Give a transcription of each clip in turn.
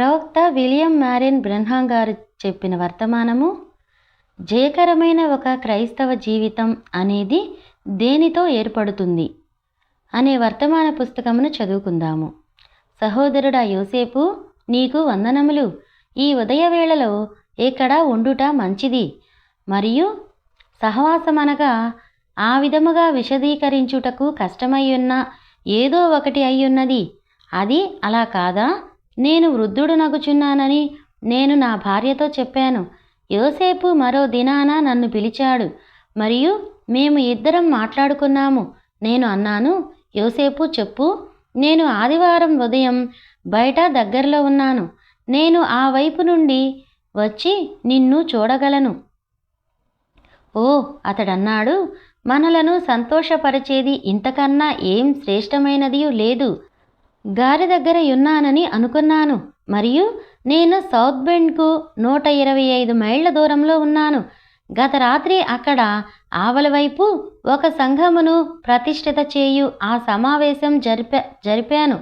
ప్రవక్త William Marion Brenham గారు చెప్పిన వర్తమానము, జయకరమైన ఒక క్రైస్తవ జీవితం అనేది దేనితో ఏర్పడుతుంది అనే వర్తమాన పుస్తకమును చదువుకుందాము. సహోదరుడా యోసేపు, నీకు వందనములు. ఈ ఉదయవేళలో ఇక్కడ ఉండుట మంచిది మరియు సహవాసమనగా ఆ విధముగా విశదీకరించుటకు కష్టమయ్యున్న ఏదో ఒకటి అయ్యున్నది. అది అలా కాదా? నేను వృద్ధుడునగుచున్నానని నేను నా భార్యతో చెప్పాను. యోసేపు మరో దినాన నన్ను పిలిచాడు మరియు మేము ఇద్దరం మాట్లాడుకున్నాము. నేను అన్నాను, యోసేపు చెప్పు, నేను ఆదివారం ఉదయం బయట దగ్గరలో ఉన్నాను. నేను ఆ వైపు నుండి వచ్చి నిన్ను చూడగలను. ఓ, అతడన్నాడు, మనలను సంతోషపరిచేది ఇంతకన్నా ఏం శ్రేష్టమైనది లేదు. గారి దగ్గర ఉన్నానని అనుకున్నాను మరియు నేను సౌత్ బెండ్కు 125 మైళ్ళ దూరంలో ఉన్నాను. గత రాత్రి అక్కడ ఆవల వైపు ఒక సంఘమును ప్రతిష్ఠిత చేయు ఆ సమావేశం జరిపాను.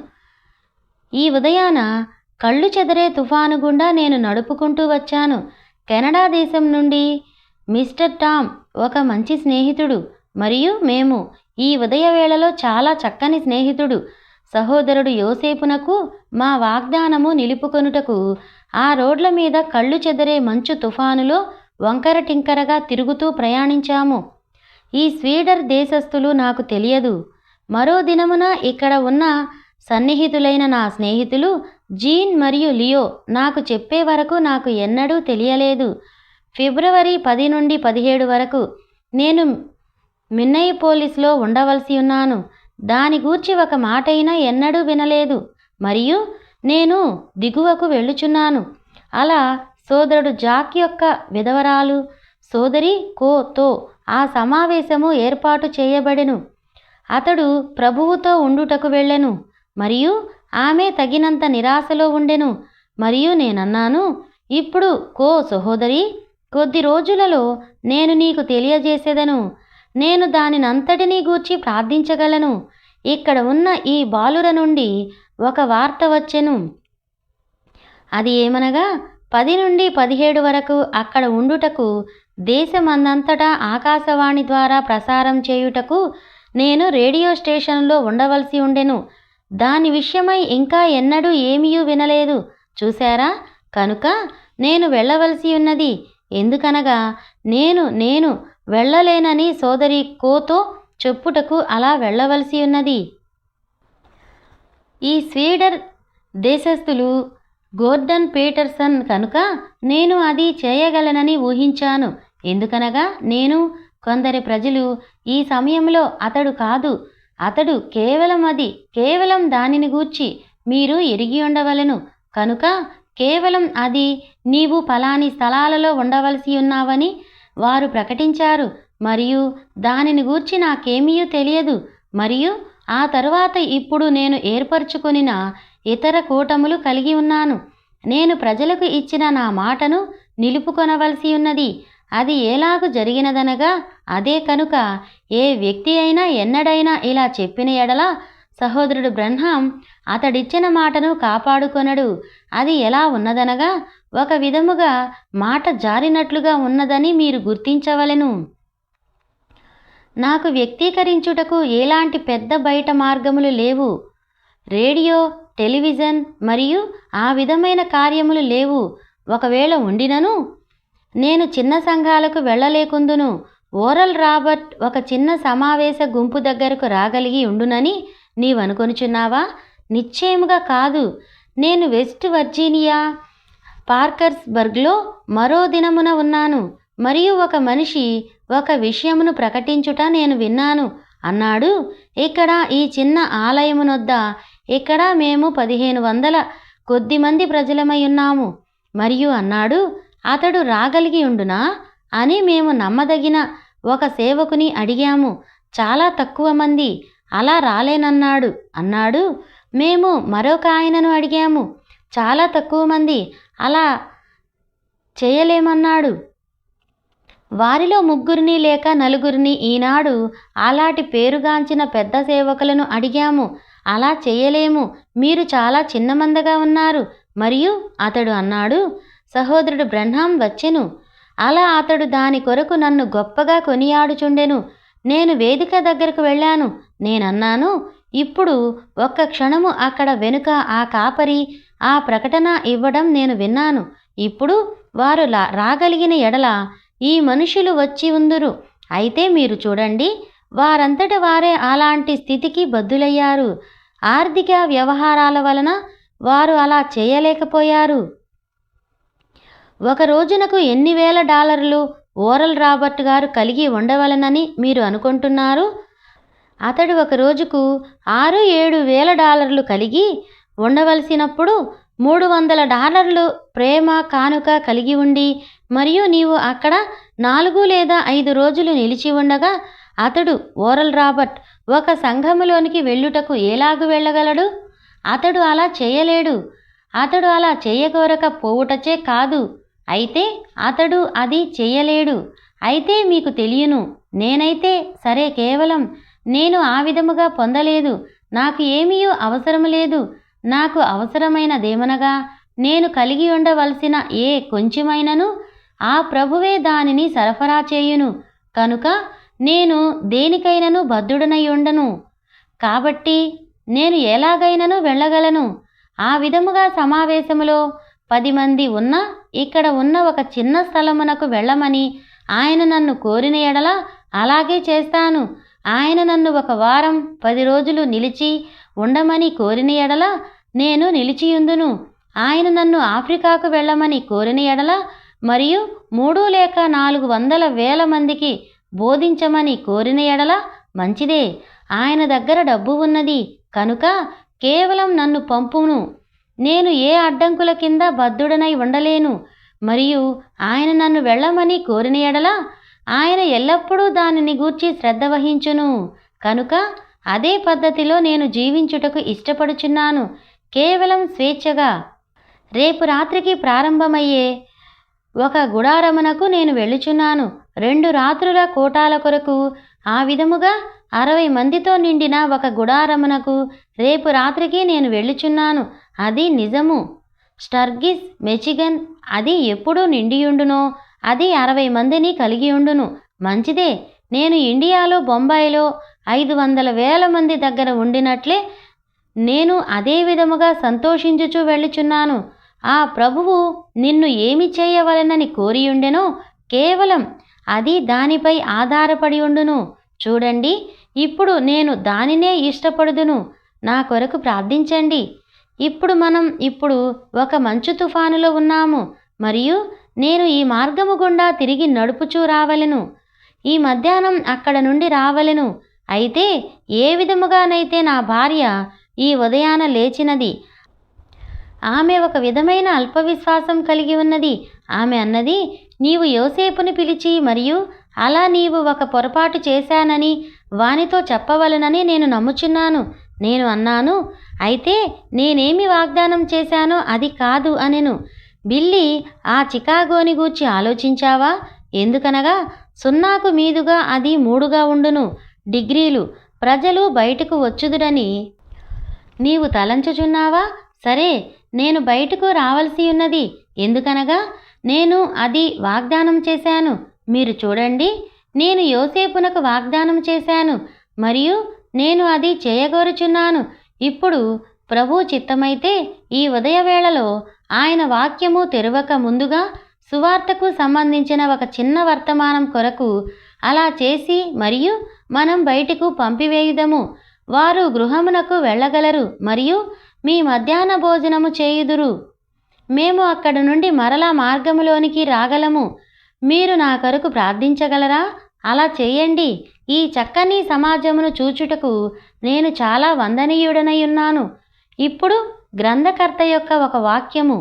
ఈ ఉదయాన కళ్ళు చెదరే తుఫాను గుండా నేను నడుపుకుంటూ వచ్చాను. కెనడా దేశం నుండి మిస్టర్ టామ్ ఒక మంచి స్నేహితుడు మరియు మేము ఈ ఉదయవేళలో చాలా చక్కని స్నేహితుడు. సహోదరుడు యోసేపునకు మా వాగ్దానము నిలుపుకొనుటకు ఆ రోడ్ల మీద కళ్ళు చెదరే మంచు తుఫానులో వంకర టింకరగా తిరుగుతూ ప్రయాణించాము. ఈ స్వీడర్ దేశస్థులు నాకు తెలియదు. మరో దినమున ఇక్కడ ఉన్న సన్నిహితులైన నా స్నేహితులు జీన్ మరియు లియో నాకు చెప్పే వరకు నాకు ఎన్నడూ తెలియలేదు. ఫిబ్రవరి 10 నుండి 17 వరకు నేను మిన్నెయాపోలిస్లో ఉండవలసి ఉన్నాను. దాని గూర్చి ఒక మాటైనా ఎన్నడూ వినలేదు మరియు నేను దిగువకు వెళ్ళుచున్నాను. అలా సోదరుడు జాక్ యొక్క విధవరాలు సోదరి కోతో ఆ సమావేశము ఏర్పాటు చేయబడెను. అతడు ప్రభువుతో ఉండుటకు వెళ్ళెను మరియు ఆమె తగినంత నిరాశలో ఉండెను. మరియు నేనన్నాను, ఇప్పుడు కో సహోదరి, కొద్ది రోజులలో నేను నీకు తెలియజేసేదను. నేను దానినంతటినీ గూర్చి ప్రార్థించగలను. ఇక్కడ ఉన్న ఈ బాలుర నుండి ఒక వార్త వచ్చెను. అది ఏమనగా 10 నుండి 17 వరకు అక్కడ ఉండుటకు దేశమందంతటా ఆకాశవాణి ద్వారా ప్రసారం చేయుటకు నేను రేడియో స్టేషన్లో ఉండవలసి ఉండెను. దాని విషయమై ఇంకా ఎన్నడూ ఏమీయూ వినలేదు. చూశారా? కనుక నేను వెళ్ళవలసి ఉన్నది. ఎందుకనగా నేను వెళ్ళలేనని సోదరి కోతో చెప్పుటకు అలా వెళ్ళవలసి ఉన్నది. ఈ స్వీడర్ దేశస్థులు గోర్డన్ పీటర్సన్ కనుక నేను అది చేయగలనని ఊహించాను. ఎందుకనగా నేను కొందరి ప్రజలు ఈ సమయంలో అతడు కాదు, అతడు కేవలం దానిని గూర్చి మీరు ఎరిగి ఉండవలెను. కనుక కేవలం అది నీవు ఫలాని స్థలాలలో ఉండవలసి ఉన్నావని వారు ప్రకటించారు మరియు దానిని గూర్చి నాకేమీయూ తెలియదు. మరియు ఆ తరువాత ఇప్పుడు నేను ఏర్పరచుకొనిన ఇతర కూటములు కలిగి ఉన్నాను. నేను ప్రజలకు ఇచ్చిన నా మాటను నిలుపుకొనవలసి ఉన్నది. అది ఎలాగు జరిగినదనగా అదే కనుక ఏ వ్యక్తి అయినా ఎన్నడైనా ఇలా చెప్పిన ఎడల సహోదరుడు బ్రెన్హాం అతడిచ్చిన మాటను కాపాడుకొనడు. అది ఎలా ఉన్నదనగా ఒక విధముగా మాట జారినట్లుగా ఉన్నదని మీరు గుర్తించవలెను. నాకు వ్యక్తీకరించుటకు ఎలాంటి పెద్ద బయట మార్గములు లేవు. రేడియో, టెలివిజన్ మరియు ఆ విధమైన కార్యములు లేవు. ఒకవేళ ఉండినను నేను చిన్న సంఘాలకు వెళ్ళలేకుందును. ఓరల్ రాబర్ట్ ఒక చిన్న సమావేశ గుంపు దగ్గరకు రాగలిగి ఉండునని నీవనుకొనుచున్నావా? నిశ్చయముగా కాదు. నేను వెస్ట్ వర్జీనియా పార్కర్స్బర్గ్లో మరో దినమున ఉన్నాను మరియు ఒక మనిషి ఒక విషయమును ప్రకటించుట నేను విన్నాను అన్నాడు. ఇక్కడ ఈ చిన్న ఆలయమునొద్ద ఇక్కడ మేము 1500 కొద్దిమంది ప్రజలమై ఉన్నాము మరియు అన్నాడు, అతడు రాగలిగి ఉండునా అని మేము నమ్మదగిన ఒక సేవకుని అడిగాము. చాలా తక్కువ మంది. అలా అన్నాడు. మేము మరొక ఆయనను అడిగాము. చాలా తక్కువ మంది. అలా చేయలేమన్నాడు. వారిలో 3 లేక 4 ఈనాడు అలాంటి పేరుగాంచిన పెద్ద సేవకులను అడిగాము. అలా చేయలేము. మీరు చాలా చిన్నమందగా ఉన్నారు మరియు అతడు అన్నాడు, సహోదరుడు బ్రహ్నాం వచ్చెను. అలా అతడు దాని కొరకు నన్ను గొప్పగా కొనియాడుచుండెను. నేను వేదిక దగ్గరకు వెళ్ళాను. నేనన్నాను, ఇప్పుడు ఒక్క క్షణము అక్కడ వెనుక ఆ కాపరి ఆ ప్రకటన ఇవ్వడం నేను విన్నాను. ఇప్పుడు వారు రాగలిగిన ఎడల ఈ మనుషులు వచ్చి ఉందురు. అయితే మీరు చూడండి, వారంతట వారే అలాంటి స్థితికి బద్దులయ్యారు. ఆర్థిక వ్యవహారాల వలన వారు అలా చేయలేకపోయారు. ఒక రోజునకు ఎన్ని వేల డాలర్లు ఓరల్ రాబర్ట్ గారు కలిగి ఉండవలనని మీరు అనుకుంటున్నారు? అతడు ఒక రోజుకు 6-7 వేల డాలర్లు కలిగి ఉండవలసినప్పుడు $300 ప్రేమ కానుక కలిగి ఉండి, మరియు నీవు అక్కడ 4 లేదా 5 రోజులు నిలిచి ఉండగా అతడు ఓరల్ రాబర్ట్ ఒక సంఘములోనికి వెళ్ళుటకు ఎలాగు వెళ్ళగలడు? అతడు అలా చేయలేడు. అతడు అలా చేయగోరక పోవుటచే కాదు, అయితే అతడు అది చెయ్యలేడు. అయితే మీకు తెలియను, నేనైతే సరే, కేవలం నేను ఆ విధముగా పొందలేదు. నాకు ఏమీ అవసరం లేదు. నాకు అవసరమైనదేమనగా నేను కలిగి ఉండవలసిన ఏ కొంచెమైనను ఆ ప్రభువే దానిని సరఫరా చేయును. కనుక నేను దేనికైనను బద్ధుడనై ఉండను. కాబట్టి నేను ఎలాగైనను వెళ్ళగలను. ఆ విధముగా సమావేశములో 10 మంది ఉన్న ఇక్కడ ఉన్న ఒక చిన్న స్థలమునకు వెళ్ళమని ఆయన నన్ను కోరిన ఎడల అలాగే చేస్తాను. ఆయన నన్ను 1 వారం 10 రోజులు నిలిచి ఉండమని కోరిన ఎడల నేను నిలిచియుందును. ఆయన నన్ను ఆఫ్రికాకు వెళ్ళమని కోరిన ఎడల మరియు 3 లేక 400,000 మందికి బోధించమని కోరిన ఎడల మంచిదే. ఆయన దగ్గర డబ్బు ఉన్నది కనుక కేవలం నన్ను పంపును. నేను ఏ అడ్డంకుల కింద బద్ధుడనై ఉండలేను. మరియు ఆయన నన్ను వెళ్ళమని కోరిన ఎడల ఆయన ఎల్లప్పుడూ దానిని గూర్చి శ్రద్ధ వహించును. కనుక అదే పద్ధతిలో నేను జీవించుటకు ఇష్టపడుచున్నాను, కేవలం స్వేచ్ఛగా. రేపు రాత్రికి ప్రారంభమయ్యే ఒక గుడారమునకు నేను వెళ్ళుచున్నాను. 2 రాత్రుల కోటాల కొరకు. ఆ విధముగా 60 మందితో నిండిన ఒక గుడారమునకు రేపు రాత్రికి నేను వెళ్ళుచున్నాను. అది నిజము. స్టర్గిస్, మిచిగన్ అది ఎప్పుడు నిండియుండునో అది 60 మందిని కలిగి ఉండును. మంచిదే. నేను ఇండియాలో బొంబాయిలో 500,000 మంది దగ్గర ఉండినట్లే నేను అదే విధముగా సంతోషించుచూ వెళ్ళుచున్నాను. ఆ ప్రభువు నిన్ను ఏమి చేయవలెనని కోరియుండెనో కేవలం అది దానిపై ఆధారపడి ఉండును. చూడండి, ఇప్పుడు నేను దానినే ఇష్టపడుదును. నా కొరకు ప్రార్థించండి. ఇప్పుడు ఒక మంచు తుఫానులో ఉన్నాము మరియు నేను ఈ మార్గము గుండా తిరిగి నడుపుచూ రావలెను. ఈ మధ్యాహ్నం అక్కడ నుండి రావలెను. అయితే ఏ విధముగానైతే నా భార్య ఈ ఉదయాన లేచినది, ఆమె ఒక విధమైన అల్పవిశ్వాసం కలిగి ఉన్నది. ఆమె అన్నది, నీవు యోసేపుని పిలిచి మరియు అలా నీవు ఒక పొరపాటు చేశానని వానితో చెప్పవలనని నేను నమ్ముచున్నాను. నేను అన్నాను, అయితే నేనేమి వాగ్దానం చేశానో అది కాదు అనెను. బిల్లీ, ఆ చికాగోని గూర్చి ఆలోచించావా? ఎందుకనగా 0కు మీదుగా అది 3గా ఉండును డిగ్రీలు. ప్రజలు బయటకు వచ్చుదురని నీవు తలంచుచున్నావా? సరే, నేను బయటకు రావలసి ఉన్నది. ఎందుకనగా నేను అది వాగ్దానం చేశాను. మీరు చూడండి, నేను యోసేపునకు వాగ్దానం చేశాను మరియు నేను అది చేయగోరుచున్నాను. ఇప్పుడు ప్రభు చిత్తమైతే ఈ ఉదయవేళలో ఆయన వాక్యము తెరవక ముందుగా సువార్తకు సంబంధించిన ఒక చిన్న వర్తమానం కొరకు అలా చేసి మరియు మనం బయటకు పంపివేయుదము. వారు గృహమునకు వెళ్ళగలరు మరియు మీ మధ్యాహ్న భోజనము చేయుదురు. మేము అక్కడ నుండి మరలా మార్గములోనికి రాగలము. మీరు నా కొరకు ప్రార్థించగలరా? అలా చేయండి. ఈ చక్కని సమాజమును చూచుటకు నేను చాలా వందనీయుడనై ఉన్నాను. ఇప్పుడు గ్రంథకర్త యొక్క ఒక వాక్యము.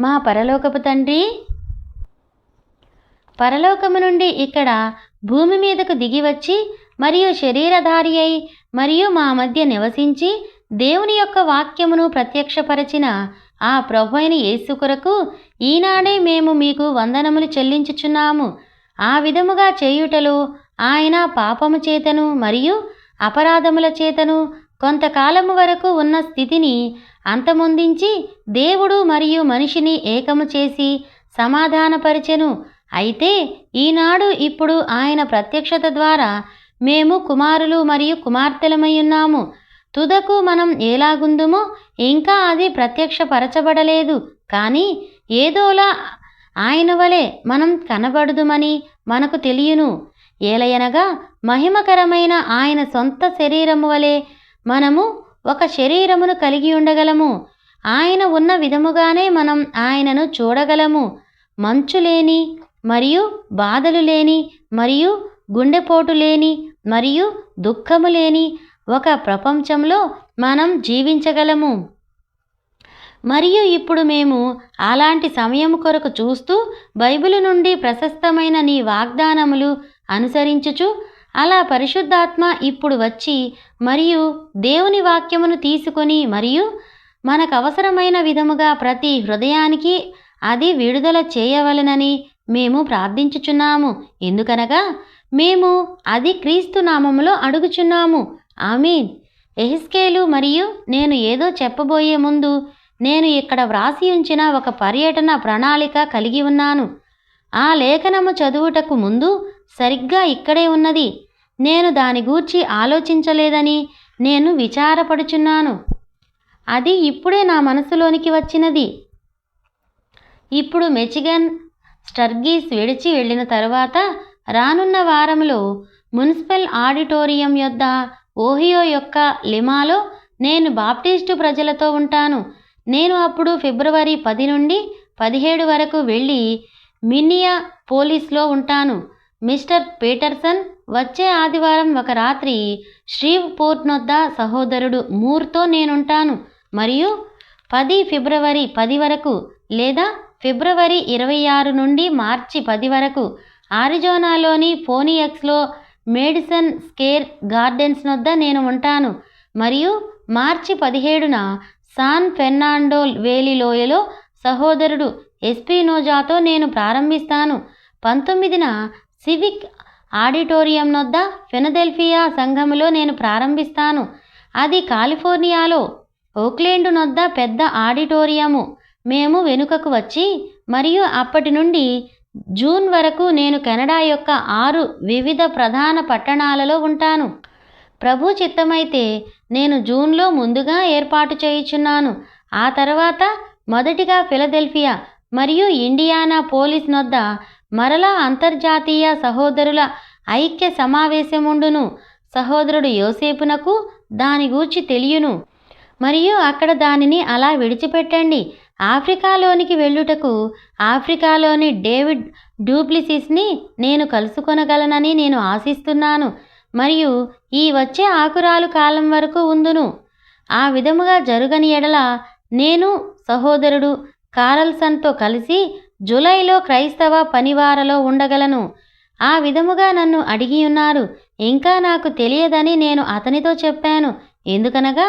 మా పరలోకపు తండ్రి, పరలోకము నుండి ఇక్కడ భూమి మీదకు దిగివచ్చి మరియు శరీరధారి అయి మరియు మా మధ్య నివసించి దేవుని యొక్క వాక్యమును ప్రత్యక్షపరచిన ఆ ప్రభువైన యేసు కొరకు ఈనాడే మేము మీకు వందనములు చెల్లించుచున్నాము. ఆ విధముగా చేయుటలో ఆయన పాపము చేతను మరియు అపరాధముల చేతను కొంతకాలము వరకు ఉన్న స్థితిని అంతమొందించి దేవుడు మరియు మనిషిని ఏకము చేసి సమాధానపరిచెను. అయితే ఈనాడు ఇప్పుడు ఆయన ప్రత్యక్షత ద్వారా మేము కుమారులు మరియు కుమార్తెలమై ఉన్నాము. తుదకు మనం ఎలాగుందుమో ఇంకా అది ప్రత్యక్షపరచబడలేదు, కానీ ఏదోలా ఆయన వలె మనం కనబడుదుమని మనకు తెలియను. ఏలయనగా మహిమకరమైన ఆయన సొంత శరీరము వలె మనము ఒక శరీరమును కలిగి ఉండగలము. ఆయన ఉన్న విధముగానే మనం ఆయనను చూడగలము. మంచు లేని మరియు బాధలు లేని మరియు గుండెపోటు లేని మరియు దుఃఖము లేని ఒక ప్రపంచంలో మనం జీవించగలము. మరియు ఇప్పుడు మేము అలాంటి సమయం కొరకు చూస్తూ బైబిలు నుండి ప్రశస్తమైన నీ వాగ్దానములు అనుసరించుచు, అలా పరిశుద్ధాత్మ ఇప్పుడు వచ్చి మరియు దేవుని వాక్యమును తీసుకొని మరియు మనకు అవసరమైన విధముగా ప్రతి హృదయానికి అది విడుదల చేయవలెనని మేము ప్రార్థించుచున్నాము. ఎందుకనగా మేము అది క్రీస్తు నామములో అడుగుచున్నాము. ఆమీన్. యెహెజ్కేలు మరియు నేను ఏదో చెప్పబోయే ముందు నేను ఇక్కడ వ్రాసి ఉంచిన ఒక పర్యటన ప్రణాళిక కలిగి ఉన్నాను. ఆ లేఖనము చదువుటకు ముందు సరిగ్గా ఇక్కడే ఉన్నది. నేను దాని గూర్చి ఆలోచించలేదని నేను విచారపడుచున్నాను. అది ఇప్పుడే నా మనసులోనికి వచ్చినది. ఇప్పుడు మిచిగన్ స్టర్గీస్ విడిచి వెళ్ళిన తరువాత రానున్న వారంలో మున్సిపల్ ఆడిటోరియం యొద్ద ఓహియో యొక్క లిమాలో నేను బాప్టిస్టు ప్రజలతో ఉంటాను. నేను అప్పుడు ఫిబ్రవరి 10 నుండి 17 వరకు వెళ్ళి మిన్నియాపోలిస్లో ఉంటాను. మిస్టర్ పీటర్సన్ వచ్చే ఆదివారం ఒక రాత్రి ష్రీవ్పోర్ట్ నొద్ద సహోదరుడు మూర్తో నేనుంటాను. మరియు ఫిబ్రవరి 10 వరకు లేదా ఫిబ్రవరి 26 నుండి మార్చి 10 వరకు ఆరిజోనాలోని ఫోనియక్స్లో మేడిసన్ స్క్వేర్ గార్డెన్స్ నొద్ద నేను ఉంటాను. మరియు మార్చి 17న సాన్ ఫెర్నాండో వేలి లోయలో సహోదరుడు ఎస్పినోజాతో నేను ప్రారంభిస్తాను. 19న సివిక్ ఆడిటోరియం నొద్ద ఫిలదెల్ఫియా సంఘములో నేను ప్రారంభిస్తాను. అది కాలిఫోర్నియాలో ఓక్లాండ్ నొద్ద పెద్ద ఆడిటోరియము. మేము వెనుకకు వచ్చి మరియు అప్పటి నుండి జూన్ వరకు నేను కెనడా యొక్క 6 వివిధ ప్రధాన పట్టణాలలో ఉంటాను. ప్రభు చిత్తమైతే నేను జూన్లో ముందుగా ఏర్పాటు చేయుచున్నాను. ఆ తర్వాత మొదటిగా ఫిలదెల్ఫియా మరియు ఇండియానా పోలిస్ నొద్ద మరలా అంతర్జాతీయ సహోదరుల ఐక్య సమావేశముండును. సహోదరుడు యోసేపునకు దాని గూర్చి తెలియను మరియు అక్కడ దానిని అలా విడిచిపెట్టండి. ఆఫ్రికాలోనికి వెళ్ళుటకు ఆఫ్రికాలోని డేవిడ్ డూప్లిసిస్ని నేను కలుసుకొనగలనని నేను ఆశిస్తున్నాను మరియు ఈ వచ్చే ఆకురాలు కాలం వరకు ఉందును. ఆ విధముగా జరుగని ఎడల నేను సహోదరుడు కారల్సన్తో కలిసి జూలైలో క్రైస్తవ పనివారలో ఉండగలను. ఆ విధముగా నన్ను అడిగి ఉన్నారు. ఇంకా నాకు తెలియదని నేను అతనితో చెప్పాను. ఎందుకనగా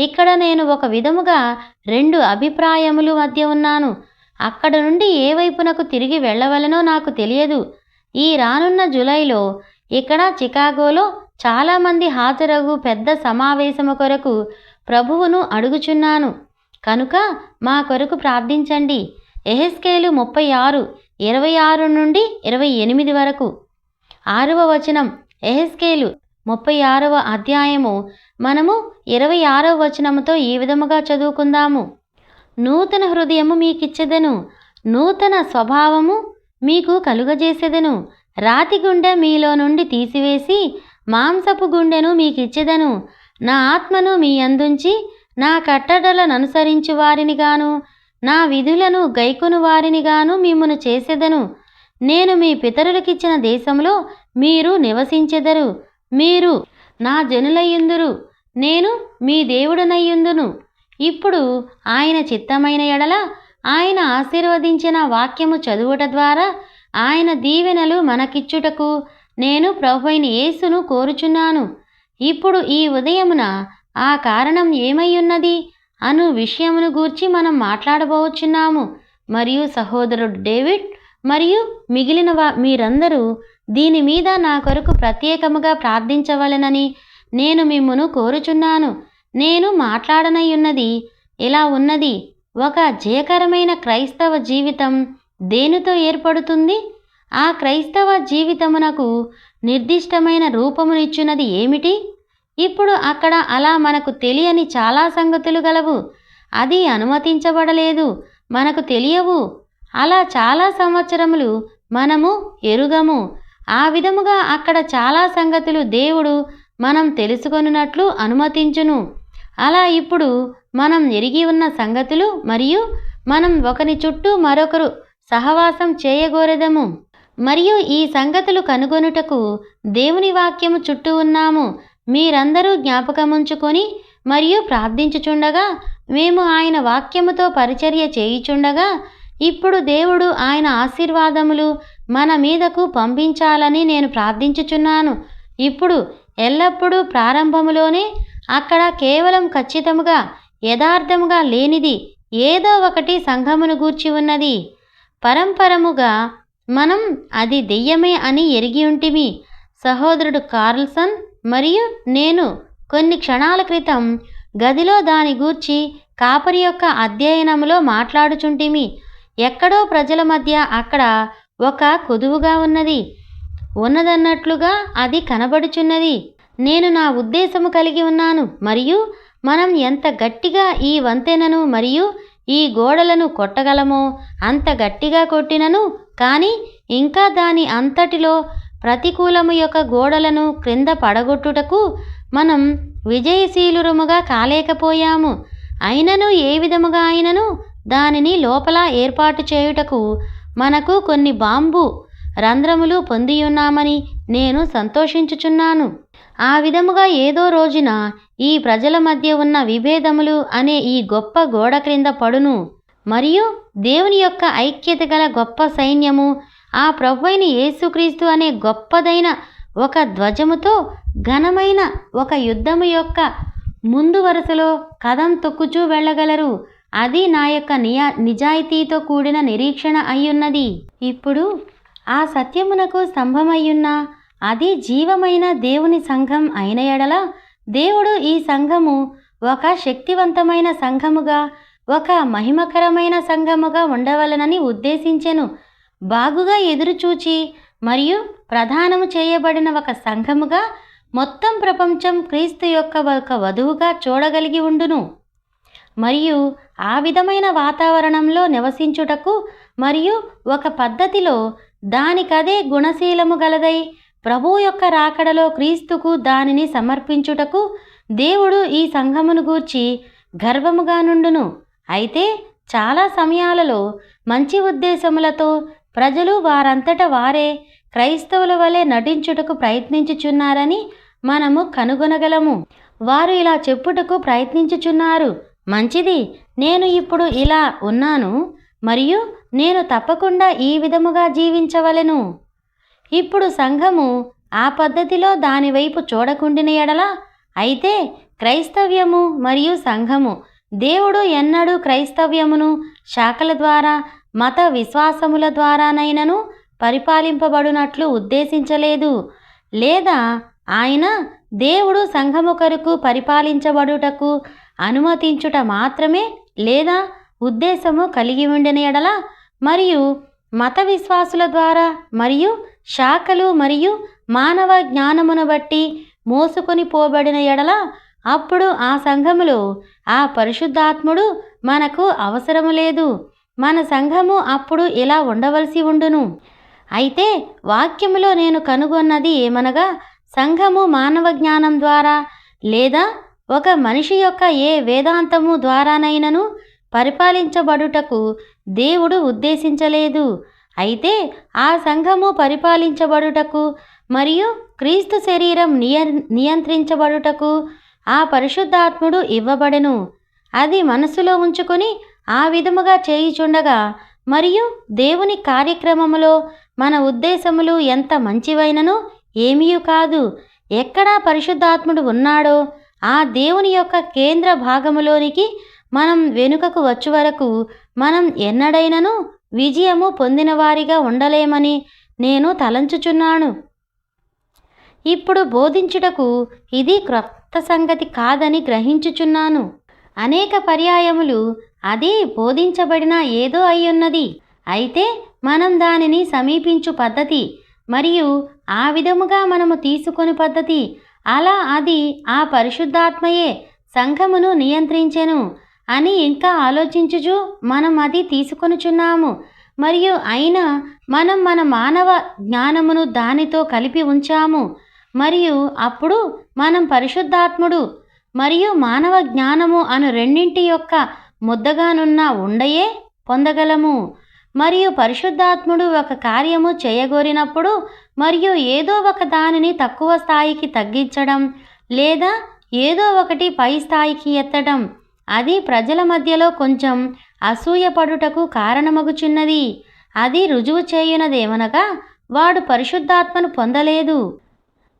ఇక్కడ నేను ఒక విధముగా 2 అభిప్రాయములు మధ్య ఉన్నాను. అక్కడ నుండి ఏ వైపునకు తిరిగి వెళ్ళవలనో నాకు తెలియదు. ఈ రానున్న జూలైలో ఇక్కడ చికాగోలో చాలామంది హాజరగు పెద్ద సమావేశము కొరకు ప్రభువును అడుగుచున్నాను. కనుక మా కొరకు ప్రార్థించండి. యెహెజ్కేలు 36, 26 నుండి 28 వరకు. 6వ వచనం. యెహెజ్కేలు 36వ అధ్యాయము మనము 26వ వచనముతో ఈ విధముగా చదువుకుందాము. నూతన హృదయము మీకిచ్చెదను, నూతన స్వభావము మీకు కలుగజేసెదను. రాతి గుండె మీలో నుండి తీసివేసి మాంసపు గుండెను మీకిచ్చెదను. నా ఆత్మను మీ అందుంచి నా కట్టడలను అనుసరించు వారిని గాను నా విధులను గైకొను వారిని గాను మిమ్మును చేసెదను. నేను మీ పితరులకిచ్చిన దేశంలో మీరు నివసించెదరు. మీరు నా జనులయ్యుందురు, నేను మీ దేవుడనయ్యుందును. ఇప్పుడు ఆయన చిత్తమైన ఎడల ఆయన ఆశీర్వదించిన వాక్యము చదువుట ద్వారా ఆయన దీవెనలు మనకిచ్చుటకు నేను ప్రభువైన యేసును కోరుచున్నాను. ఇప్పుడు ఈ ఉదయమున ఆ కారణం ఏమయ్యున్నది అను విషయమును గూర్చి మనం మాట్లాడబోచున్నాము. మరియు సహోదరుడు డేవిడ్ మరియు మిగిలిన మీరందరూ దీని మీద నా కొరకు ప్రత్యేకముగా ప్రార్థించవలెనని నేను మిమ్మును కోరుచున్నాను. నేను మాట్లాడనయ్యున్నది ఇలా ఉన్నది. ఒక జయకరమైన క్రైస్తవ జీవితం దేనితో ఏర్పడుతుంది? ఆ క్రైస్తవ జీవితమునకు నిర్దిష్టమైన రూపమునిచ్చున్నది ఏమిటి? ఇప్పుడు అక్కడ అలా మనకు తెలియని చాలా సంగతులు గలవు. అది అనుమతించబడలేదు, మనకు తెలియవు. అలా చాలా సంవత్సరములు మనము ఎరుగము. ఆ విధముగా అక్కడ చాలా సంగతులు దేవుడు మనం తెలుసుకొనున్నట్లు అనుమతించును. అలా ఇప్పుడు మనం ఎరిగి ఉన్న సంగతులు మరియు మనం ఒకరి చుట్టూ మరొకరు సహవాసం చేయగోరెదము. మరియు ఈ సంగతులు కనుగొనుటకు దేవుని వాక్యము చుట్టూ ఉన్నాము. మీరందరూ జ్ఞాపకముంచుకొని మరియు ప్రార్థించుచుండగా, మేము ఆయన వాక్యముతో పరిచర్య చేయుచుండగా, ఇప్పుడు దేవుడు ఆయన ఆశీర్వాదములు మన మీదకు పంపించాలని నేను ప్రార్థించుచున్నాను. ఇప్పుడు ఎల్లప్పుడూ ప్రారంభములోనే అక్కడ కేవలం ఖచ్చితముగా యథార్థముగా లేనిది ఏదో ఒకటి సంఘమును గూర్చి ఉన్నది. పరంపరముగా మనం అది దెయ్యమే అని ఎరిగి ఉంటిమి. సహోదరుడు కార్ల్సన్ మరియు నేను కొన్ని క్షణాల క్రితం గదిలో దాని గూర్చి కాపరి యొక్క అధ్యయనములో మాట్లాడుచుంటిమి. ఎక్కడో ప్రజల మధ్య అక్కడ ఒక కొదువుగా ఉన్నదన్నట్లుగా అది కనబడుచున్నది. నేను నా ఉద్దేశము కలిగి ఉన్నాను. మరియు మనం ఎంత గట్టిగా ఈ వంతెనను మరియు ఈ గోడలను కొట్టగలమో అంత గట్టిగా కొట్టినను కానీ ఇంకా దాని అంతటిలో ప్రతికూలము యొక్క గోడలను క్రింద పడగొట్టుటకు మనం విజయశీలురముగా కాలేకపోయాము. అయినను ఏ విధముగా అయినను దానిని లోపల ఏర్పాటు చేయుటకు మనకు కొన్ని బాంబు రంధ్రములు పొందియున్నామని నేను సంతోషించుచున్నాను. ఆ విధముగా ఏదో రోజున ఈ ప్రజల మధ్య ఉన్న విభేదములు అనే ఈ గొప్ప గోడ క్రింద పడును. మరియు దేవుని యొక్క ఐక్యత గల గొప్ప సైన్యము ఆ ప్రభువైన యేసుక్రీస్తు అనే గొప్పదైన ఒక ధ్వజముతో ఘనమైన ఒక యుద్ధము యొక్క ముందు వరుసలో కదం తొక్కుచూ వెళ్ళగలరు. అది నా యొక్క నిజాయితీతో కూడిన నిరీక్షణ అయ్యున్నది. ఇప్పుడు ఆ సత్యమునకు స్తంభమయ్యున్న అది జీవమైన దేవుని సంఘం అయిన ఎడల దేవుడు ఈ సంఘము ఒక శక్తివంతమైన సంఘముగా, ఒక మహిమకరమైన సంఘముగా ఉండవలనని ఉద్దేశించెను. బాగుగా ఎదురుచూచి మరియు ప్రదానము చేయబడిన ఒక సంఘముగా మొత్తం ప్రపంచం క్రీస్తు యొక్క ఒక వధువుగా చూడగలిగి ఉండును. మరియు ఆ విధమైన వాతావరణంలో నివసించుటకు మరియు ఒక పద్ధతిలో దానికదే గుణశీలము గలదై ప్రభువు యొక్క రాకడలో క్రీస్తుకు దానిని సమర్పించుటకు దేవుడు ఈ సంఘమును గూర్చి గర్వముగా నుండును. అయితే చాలా సమయాలలో మంచి ఉద్దేశములతో ప్రజలు వారంతట వారే క్రైస్తవుల వలె నటించుటకు ప్రయత్నించుచున్నారని మనము కనుగొనగలము. వారు ఇలా చెప్పుటకు ప్రయత్నించుచున్నారు, మంచిది, నేను ఇప్పుడు ఇలా ఉన్నాను మరియు నేను తప్పకుండా ఈ విధముగా జీవించవలెను. ఇప్పుడు సంఘము ఆ పద్ధతిలో దానివైపు చూడకుండిన ఎడల, అయితే క్రైస్తవ్యము మరియు సంఘము దేవుడు ఎన్నడూ క్రైస్తవ్యమును శాఖల ద్వారా మత విశ్వాసముల ద్వారానైనను పరిపాలింపబడునట్లు ఉద్దేశించలేదు. లేదా ఆయన దేవుడు సంఘము కొరకు పరిపాలించబడుటకు అనుమతించుట మాత్రమే లేదా ఉద్దేశము కలిగి ఉండిన ఎడల మరియు మత విశ్వాసుల ద్వారా మరియు శాఖలు మరియు మానవ జ్ఞానమును బట్టి మోసుకొని పోబడిన ఎడల అప్పుడు ఆ సంఘములో ఆ పరిశుద్ధాత్ముడు మనకు అవసరము లేదు. మన సంఘము అప్పుడు ఇలా ఉండవలసి ఉండును. అయితే వాక్యములో నేను కనుగొన్నది ఏమనగా, సంఘము మానవ జ్ఞానం ద్వారా లేదా ఒక మనిషి యొక్క ఏ వేదాంతము ద్వారానైనను పరిపాలించబడుటకు దేవుడు ఉద్దేశించలేదు. అయితే ఆ సంఘము పరిపాలించబడుటకు మరియు క్రీస్తు శరీరం నియంత్రించబడుటకు ఆ పరిశుద్ధాత్ముడు ఇవ్వబడెను. అది మనసులో ఉంచుకొని ఆ విధముగా చేయుచుండగా మరియు దేవుని కార్యక్రమములో మన ఉద్దేశములు ఎంత మంచివైనను ఏమీ కాదు. ఎక్కడ పరిశుద్ధాత్ముడు ఉన్నాడో ఆ దేవుని యొక్క కేంద్ర భాగములోనికి మనం వెనుకకు వచ్చు వరకు మనం ఎన్నడైనను విజయము పొందిన వారిగా ఉండలేమని నేను తలంచుచున్నాను. ఇప్పుడు బోధించుటకు ఇది క్రొత్త సంగతి కాదని గ్రహించుచున్నాను. అనేక పర్యాయములు అది బోధించబడిన ఏదో అయ్యున్నది. అయితే మనం దానిని సమీపించు పద్ధతి మరియు ఆ విధముగా మనము తీసుకొని పద్ధతి, అలా అది ఆ పరిశుద్ధాత్మయే సంఘమును నియంత్రించెను అని ఇంకా ఆలోచించుచు మనం అది తీసుకొనుచున్నాము. మరియు అయినా మనం మన మానవ జ్ఞానమును దానితో కలిపి ఉంచాము. మరియు అప్పుడు మనం పరిశుద్ధాత్ముడు మరియు మానవ జ్ఞానము అను రెండింటి యొక్క ముద్దగానున్న ఉండయే పొందగలము. మరియు పరిశుద్ధాత్ముడు ఒక కార్యము చేయగోరినప్పుడు మరియు ఏదో ఒక దానిని తక్కువ స్థాయికి తగ్గించడం లేదా ఏదో ఒకటి పై స్థాయికి ఎత్తడం, అది ప్రజల మధ్యలో కొంచెం అసూయపడుటకు కారణమగుచున్నది. అది రుజువు చేయునదేమనగా వాడు పరిశుద్ధాత్మను పొందలేదు.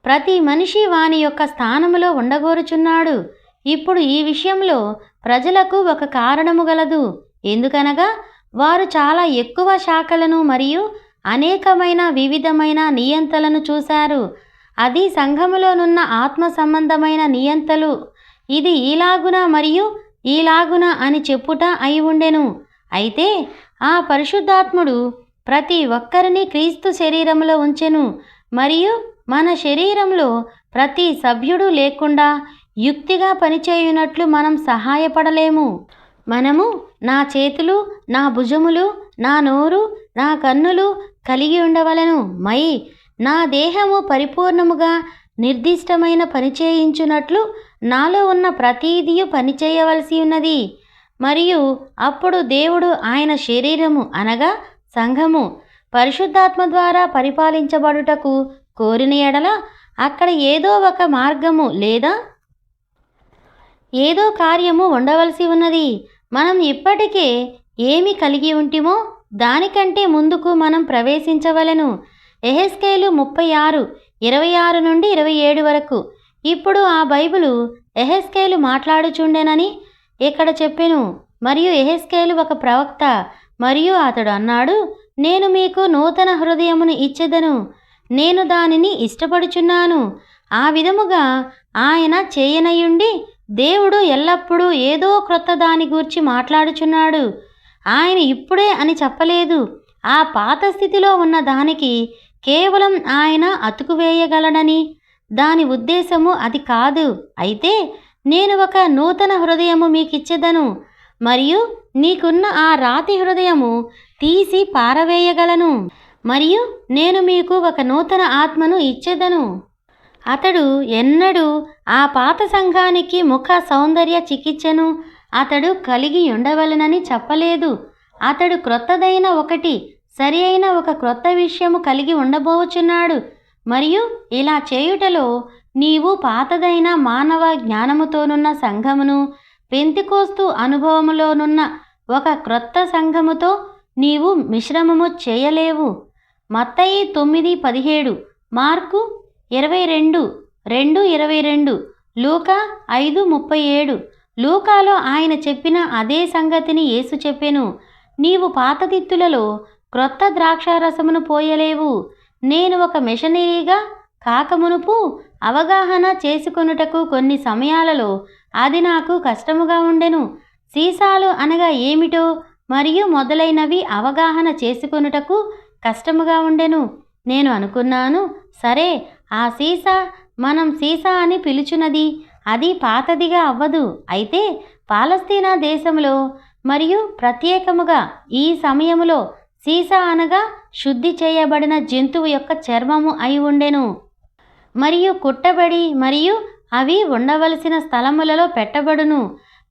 ప్రతి మనిషి వాని యొక్క స్థానములో ఉండగోరుచున్నాడు. ఇప్పుడు ఈ విషయంలో ప్రజలకు ఒక కారణము గలదు. ఎందుకనగా వారు చాలా ఎక్కువ శాఖలను మరియు అనేకమైన వివిధమైన నియంతలను చూశారు. అది సంఘములోనున్న ఆత్మ సంబంధమైన నియంతలు. ఇది ఈలాగున మరియు ఈలాగున అని చెప్పుట అయి ఉండెను. అయితే ఆ పరిశుద్ధాత్ముడు ప్రతి ఒక్కరిని క్రీస్తు శరీరములో ఉంచెను. మరియు మన శరీరంలో ప్రతి సభ్యుడు లేకుండా యుక్తిగా పనిచేయునట్లు మనం సహాయపడలేము. మనము నా చేతులు, నా భుజములు, నా నోరు, నా కన్నులు కలిగి ఉండవలెను. నా దేహము పరిపూర్ణముగా నిర్దిష్టమైన పనిచేయించున్నట్లు నాలో ఉన్న ప్రతీదియు పనిచేయవలసి ఉన్నది. మరియు అప్పుడు దేవుడు ఆయన శరీరము అనగా సంఘము పరిశుద్ధాత్మ ద్వారా పరిపాలించబడుటకు కోరిన ఎడల అక్కడ ఏదో ఒక మార్గము లేదా ఏదో కార్యము ఉండవలసి ఉన్నది. మనం ఇప్పటికే ఏమి కలిగి ఉంటిమో దానికంటే ముందుకు మనం ప్రవేశించవలెను. యెహెజ్కేలు 36:26-27 వరకు. ఇప్పుడు ఆ బైబిలు యెహెజ్కేలు మాట్లాడుచుండెనని ఇక్కడ చెప్పెను. మరియు యెహెజ్కేలు ఒక ప్రవక్త. మరియు అతడు అన్నాడు, నేను మీకు నూతన హృదయమును ఇచ్చెదను, నేను దానిని ఇష్టపడుచున్నాను. ఆ విధముగా ఆయన చేయనయుండి దేవుడు ఎల్లప్పుడూ ఏదో క్రొత్త దాని గూర్చి మాట్లాడుచున్నాడు. ఆయన ఇప్పుడే అని చెప్పలేదు. ఆ పాత స్థితిలో ఉన్న దానికి కేవలం ఆయన అతుకువేయగలడని దాని ఉద్దేశము అది కాదు. అయితే నేను ఒక నూతన హృదయము మీకిచ్చెదను మరియు మీకున్న ఆ రాతి హృదయము తీసి పారవేయగలను. మరియు నేను మీకు ఒక నూతన ఆత్మను ఇచ్చెదను. అతడు ఎన్నడూ ఆ పాత సంఘానికి ముఖ సౌందర్య చికిత్సను అతడు కలిగి ఉండవలెనని చెప్పలేదు. అతడు క్రొత్తదైన ఒకటి, సరి అయిన ఒక క్రొత్త విషయము కలిగి ఉండబోచున్నాడు. మరియు ఇలా చేయుటలో నీవు పాతదైన మానవ జ్ఞానముతోనున్న సంఘమును, పెంతెకోస్తు అనుభవములోనున్న ఒక క్రొత్త సంఘముతో నీవు మిశ్రమము చేయలేవు. మత్తయి 9:17, మార్కు 22:2-22, లూకా 5:37. లూకాలో ఆయన చెప్పిన అదే సంగతిని యేసు చెప్పెను. నీవు పాత తిత్తులలో క్రొత్త ద్రాక్షారసమును పోయలేవు. నేను ఒక మిషనరీగా కాకమునుపు అవగాహన చేసుకొనుటకు కొన్ని సమయాలలో అది నాకు కష్టముగా ఉండెను. సీసాలు అనగా ఏమిటో మరియు మొదలైనవి అవగాహన చేసుకొనుటకు కష్టముగా ఉండెను. నేను అనుకున్నాను, సరే, ఆ సీసా మనం సీసా అని పిలుచున్నది అది పాతదిగా అవ్వదు. అయితే పాలస్తీనా దేశంలో మరియు ప్రత్యేకముగా ఈ సమయములో సీసా అనగా శుద్ధి చేయబడిన జంతువు యొక్క చర్మము అయి ఉండెను మరియు కుట్టబడి మరియు అవి ఉండవలసిన స్థలములలో పెట్టబడును.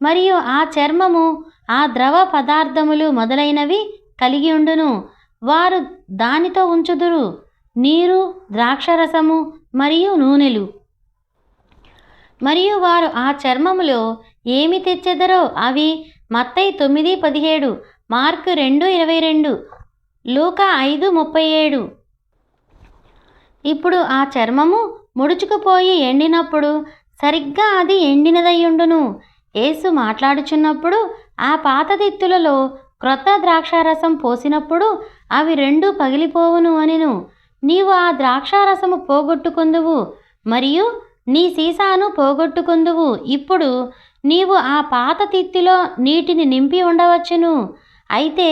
మరియు ఆ చర్మము ఆ ద్రవ పదార్థములు మొదలైనవి కలిగి ఉండును. వారు దానితో ఉంచుదురు నీరు, ద్రాక్షరసము మరియు నూనెలు. మరియు వారు ఆ చర్మములో ఏమి తెచ్చెదరో అవి మత్తయి 9:17, మార్కు 2:22, లూకా 5:37. ఇప్పుడు ఆ చర్మము ముడుచుకుపోయి ఎండినప్పుడు సరిగ్గా అది ఎండినదయ్యుండును. యేసు మాట్లాడుచున్నప్పుడు ఆ పాత తిత్తులలో క్రొత్త ద్రాక్షారసం పోసినప్పుడు అవి రెండు పగిలిపోవును అనెను. నీవు ఆ ద్రాక్షారసము పోగొట్టుకొందువు మరియు నీ సీసాను పోగొట్టుకొందువు. ఇప్పుడు నీవు ఆ పాత తిత్తిలో నీటిని నింపి ఉండవచ్చును, అయితే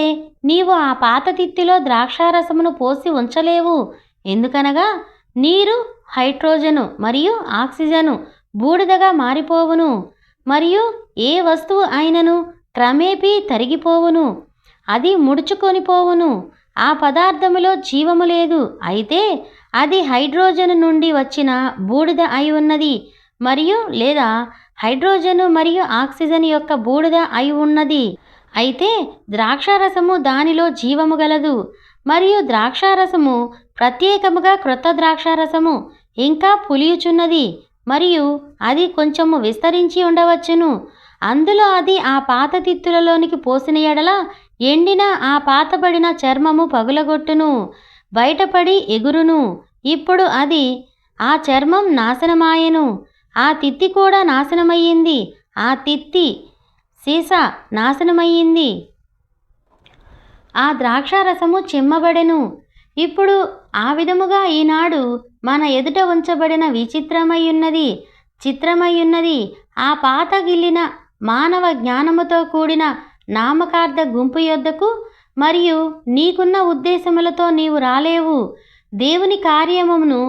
నీవు ఆ పాత తిత్తిలో ద్రాక్షారసమును పోసి ఉంచలేవు. ఎందుకనగా నీరు హైడ్రోజను మరియు ఆక్సిజను బూడిదగా మారిపోవును, మరియు ఏ వస్తువు అయినను క్రమేపీ తరిగిపోవును, అది ముడుచుకొని పోవును. ఆ పదార్థములో జీవము లేదు, అయితే అది హైడ్రోజను నుండి వచ్చిన బూడిద అయి ఉన్నది, మరియు లేదా హైడ్రోజను మరియు ఆక్సిజన్ యొక్క బూడిద అయి ఉన్నది. అయితే ద్రాక్షారసము దానిలో జీవము గలదు, మరియు ద్రాక్షారసము ప్రత్యేకముగా క్రొత్త ద్రాక్షారసము ఇంకా పులియుచున్నది, మరియు అది కొంచెము విస్తరించి ఉండవచ్చును. అందులో అది ఆ పాత తిత్తులలోనికి పోసిన ఎడల ఎండిన ఆ పాతబడిన చర్మము పగులగొట్టును, బయటపడి ఎగురును. ఇప్పుడు అది ఆ చర్మం నాశనమాయెను, ఆ తిత్తి కూడా నాశనమయ్యింది, ఆ తిత్తి సీసా నాశనమయ్యింది, ఆ ద్రాక్షారసము చిమ్మబడెను. ఇప్పుడు ఆ విధముగా ఈనాడు మన ఎదుట ఉంచబడిన విచిత్రమయ్యున్నది, చిత్రమయ్యున్నది ఆ పాత గిల్లిన మానవ జ్ఞానముతో కూడిన నామకార్థ గుంపు యొద్దకు, మరియు నీకున్న ఉద్దేశములతో నీవు రాలేవు. దేవుని కార్యమును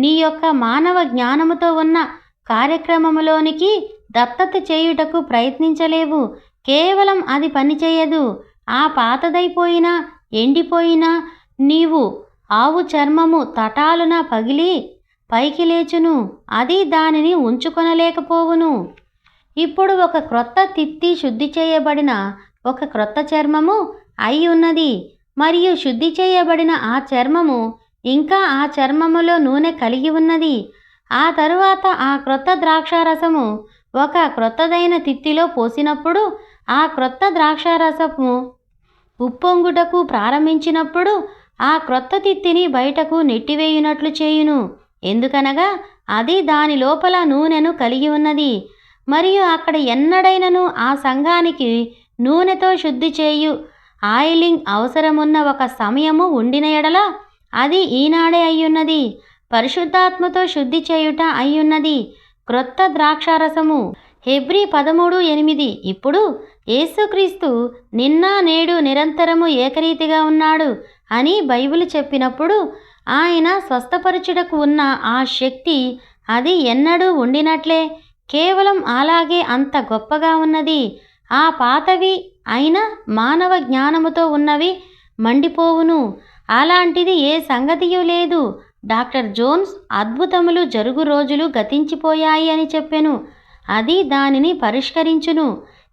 నీ యొక్క మానవ జ్ఞానముతో ఉన్న కార్యక్రమములోనికి దత్తత చేయుటకు ప్రయత్నించలేవు. కేవలం అది పనిచేయదు. ఆ పాతదైపోయిన ఎండిపోయిన నీవు ఆవు చర్మము తటాలున పగిలి పైకి లేచును, అది దానిని ఉంచుకొనలేకపోవును. ఇప్పుడు ఒక క్రొత్త తిత్తి శుద్ధి చేయబడిన ఒక క్రొత్త చర్మము అయి ఉన్నది, మరియు శుద్ధి చేయబడిన ఆ చర్మము ఇంకా ఆ చర్మములో నూనె కలిగి ఉన్నది. ఆ తరువాత ఆ క్రొత్త ద్రాక్షారసము ఒక క్రొత్తదైన తిత్తిలో పోసినప్పుడు ఆ క్రొత్త ద్రాక్షారసము ఉప్పొంగుటకు ప్రారంభించినప్పుడు ఆ క్రొత్త తిత్తిని బయటకు నెట్టివేయునట్లు చేయును. ఎందుకనగా అది దాని లోపల నూనెను కలిగి ఉన్నది, మరియు అక్కడ ఎన్నడైనను ఆ సంఘానికి నూనెతో శుద్ధి చేయు ఆయిలింగ్ అవసరమున్న ఒక సమయము ఉండిన ఎడల అది ఈనాడే అయ్యున్నది. పరిశుద్ధాత్మతో శుద్ధి చేయుట అయ్యున్నది క్రొత్త ద్రాక్షారసము. హెబ్రీ 13:8. ఇప్పుడు యేసుక్రీస్తు నిన్న నేడు నిరంతరము ఏకరీతిగా ఉన్నాడు అని బైబిల్ చెప్పినప్పుడు ఆయన స్వస్థపరచుటకు ఉన్న ఆ శక్తి అది ఎన్నడూ ఉండినట్లే కేవలం అలాగే అంత గొప్పగా ఉన్నది. ఆ పాతవి అయిన మానవ జ్ఞానముతో ఉన్నవి మండిపోవును. అలాంటిది ఏ సంగతియూ లేదు. డాక్టర్ జోన్స్ అద్భుతములు జరుగు రోజులు గతించిపోయాయి అని చెప్పెను, అది దానిని పరిష్కరించును.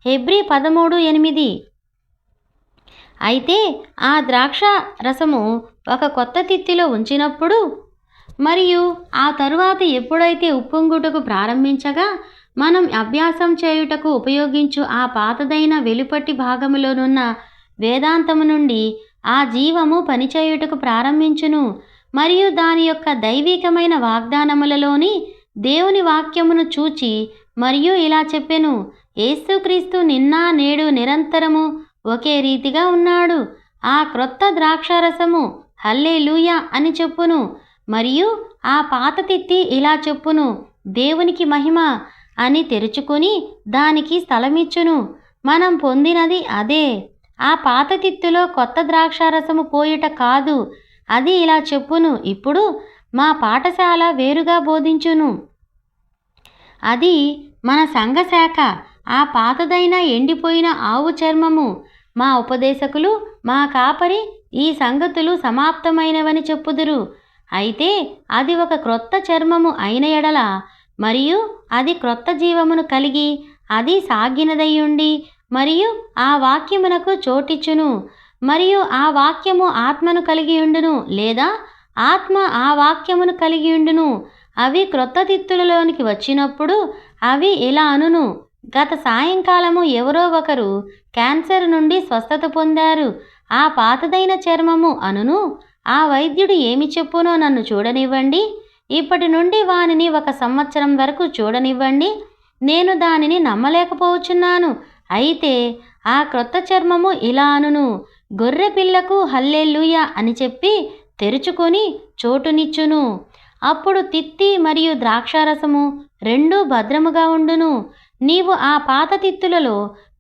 హెబ్రీ 13:8. అయితే ఆ ద్రాక్ష రసము ఒక కొత్త తిత్తిలో ఉంచినప్పుడు మరియు ఆ తరువాత ఎప్పుడైతే ఉప్పొంగుటకు ప్రారంభించగా మనం అభ్యాసం చేయుటకు ఉపయోగించు ఆ పాతదైన వెలుపటి భాగములోనున్న వేదాంతము నుండి ఆ జీవము పనిచేయుటకు ప్రారంభించును, మరియు దాని యొక్క దైవికమైన వాగ్దానములలోని దేవుని వాక్యమును చూచి మరియు ఇలా చెప్పెను, యేసుక్రీస్తు నిన్న నేడు నిరంతరము ఒకే రీతిగా ఉన్నాడు. ఆ క్రొత్త ద్రాక్షారసము హల్లెలూయా అని చెప్పును, మరియు ఆ పాత తిత్తి ఇలా చెప్పును, దేవునికి మహిమ అని తెరుచుకొని దానికి స్థలమిచ్చును. మనం పొందినది అదే. ఆ పాత తిత్తిలో కొత్త ద్రాక్షారసము పోయుట కాదు. అది ఇలా చెప్పును, ఇప్పుడు మా పాఠశాల వేరుగా బోధించును. అది మన సంఘశాఖ. ఆ పాతదైన ఎండిపోయిన ఆవు చర్మము. మా ఉపదేశకులు మా కాపరి ఈ సంగతులు సమాప్తమైనవని చెప్పుదురు. అయితే అది ఒక క్రొత్త చర్మము అయిన ఎడల, మరియు అది క్రొత్త జీవమును కలిగి అది సాగినదయ్యుండి మరియు ఆ వాక్యమునకు చోటిచ్చును, మరియు ఆ వాక్యము ఆత్మను కలిగి ఉండును, లేదా ఆత్మ ఆ వాక్యమును కలిగి ఉండును. అవి క్రొత్త తిత్తులలోనికి వచ్చినప్పుడు అవి ఇలా అనును, గత సాయంకాలము ఎవరో ఒకరు క్యాన్సర్ నుండి స్వస్థత పొందారు. ఆ పాతదైన చర్మము అనును, ఆ వైద్యుడు ఏమి చెప్పునో నన్ను చూడనివ్వండి. ఇప్పటి నుండి వానిని 1 సంవత్సరం వరకు చూడనివ్వండి. నేను దానిని నమ్మలేకపోవచ్చున్నాను. అయితే ఆ క్రొత్త చర్మము ఇలా అనును, గొర్రె పిల్లకు హల్లెలూయా అని చెప్పి తెరుచుకొని చోటునిచ్చును. అప్పుడు తిత్తి మరియు ద్రాక్షారసము రెండూ భద్రముగా ఉండును. నీవు ఆ పాత తిత్తులలో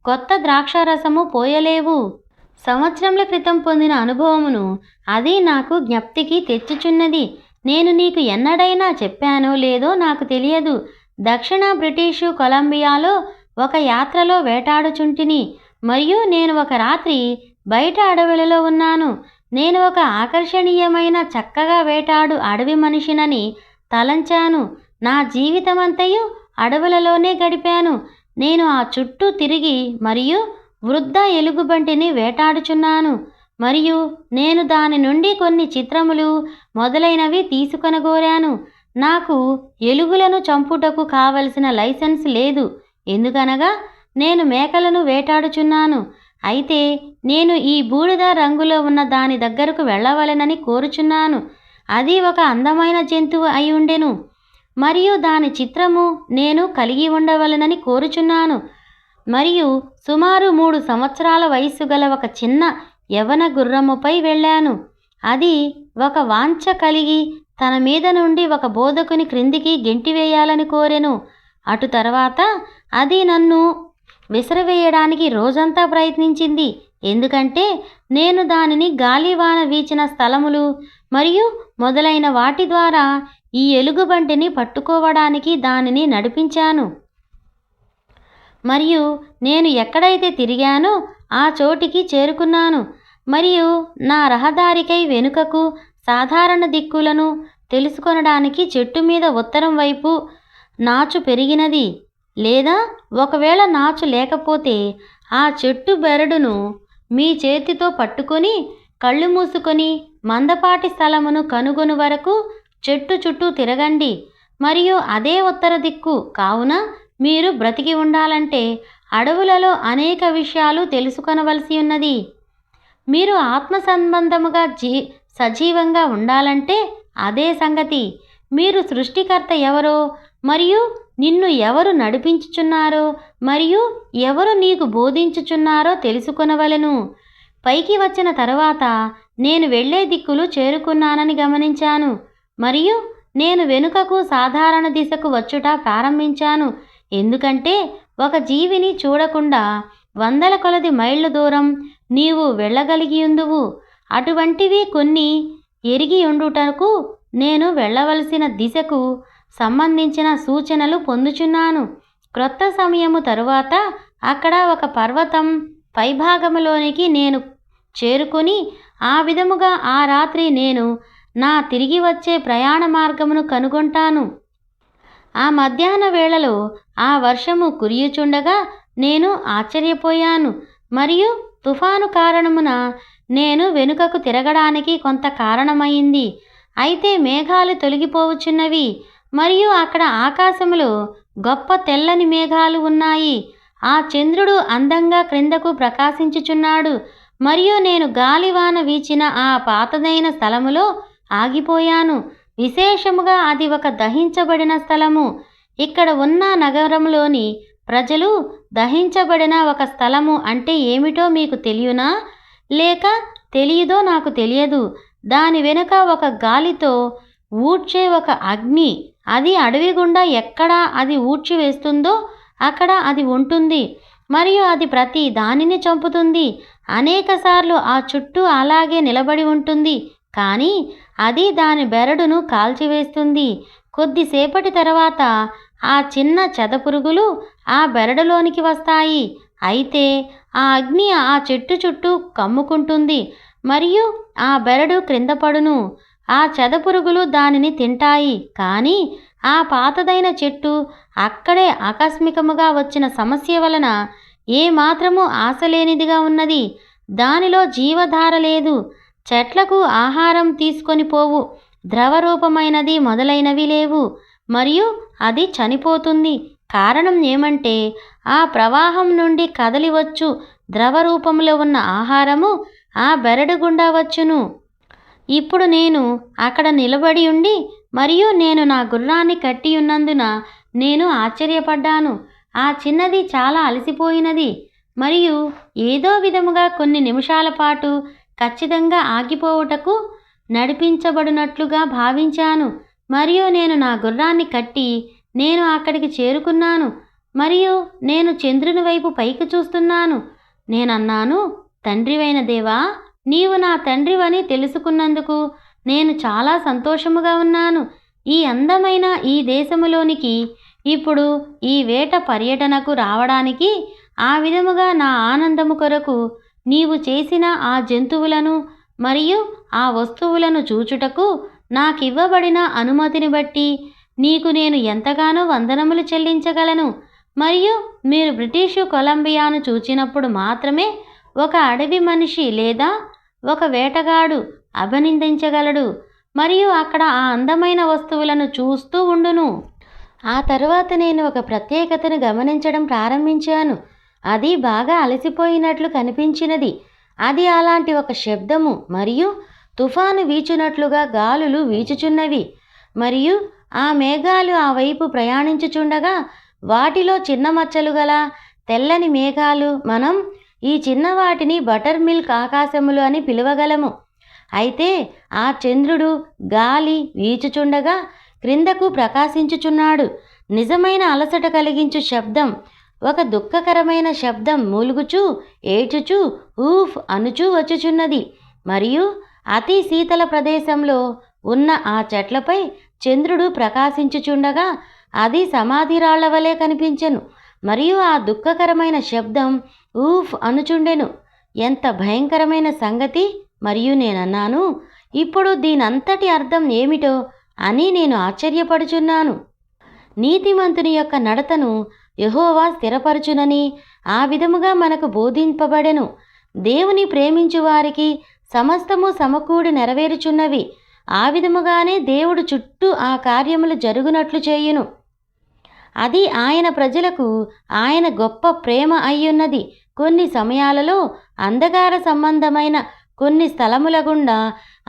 కొత్త ద్రాక్షారసము పోయలేవు. సంవత్సరముల క్రితం పొందిన అనుభవమును అది నాకు జ్ఞప్తికి తెచ్చుచున్నది. నేను నీకు ఎన్నడైనా చెప్పానో లేదో నాకు తెలియదు. దక్షిణ బ్రిటిషు కొలంబియాలో ఒక యాత్రలో వేటాడుచుంటిని. మరియు నేను ఒక రాత్రి బయట అడవులలో ఉన్నాను. నేను ఒక ఆకర్షణీయమైన చక్కగా వేటాడు అడవి మనిషినని తలంచాను. నా జీవితమంతయు అడవులలోనే గడిపాను. నేను ఆ చుట్టూ తిరిగి మరియు వృద్ధ ఎలుగుబంటిని వేటాడుచున్నాను. మరియు నేను దాని నుండి కొన్ని చిత్రములు మొదలైనవి తీసుకొనగోరాను. నాకు ఎలుగులను చంపుటకు కావలసిన లైసెన్స్ లేదు. ఎందుకనగా నేను మేకలను వేటాడుచున్నాను. అయితే నేను ఈ బూడిద రంగులో ఉన్న దాని దగ్గరకు వెళ్ళవలెనని కోరుచున్నాను. అది ఒక అందమైన జంతువు అయి ఉండెను. మరియు దాని చిత్రము నేను కలిగి ఉండవలెనని కోరుచున్నాను. మరియు సుమారు 3 సంవత్సరాల వయస్సు గల ఒక చిన్న యవన గుర్రముపై వెళ్ళాను. అది ఒక వాంఛ కలిగి తన మీద నుండి ఒక బోధకుని క్రిందికి గెంటివేయాలని కోరెను. అటు తర్వాత అది నన్ను విసిరివేయడానికి రోజంతా ప్రయత్నించింది. ఎందుకంటే నేను దానిని గాలివాన వీచిన స్థలములు మరియు మొదలైన వాటి ద్వారా ఈ ఎలుగుబంటిని పట్టుకోవడానికి దానిని నడిపించాను. మరియు నేను ఎక్కడైతే తిరిగానో ఆ చోటికి చేరుకున్నాను. మరియు నా రహదారికై వెనుకకు సాధారణ దిక్కులను తెలుసుకొనడానికి చెట్టు మీద ఉత్తరం వైపు నాచు పెరిగినది. లేదా ఒకవేళ నాచు లేకపోతే ఆ చెట్టు బెరడును మీ చేతితో పట్టుకొని కళ్ళు మూసుకొని మందపాటి స్థలమును కనుగొను వరకు చెట్టు చుట్టూ తిరగండి. మరియు అదే ఉత్తర దిక్కు. కావున మీరు బ్రతికి ఉండాలంటే అడవులలో అనేక విషయాలు తెలుసుకొనవలసి ఉన్నది. మీరు ఆత్మ సంబంధముగా సజీవంగా ఉండాలంటే అదే సంగతి. మీరు సృష్టికర్త ఎవరో మరియు నిన్ను ఎవరు నడిపించుచున్నారో మరియు ఎవరు నీకు బోధించుచున్నారో తెలుసుకొనవలెను. పైకి వచ్చిన తరువాత నేను వెళ్ళే దిక్కులు చేరుకున్నానని గమనించాను. మరియు నేను వెనుకకు సాధారణ దిశకు వచ్చుట ప్రారంభించాను. ఎందుకంటే ఒక జీవిని చూడకుండా 100 కొలది మైళ్ళ దూరం నీవు వెళ్ళగలిగియుందువు. అటువంటివి కొన్ని ఎరిగి ఉండుటకు నేను వెళ్ళవలసిన దిశకు సంబంధించిన సూచనలు పొందుచున్నాను. క్రొత్త సమయము తరువాత అక్కడ ఒక పర్వతం పైభాగములోనికి నేను చేరుకొని ఆ విధముగా ఆ రాత్రి నేను నా తిరిగి వచ్చే ప్రయాణ మార్గమును కనుగొంటాను. ఆ మధ్యాహ్న వేళలో ఆ వర్షము కురియుచుండగా నేను ఆశ్చర్యపోయాను. మరియు తుఫాను కారణమున నేను వెనుకకు తిరగడానికి కొంత కారణమైంది. అయితే మేఘాలు తొలగిపోవచ్చున్నవి మరియు అక్కడ ఆకాశములో గొప్ప తెల్లని మేఘాలు ఉన్నాయి. ఆ చంద్రుడు అందంగా క్రిందకు ప్రకాశించుచున్నాడు. మరియు నేను గాలివాన వీచిన ఆ పాతదైన స్థలములో ఆగిపోయాను. విశేషముగా అది ఒక దహించబడిన స్థలము. ఇక్కడ ఉన్న నగరంలోని ప్రజలు దహించబడిన ఒక స్థలము అంటే ఏమిటో మీకు తెలియనా లేక తెలియదో నాకు తెలియదు. దాని వెనుక ఒక గాలితో ఊడ్చే ఒక అగ్ని. అది అడవి గుండా ఎక్కడ అది ఊడ్చి వేస్తుందో అక్కడ అది ఉంటుంది. మరియు అది ప్రతి దానిని చంపుతుంది. అనేకసార్లు ఆ చుట్టూ అలాగే నిలబడి ఉంటుంది. కానీ అది దాని బెరడును కాల్చివేస్తుంది. కొద్దిసేపటి తర్వాత ఆ చిన్న చెదపురుగులు ఆ బెరడులోనికి వస్తాయి. అయితే ఆ అగ్ని ఆ చెట్టు చుట్టూ కమ్ముకుంటుంది మరియు ఆ బెరడు క్రింద పడును. ఆ చెదపురుగులు దానిని తింటాయి. కానీ ఆ పాతదైన చెట్టు అక్కడే ఆకస్మికముగా వచ్చిన సమస్య వలన ఏమాత్రము ఆశలేనిదిగా ఉన్నది. దానిలో జీవధార లేదు. చెట్లకు ఆహారం తీసుకొని పోవు ద్రవరూపమైనది మొదలైనవి లేవు. మరియు అది చనిపోతుంది. కారణం ఏమంటే ఆ ప్రవాహం నుండి కదలివచ్చు ద్రవరూపంలో ఉన్న ఆహారము ఆ బెరడు గుండా వచ్చును. ఇప్పుడు నేను అక్కడ నిలబడి ఉండి మరియు నేను నా గుర్రాన్ని కట్టి ఉన్నందున నేను ఆశ్చర్యపడ్డాను. ఆ చిన్నది చాలా అలసిపోయినది మరియు ఏదో విధముగా కొన్ని నిమిషాల పాటు ఖచ్చితంగా ఆగిపోవుటకు నడిపించబడినట్లుగా భావించాను. మరియు నేను నా గుర్రాన్ని కట్టి నేను అక్కడికి చేరుకున్నాను. మరియు నేను చంద్రుని వైపు పైకి చూస్తున్నాను. నేనన్నాను, తండ్రివైన దేవా, నీవు నా తండ్రివని తెలుసుకున్నందుకు నేను చాలా సంతోషముగా ఉన్నాను. ఈ అందమైన ఈ దేశములోనికి ఇప్పుడు ఈ వేట పర్యటనకు రావడానికి ఆ విధముగా నా ఆనందము కొరకు నీవు చేసిన ఆ జంతువులను మరియు ఆ వస్తువులను చూచుటకు నాకివ్వబడిన అనుమతిని బట్టి నీకు నేను ఎంతగానో వందనములు చెల్లించగలను. మరియు మీరు బ్రిటిషు కొలంబియాను చూచినప్పుడు మాత్రమే ఒక అడవి మనిషి లేదా ఒక వేటగాడు అభినందించగలడు మరియు అక్కడ ఆ అందమైన వస్తువులను చూస్తూ ఉండును. ఆ తరువాత నేను ఒక ప్రత్యేకతను గమనించడం ప్రారంభించాను. అది బాగా అలసిపోయినట్లు కనిపించినది. అది అలాంటి ఒక శబ్దము మరియు తుఫాను వీచునట్లుగా గాలులు వీచుచున్నవి మరియు ఆ మేఘాలు ఆ వైపు ప్రయాణించుచుండగా వాటిలో చిన్న మచ్చలు గల తెల్లని మేఘాలు. మనం ఈ చిన్నవాటిని బటర్ మిల్క్ ఆకాశములు అని పిలువగలము. అయితే ఆ చంద్రుడు గాలి వీచుచుండగా క్రిందకు ప్రకాశించుచున్నాడు. నిజమైన అలసట కలిగించు శబ్దం, ఒక దుఃఖకరమైన శబ్దం మూలుగుచూ ఏడ్చుచూ ఊఫ్ అనుచూ వచ్చుచున్నది. మరియు అతి శీతల ప్రదేశంలో ఉన్న ఆ చెట్లపై చంద్రుడు ప్రకాశించుచుండగా అది సమాధి రాళ్ల వలె కనిపించెను. మరియు ఆ దుఃఖకరమైన శబ్దం ఊఫ్ అనుచుండెను. ఎంత భయంకరమైన సంగతి! మరియు నేనన్నాను, ఇప్పుడు దీనంతటి అర్థం ఏమిటో అని నేను ఆశ్చర్యపడుచున్నాను. నీతిమంతుని యొక్క నడతను యెహోవా స్థిరపరచునని ఆ విధముగా మనకు బోధింపబడెను. దేవుని ప్రేమించు వారికి సమస్తము సమకూడి నెరవేరుచున్నవి. ఆ విధముగానే దేవుడు చుట్టూ ఆ కార్యములు జరుగునట్లు చేయును. అది ఆయన ప్రజలకు ఆయన గొప్ప ప్రేమ అయ్యున్నది. కొన్ని సమయాలలో అంధకార సంబంధమైన కొన్ని స్థలముల గుండా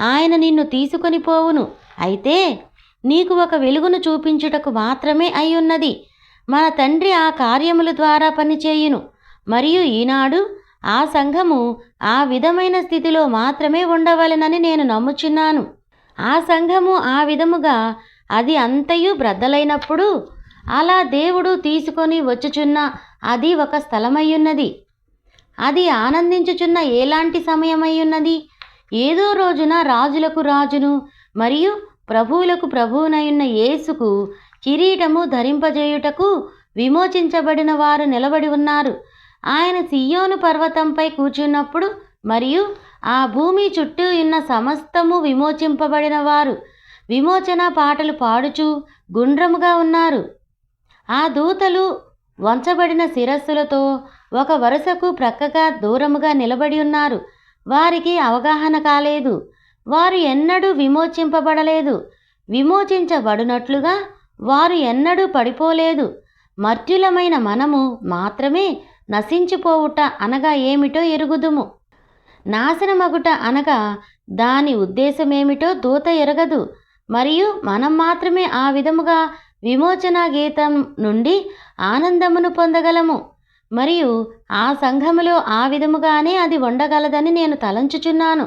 ఆయన నిన్ను తీసుకొని పోవును. అయితే నీకు ఒక వెలుగును చూపించుటకు మాత్రమే అయ్యున్నది. మన తండ్రి ఆ కార్యముల ద్వారా పనిచేయును. మరియు ఈనాడు ఆ సంఘము ఆ విధమైన స్థితిలో మాత్రమే ఉండవలెనని నేను నమ్ముచున్నాను. ఆ సంఘము ఆ విధముగా అది అంతయు బ్రద్దలైనప్పుడు అలా దేవుడు తీసుకొని వచ్చుచున్న అది ఒక స్థలమయ్యున్నది. అది ఆనందించుచున్న ఎలాంటి సమయమయ్యున్నది. ఏదో రోజున రాజులకు రాజును మరియు ప్రభువులకు ప్రభువునయున్న యేసుకు కిరీటము ధరింపజేయుటకు విమోచించబడిన వారు నిలబడి ఉన్నారు. ఆయన సియోను పర్వతంపై కూర్చున్నప్పుడు మరియు ఆ భూమి చుట్టూ ఉన్న సమస్తము విమోచింపబడిన వారు విమోచన పాటలు పాడుచూ గుండ్రముగా ఉన్నారు. ఆ దూతలు వంచబడిన శిరస్సులతో ఒక వరుసకు ప్రక్కగా దూరముగా నిలబడి ఉన్నారు. వారికి అవగాహన కాలేదు. వారు ఎన్నడూ విమోచింపబడలేదు. విమోచించబడినట్లుగా వారు ఎన్నడూ పడిపోలేదు. మర్త్యులమైన మనము మాత్రమే నశించిపోవుట అనగా ఏమిటో ఎరుగుదుము. నాశనమగుట అనగా దాని ఉద్దేశమేమిటో దూత ఎరగదు. మరియు మనం మాత్రమే ఆ విధముగా విమోచన గీతం నుండి ఆనందమును పొందగలము. మరియు ఆ సంఘములో ఆ విధముగానే అది ఉండగలదని నేను తలంచుచున్నాను.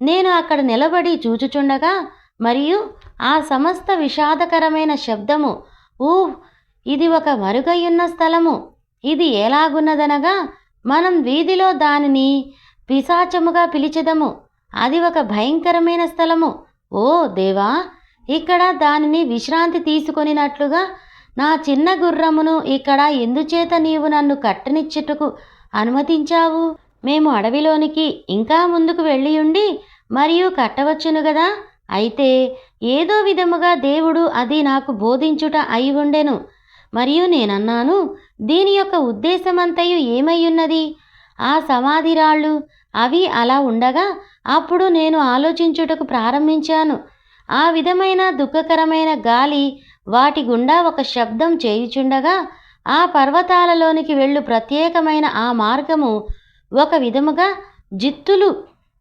నేను అక్కడ నిలబడి చూచుచుండగా మరియు ఆ సమస్త విషాదకరమైన శబ్దము ఇది ఒక మరుగయ్యున్న స్థలము. ఇది ఎలాగున్నదనగా మనం వీధిలో దానిని పిశాచముగా పిలిచెదము. అది ఒక భయంకరమైన స్థలము. ఓ దేవా, ఇక్కడ దానిని విశ్రాంతి తీసుకొనినట్లుగా నా చిన్న గుర్రమును ఇక్కడ ఎందుచేత నీవు నన్ను కట్టనిచ్చుటకు అనుమతించావు? మేము అడవిలోనికి ఇంకా ముందుకు వెళ్ళియుండి మరియు కట్టవచ్చును గదా. అయితే ఏదో విధముగా దేవుడు అది నాకు బోధించుట అయి ఉండెను. మరియు నేనన్నాను, దీని యొక్క ఉద్దేశమంతయు ఏమయ్యున్నది? ఆ సమాధి రాళ్ళు అవి అలా ఉండగా అప్పుడు నేను ఆలోచించుటకు ప్రారంభించాను. ఆ విధమైన దుఃఖకరమైన గాలి వాటి గుండా ఒక శబ్దం చేయుచుండగా ఆ పర్వతాలలోనికి వెళ్ళు ప్రత్యేకమైన ఆ మార్గము ఒక విధముగా జిత్తులు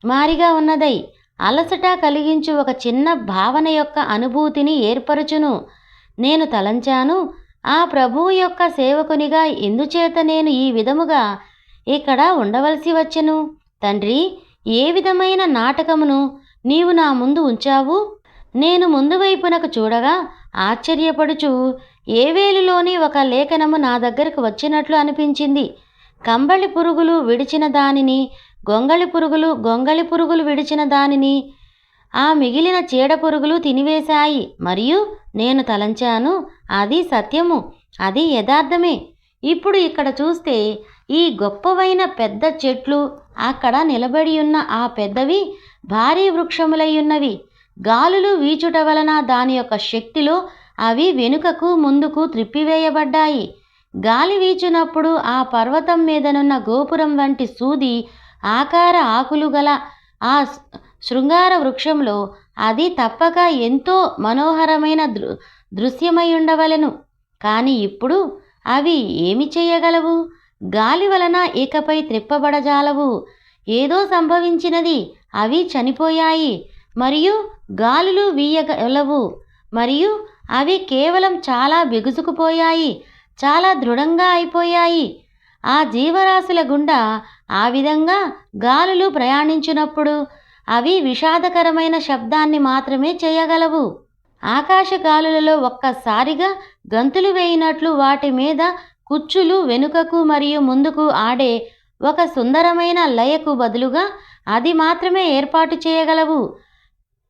మారిగా ఉన్నదై అలసట కలిగించు ఒక చిన్న భావన యొక్క అనుభూతిని ఏర్పరచును. నేను తలంచాను, ఆ ప్రభువు యొక్క సేవకునిగా ఎందుచేత నేను ఈ విధముగా ఇక్కడ ఉండవలసి వచ్చెను? తండ్రి, ఏ విధమైన నాటకమును నీవు నా ముందు ఉంచావు? నేను ముందు వైపునకు చూడగా ఆశ్చర్యపడుచు ఏవేలులోని ఒక లేఖనము నా దగ్గరకు వచ్చినట్లు అనిపించింది. కంబళి పురుగులు విడిచిన దానిని, గొంగళి పురుగులు విడిచిన దానిని ఆ మిగిలిన చీడ పురుగులు తినివేశాయి. మరియు నేను తలంచాను, అది సత్యము, అది యథార్థమే. ఇప్పుడు ఇక్కడ చూస్తే ఈ గొప్పవైన పెద్ద చెట్లు, అక్కడ నిలబడి ఉన్న ఆ పెద్దవి భారీ వృక్షములయ్యున్నవి. గాలులు వీచుట వలన దాని యొక్క శక్తిలో అవి వెనుకకు ముందుకు త్రిప్పివేయబడ్డాయి. గాలి వీచినప్పుడు ఆ పర్వతం మీదనున్న గోపురం వంటి సూది ఆకార ఆకులు గల ఆ శృంగార వృక్షంలో అది తప్పక ఎంతో మనోహరమైన దృశ్యమై ఉండవలెను. కానీ ఇప్పుడు అవి ఏమి చేయగలవు? గాలి వలన ఇకపై త్రిప్పబడజాలవు. ఏదో సంభవించినది, అవి చనిపోయాయి. మరియు గాలులు వీయగలవు, మరియు అవి కేవలం చాలా బిగుసుకుపోయాయి, చాలా దృఢంగా అయిపోయాయి. ఆ జీవరాశుల గుండా ఆ విధంగా గాలులు ప్రయాణించినప్పుడు అవి విషాదకరమైన శబ్దాన్ని మాత్రమే చేయగలవు. ఆకాశ గాలులలో ఒక్కసారిగా గంతులు వేయినట్లు వాటి మీద కుచ్చులు వెనుకకు మరియు ముందుకు ఆడే ఒక సుందరమైన లయకు బదులుగా అది మాత్రమే ఏర్పాటు చేయగలవు.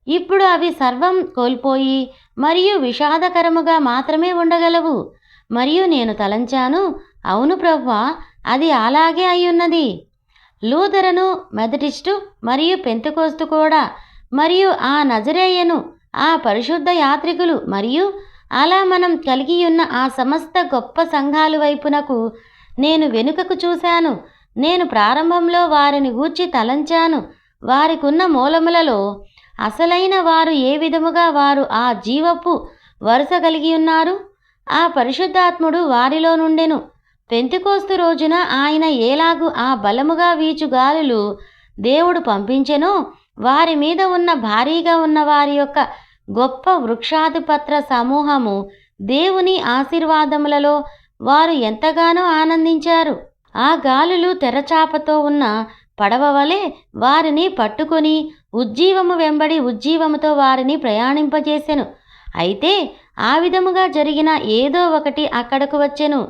ఇప్పుడు అవి సర్వం కోల్పోయి మరియు విషాదకరముగా మాత్రమే ఉండగలవు. మరియు నేను తలంచాను, అవును ప్రభువా, అది అలాగే అయ్యున్నది. లూథరను, మెథడిస్టు మరియు పెంతెకోస్తు కూడా, మరియు ఆ నజరేయను, ఆ పరిశుద్ధ యాత్రికులు, మరియు అలా మనం కలిగి ఉన్న ఆ సమస్త గొప్ప సంఘాల వైపునకు నేను వెనుకకు చూశాను. నేను ప్రారంభంలో వారిని గూర్చి తలంచాను. వారికున్న మూలములలో అసలైన వారు ఏ విధముగా వారు ఆ జీవపు వరుస కలిగి ఉన్నారు. ఆ పరిశుద్ధాత్ముడు వారిలో నుండెను. పెంతెకోస్తు రోజున ఆయన ఏలాగు ఆ బలముగా వీచు గాలులు దేవుడు పంపించెనో వారి మీద ఉన్న భారీగా ఉన్న వారి యొక్క గొప్ప వృక్షాధిపత్ర సమూహము దేవుని ఆశీర్వాదములలో వారు ఎంతగానో ఆనందించారు. ఆ గాలులు తెరచాపతో ఉన్న పడవ వలె వారిని పట్టుకొని ఉజ్జీవము వెంబడి ఉజ్జీవముతో వారిని ప్రయాణింపజేసెను. అయితే ఆ విధముగా జరిగిన ఏదో ఒకటి అక్కడకు వచ్చెను.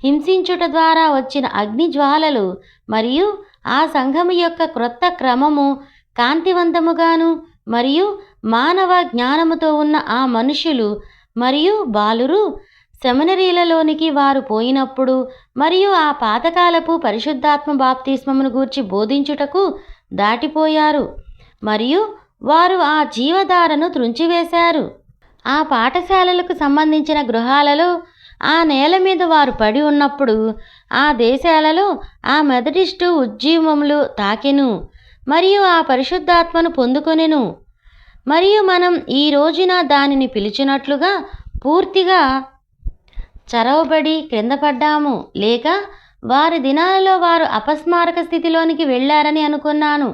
హింసించుట ద్వారా వచ్చిన అగ్ని జ్వాలలు మరియు ఆ సంఘము యొక్క క్రొత్త క్రమము కాంతివంతముగాను మరియు మానవ జ్ఞానముతో ఉన్న ఆ మనుషులు మరియు బాలురు సెమినరీలలోనికి వారు పోయినప్పుడు మరియు ఆ పాతకాలపు పరిశుద్ధాత్మ బాప్తిస్మమును గూర్చి బోధించుటకు దాటిపోయారు మరియు వారు ఆ జీవధారను త్రుంచివేశారు. ఆ పాఠశాలలకు సంబంధించిన గృహాలలో ఆ నేల మీద వారు పడి ఉన్నప్పుడు ఆ దేశాలలో ఆ మెథడిస్టు ఉజ్జీవములు తాకెను మరియు ఆ పరిశుద్ధాత్మను పొందుకొనెను. మరియు మనం ఈ రోజున దానిని పిలిచినట్లుగా పూర్తిగా చరవబడి క్రింద పడ్డాము, లేక వారి దినాలలో వారు అపస్మారక స్థితిలోనికి వెళ్ళారని అనుకున్నాను.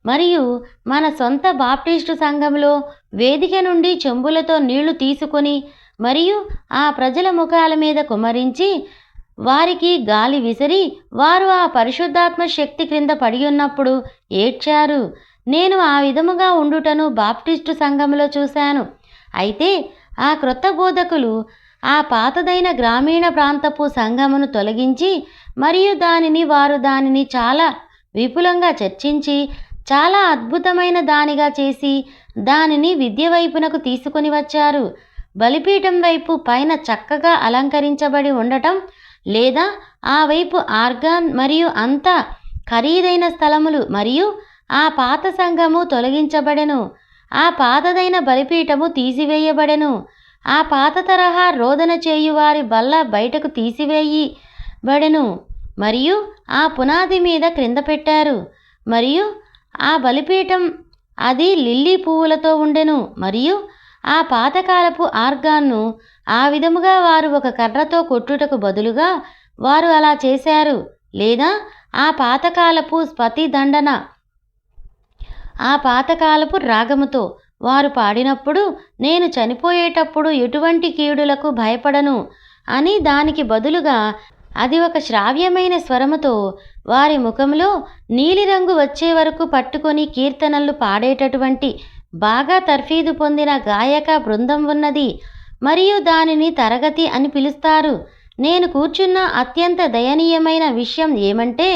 మరియు మన సొంత బాప్టిస్టు సంఘంలో వేదిక నుండి చెంబులతో నీళ్లు తీసుకొని మరియు ఆ ప్రజల ముఖాల మీద కుమ్మరించి వారికి గాలి విసిరి వారు ఆ పరిశుద్ధాత్మ శక్తి క్రింద పడి ఉన్నప్పుడు ఏడ్చారు. నేను ఆ విధముగా ఉండుటను బాప్టిస్టు సంఘంలో చూశాను. అయితే ఆ క్రొత్త బోధకులు ఆ పాతదైన గ్రామీణ ప్రాంతపు సంఘమును తొలగించి మరియు వారు దానిని చాలా విపులంగా చర్చించి చాలా అద్భుతమైన దానిగా చేసి దానిని విద్య వైపునకు తీసుకొని వచ్చారు. బలిపీఠం వైపు పైన చక్కగా అలంకరించబడి ఉండటం, లేదా ఆ వైపు ఆర్గాన్ మరియు అంత ఖరీదైన స్థలములు, మరియు ఆ పాత సంఘము తొలగించబడెను. ఆ పాతదైన బలిపీఠము తీసివేయబడెను. ఆ పాత తరహా రోదన చేయువారి బల్ల బయటకు తీసివేయబడెను మరియు ఆ పునాది మీద క్రింద పెట్టారు. మరియు ఆ బలిపీఠం అది లిల్లీ పువ్వులతో ఉండెను. మరియు ఆ పాతకాలపు ఆర్గాన్ను ఆ విధముగా వారు ఒక కర్రతో కొట్టుటకు బదులుగా వారు అలా చేశారు, లేదా ఆ పాతకాలపు స్పతి దండన, ఆ పాతకాలపు రాగముతో వారు పాడినప్పుడు నేను చనిపోయేటప్పుడు ఎటువంటి కీడులకు భయపడను అని దానికి బదులుగా అది ఒక శ్రావ్యమైన స్వరముతో వారి ముఖంలో నీలిరంగు వచ్చే వరకు పట్టుకొని కీర్తనలు పాడేటటువంటి బాగా తర్ఫీదు పొందిన గాయక బృందం ఉన్నది. మరియు దానిని తరగతి అని పిలుస్తారు. నేను కూర్చున్న అత్యంత దయనీయమైన విషయం ఏమంటే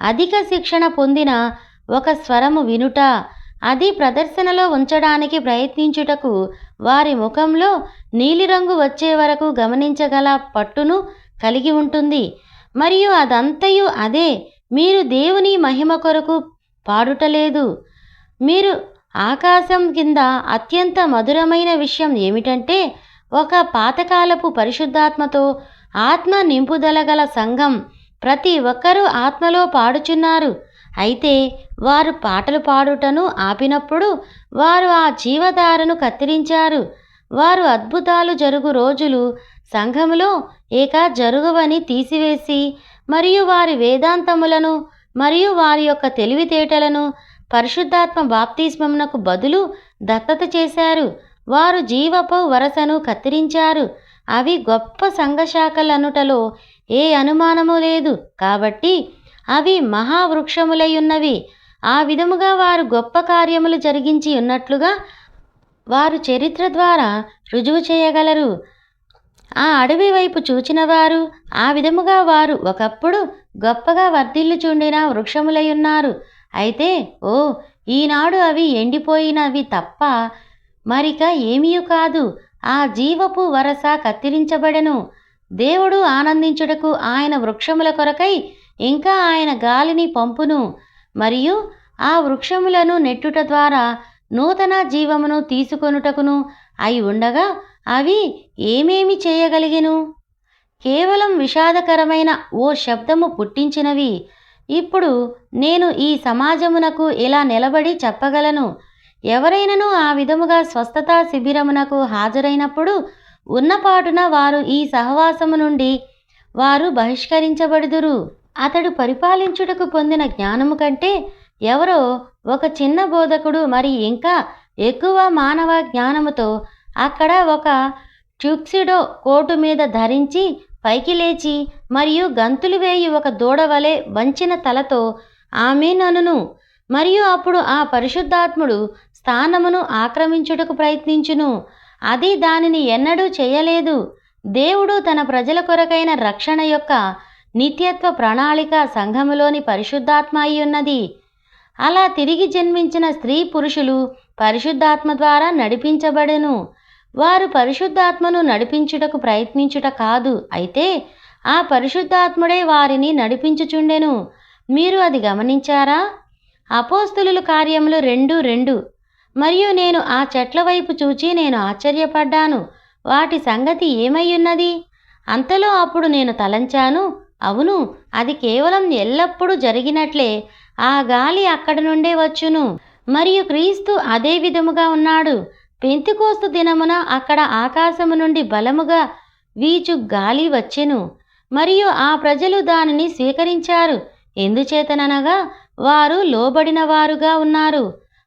అధిక శిక్షణ పొందిన ఒక స్వరము వినుట. అది ప్రదర్శనలో ఉంచడానికి ప్రయత్నించుటకు వారి ముఖంలో నీలిరంగు వచ్చే వరకు గమనించగల పట్టును కలిగి ఉంటుంది. మరియు అదంతయు అదే, మీరు దేవుని మహిమ కొరకు పాడుటలేదు. మీరు ఆకాశం కింద అత్యంత మధురమైన విషయం ఏమిటంటే ఒక పాతకాలపు పరిశుద్ధాత్మతో ఆత్మ నింపుదల గల సంఘం ప్రతి ఒక్కరూ ఆత్మలో పాడుచున్నారు. అయితే వారు పాటలు పాడుటను ఆపినప్పుడు వారు ఆ జీవధారను కత్తిరించారు. వారు అద్భుతాలు జరుగు రోజులు సంఘములో ఏక జరుగువని తీసివేసి మరియు వారి వేదాంతములను మరియు వారి యొక్క తెలివితేటలను పరిశుద్ధాత్మ బాప్తిస్మమునకు బదులు దత్తత చేశారు. వారు జీవపు వరసను కత్తిరించారు. అవి గొప్ప సంఘశాఖలనుటలో ఏ అనుమానము లేదు. కాబట్టి అవి మహావృక్షములై ఉన్నవి. ఆ విధముగా వారు గొప్ప కార్యములు జరిగించి ఉన్నట్లుగా వారు చరిత్ర ద్వారా రుజువు చేయగలరు. ఆ అడవి వైపు చూచిన వారు ఆ విధముగా వారు ఒకప్పుడు గొప్పగా వర్ధిల్లుచుండిన వృక్షములై ఉన్నారు. అయితే ఈనాడు అవి ఎండిపోయినవి తప్ప మరిక ఏమీయూ కాదు. ఆ జీవపు వరస కత్తిరించబడెను. దేవుడు ఆనందించుటకు ఆయన వృక్షముల కొరకై ఇంకా ఆయన గాలిని పంపును మరియు ఆ వృక్షములను నెట్టుట ద్వారా నూతన జీవమును తీసుకొనుటకును అయి ఉండగా అవి ఏమేమి చేయగలిగెను? కేవలం విషాదకరమైన ఓ శబ్దము పుట్టించినవి. ఇప్పుడు నేను ఈ సమాజమునకు ఇలా నిలబడి చెప్పగలను, ఎవరైనను ఆ విధముగా స్వస్థతా శిబిరమునకు హాజరైనప్పుడు ఉన్నపాటున వారు ఈ సహవాసము నుండి వారు బహిష్కరించబడుదురు. అతడు పరిపాలించుటకు పొందిన జ్ఞానము కంటే ఎవరో ఒక చిన్న బోధకుడు మరి ఇంకా ఎక్కువ మానవ జ్ఞానముతో అక్కడ ఒక ట్యుక్సిడో కోటు మీద ధరించి పైకి లేచి మరియు గంతులు వేయి ఒక దూడవలే వంచిన తలతో ఆమేననును. మరియు అప్పుడు ఆ పరిశుద్ధాత్ముడు స్థానమును ఆక్రమించుటకు ప్రయత్నించును. అది దానిని ఎన్నడూ చేయలేదు. దేవుడు తన ప్రజల కొరకైన రక్షణ యొక్క నిత్యత్వ ప్రణాళిక సంఘములోని పరిశుద్ధాత్మ అయి ఉన్నది. అలా తిరిగి జన్మించిన స్త్రీ పురుషులు పరిశుద్ధాత్మ ద్వారా నడిపించబడెను. వారు పరిశుద్ధాత్మను నడిపించుటకు ప్రయత్నించుట కాదు, అయితే ఆ పరిశుద్ధాత్ముడే వారిని నడిపించుచుండెను. మీరు అది గమనించారా? అపోస్తలుల కార్యములు 2:2. మరియు నేను ఆ చెట్ల వైపు చూచి నేను ఆశ్చర్యపడ్డాను, వాటి సంగతి ఏమయ్యున్నది? అంతలో అప్పుడు నేను తలంచాను, అవును, అది కేవలం ఎల్లప్పుడూ జరిగినట్లే ఆ గాలి అక్కడ నుండే వచ్చును మరియు క్రీస్తు అదే విధముగా ఉన్నాడు. పెంతెకోస్తు దినమున అక్కడ ఆకాశము నుండి బలముగా వీచు గాలి వచ్చెను మరియు ఆ ప్రజలు దానిని స్వీకరించారు. ఎందుచేతననగా వారు లోబడిన వారుగా ఉన్నారు.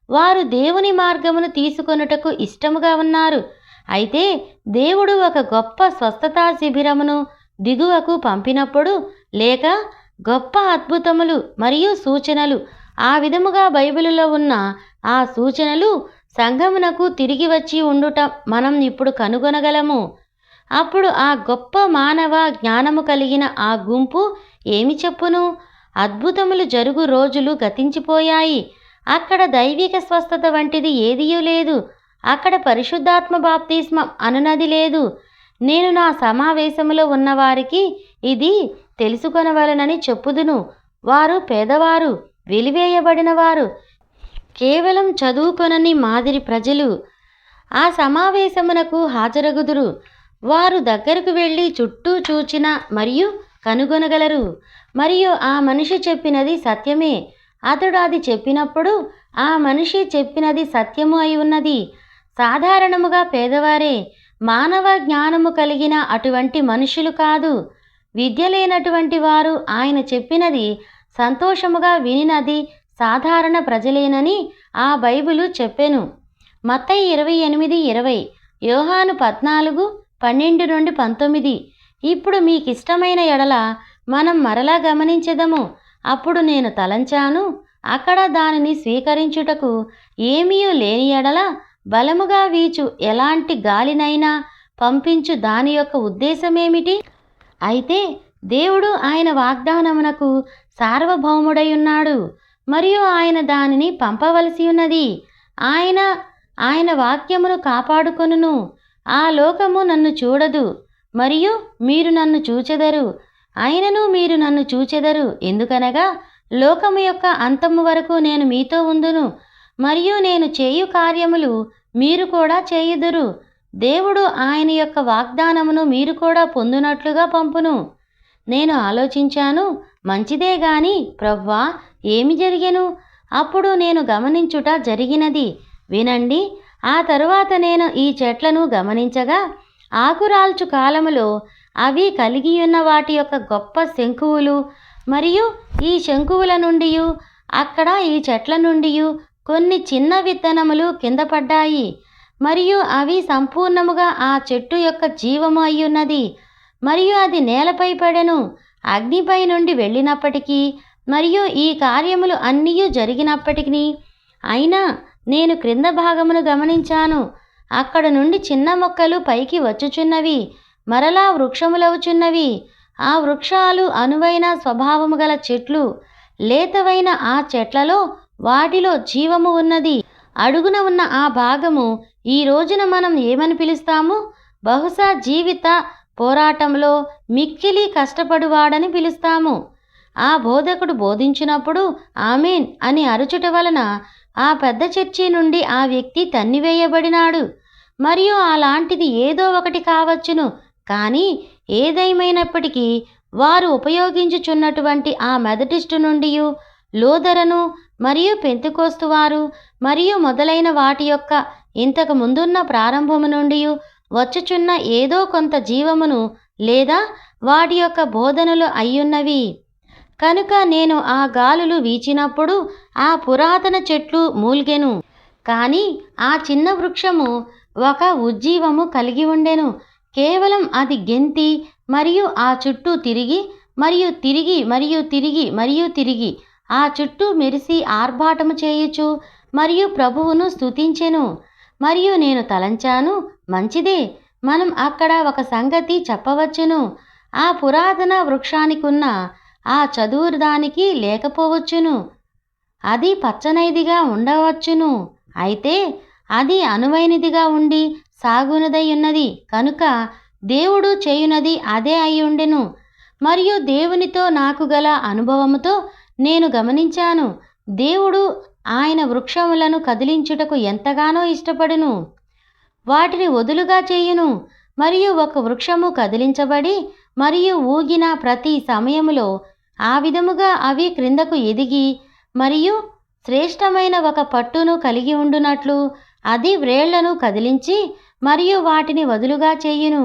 వారు దేవుని మార్గమును తీసుకొనుటకు ఇష్టముగా ఉన్నారు. అయితే దేవుడు ఒక గొప్ప స్వస్థతా శిబిరమును దిగువకు పంపినప్పుడు లేక గొప్ప అద్భుతములు మరియు సూచనలు, ఆ విధముగా బైబిలులో ఉన్న ఆ సూచనలు సంఘమునకు తిరిగి వచ్చి ఉండుట మనం ఇప్పుడు కనుగొనగలము. అప్పుడు ఆ గొప్ప మానవ జ్ఞానము కలిగిన ఆ గుంపు ఏమి చెప్పును? అద్భుతములు జరుగు రోజులు గతించిపోయాయి. అక్కడ దైవిక స్వస్థత వంటిది ఏదియూ లేదు. అక్కడ పరిశుద్ధాత్మ బాప్తిస్మం అనునది లేదు. నేను నా సమావేశములో ఉన్నవారికి ఇది తెలుసుకొనవలనని చెప్పుదును. వారు పేదవారు, వెలివేయబడినవారు, కేవలం చదువుకొనని మాదిరి ప్రజలు ఆ సమావేశమునకు హాజరగుదురు. వారు దగ్గరకు వెళ్ళి చుట్టూ చూచిన మరియు కనుగొనగలరు. మరియు ఆ మనిషి చెప్పినది సత్యమే. అతడు అది చెప్పినప్పుడు ఆ మనిషి చెప్పినది సత్యము అయి ఉన్నది. సాధారణముగా పేదవారే, మానవ జ్ఞానము కలిగిన అటువంటి మనుషులు కాదు. విద్య లేనటువంటి వారు ఆయన చెప్పినది సంతోషముగా వినినది సాధారణ ప్రజలేనని ఆ బైబిలు చెప్పెను. మత్తయి 28:20, యోహాను 14:12-19. ఇప్పుడు మీకిష్టమైన ఎడల మనం మరలా గమనించెదము. అప్పుడు నేను తలంచాను, అక్కడ దానిని స్వీకరించుటకు ఏమీ లేని ఎడల బలముగా వీచు ఎలాంటి గాలినైనా పంపించు దాని యొక్క ఉద్దేశమేమిటి? అయితే దేవుడు ఆయన వాగ్దానమునకు సార్వభౌముడై ఉన్నాడు మరియు ఆయన దానిని పంపవలసి ఉన్నది. ఆయన వాక్యమును కాపాడుకొనును. ఆ లోకము నన్ను చూడదు మరియు మీరు నన్ను చూచెదరు, అయినను మీరు నన్ను చూచెదరు. ఎందుకనగా లోకము యొక్క అంతము వరకు నేను మీతో ఉందును మరియు నేను చేయు కార్యములు మీరు కూడా చేయుదురు. దేవుడు ఆయన యొక్క వాగ్దానమును మీరు కూడా పొందునట్లుగా పంపును. నేను ఆలోచించాను, మంచిదే గాని ప్రభువా, ఏమి జరిగెను? అప్పుడు నేను గమనించుట జరిగినది వినండి. ఆ తరువాత నేను ఈ చెట్లను గమనించగా ఆకురాల్చు కాలములో అవి కలిగియున్న వాటి యొక్క గొప్ప శంకువులు మరియు ఈ శంకువుల నుండి అక్కడ ఈ చెట్ల నుండి కొన్ని చిన్న విత్తనములు కింద పడ్డాయి మరియు అవి సంపూర్ణముగా ఆ చెట్టు యొక్క జీవము అయ్యున్నది మరియు అది నేలపై పడెను. అగ్నిపై నుండి వెళ్ళినప్పటికీ మరియు ఈ కార్యములు అన్నీ జరిగినప్పటికీ అయినా నేను క్రింద భాగమును గమనించాను. అక్కడ నుండి చిన్న మొక్కలు పైకి వచ్చుచున్నవి, మరలా వృక్షములవుచున్నవి. ఆ వృక్షాలు అనువైన స్వభావము గల చెట్లు. లేతవైన ఆ చెట్లలో వాటిలో జీవము ఉన్నది. అడుగున ఉన్న ఆ భాగము ఈ రోజున మనం ఏమని పిలుస్తాము? బహుశా జీవిత పోరాటంలో మిక్కిలి కష్టపడువాడని పిలుస్తాము. ఆ బోధకుడు బోధించినప్పుడు ఆమేన్ అని అరుచుట వలన ఆ పెద్ద చర్చి నుండి ఆ వ్యక్తి తన్నివేయబడినాడు. మరియు అలాంటిది ఏదో ఒకటి కావచ్చును. కానీ ఏదేమైనప్పటికీ వారు ఉపయోగించుచున్నటువంటి ఆ మెథడిస్టు నుండి, లూథరను మరియు పెంతెకోస్తు వారు మరియు మొదలైన వాటి యొక్క ఇంతకు ముందున్న ప్రారంభము నుండి వచ్చుచున్న ఏదో కొంత జీవమును లేదా వాటి యొక్క బోధనలు అయ్యున్నవి. కనుక నేను ఆ గాలులు వీచినప్పుడు ఆ పురాతన చెట్లు మూల్గెను, కానీ ఆ చిన్న వృక్షము ఒక ఉజ్జీవము కలిగి ఉండెను. కేవలం అది గెంతి మరియు ఆ చుట్టూ తిరిగి మరియు తిరిగి మరియు తిరిగి మరియు తిరిగి ఆ చుట్టూ మెరిసి ఆర్భాటము చేయుచు మరియు ప్రభువును స్తుతించెను. మరియు నేను తలంచాను, మంచిదే, మనం అక్కడ ఒక సంగతి చెప్పవచ్చును. ఆ పురాతన వృక్షానికున్న ఆ చదువు దానికి లేకపోవచ్చును, అది పచ్చనైదిగా ఉండవచ్చును, అయితే అది అనువైనదిగా ఉండి సాగునదై ఉన్నది. కనుక దేవుడు చేయునది అదే అయి ఉండెను. మరియు దేవునితో నాకు గల అనుభవముతో నేను గమనించాను, దేవుడు ఆయన వృక్షములను కదిలించుటకు ఎంతగానో ఇష్టపడును, వాటిని వదులుగా చేయును. మరియు ఒక వృక్షము కదిలించబడి మరియు ఊగిన ప్రతి సమయములో ఆ విధముగా అవి క్రిందకు ఎదిగి మరియు శ్రేష్టమైన ఒక పట్టును కలిగి ఉండునట్లు అది వ్రేళ్లను కదిలించి మరియు వాటిని వదులుగా చేయును.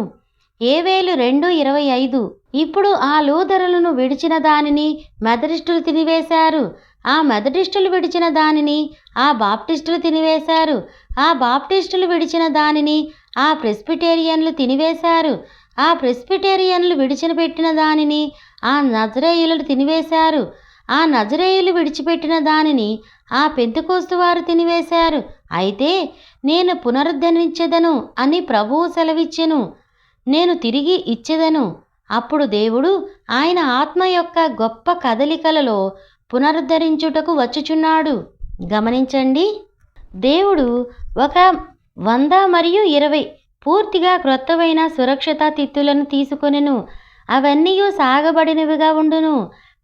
ఏవేలు 2:25. ఇప్పుడు ఆ లూథరులను విడిచిన దానిని మెథడిస్టులు తినివేశారు, ఆ మెథడిస్టులు విడిచిన దానిని ఆ బాప్టిస్టులు తినివేశారు, ఆ బాప్టిస్టులు విడిచిన దానిని ఆ ప్రెస్బిటేరియన్లు తినివేశారు, ఆ ప్రెస్బిటేరియన్లు విడిచిపెట్టిన దానిని ఆ నజరేయులు తినివేశారు, ఆ నజరేయులు విడిచిపెట్టిన దానిని ఆ పెంతెకోస్తు వారు తినివేశారు. అయితే నేను పునరుద్ధరించెదను అని ప్రభువు సెలవిచ్చెను, నేను తిరిగి ఇచ్చెదను. అప్పుడు దేవుడు ఆయన ఆత్మ యొక్క గొప్ప కదలికలలో పునరుద్ధరించుటకు వచ్చుచున్నాడు. గమనించండి, దేవుడు ఒక 100 మరియు 20 పూర్తిగా క్రొత్తవైన సురక్షిత తిత్తులను తీసుకొనెను. అవన్నీ సాగబడినవిగా ఉండును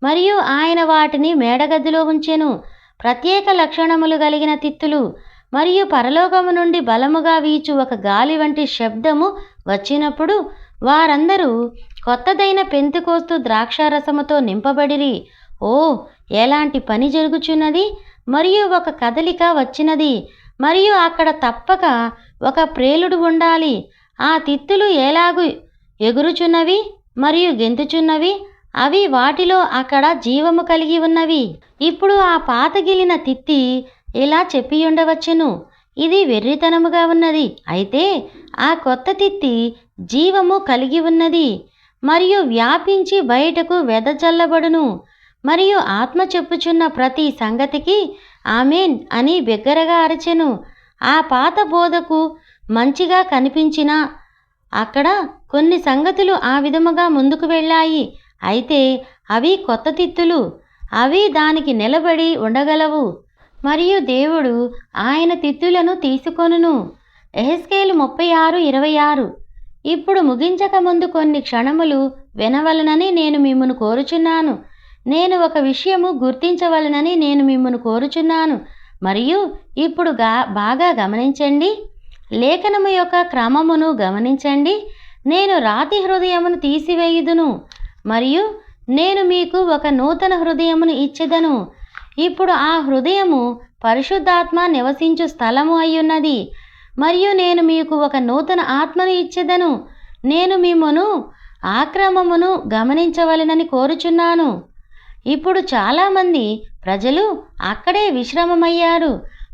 మరియు ఆయన వాటిని మేడగదిలో ఉంచెను. ప్రత్యేక లక్షణములు కలిగిన తిత్తులు మరియు పరలోకము నుండి బలముగా వీచు ఒక గాలి వంటి శబ్దము వచ్చినప్పుడు వారందరూ కొత్తదైన పెంతెకోస్తు ద్రాక్షారసముతో నింపబడిరి. ఓ, ఎలాంటి పని జరుగుచున్నది! మరియు ఒక కదలిక వచ్చినది మరియు అక్కడ తప్పక ఒక ప్రేలుడు ఉండాలి. ఆ తిత్తులు ఎలాగు ఎగురుచున్నవి మరియు గెంతుచున్నవి, అవి వాటిలో అక్కడ జీవము కలిగి ఉన్నవి. ఇప్పుడు ఆ పాతగిలిన తిత్తి ఇలా చెప్పియుండవచ్చును, ఇది వెర్రితనముగా ఉన్నది. అయితే ఆ కొత్త తిత్తి జీవము కలిగి ఉన్నది మరియు వ్యాపించి బయటకు వెదజల్లబడును. మరియు ఆత్మ చెప్పుచున్న ప్రతి సంగతికి ఆమేన్ అని బిగ్గరగా అరచెను. ఆ పాత బోధకు మంచిగా కనిపించిన అక్కడ కొన్ని సంగతులు ఆ విధముగా ముందుకు వెళ్ళాయి. అయితే అవి కొత్త తిత్తులు. అవి దానికి నిలబడి ఉండగలవు. మరియు దేవుడు ఆయన తిత్తులను తీసుకొనును. యెహెజ్కేలు 36:26. ఇప్పుడు ముగించక ముందు కొన్ని క్షణములు వినవలనని నేను మిమ్మును కోరుచున్నాను. నేను ఒక విషయము గుర్తించవలనని నేను మిమ్మును కోరుచున్నాను. మరియు ఇప్పుడు బాగా గమనించండి. లేఖనము యొక్క క్రమమును గమనించండి. నేను రాతి హృదయమును తీసివేయుదును, మరియు నేను మీకు ఒక నూతన హృదయమును ఇచ్చెదను. ఇప్పుడు ఆ హృదయము పరిశుద్ధాత్మ నివసించు స్థలము అయ్యున్నది. మరియు నేను మీకు ఒక నూతన ఆత్మను ఇచ్చెదను. నేను మిమ్మును ఆక్రమమును గమనించవలెనని కోరుచున్నాను. ఇప్పుడు చాలామంది ప్రజలు అక్కడే విశ్రమమయ్యారు.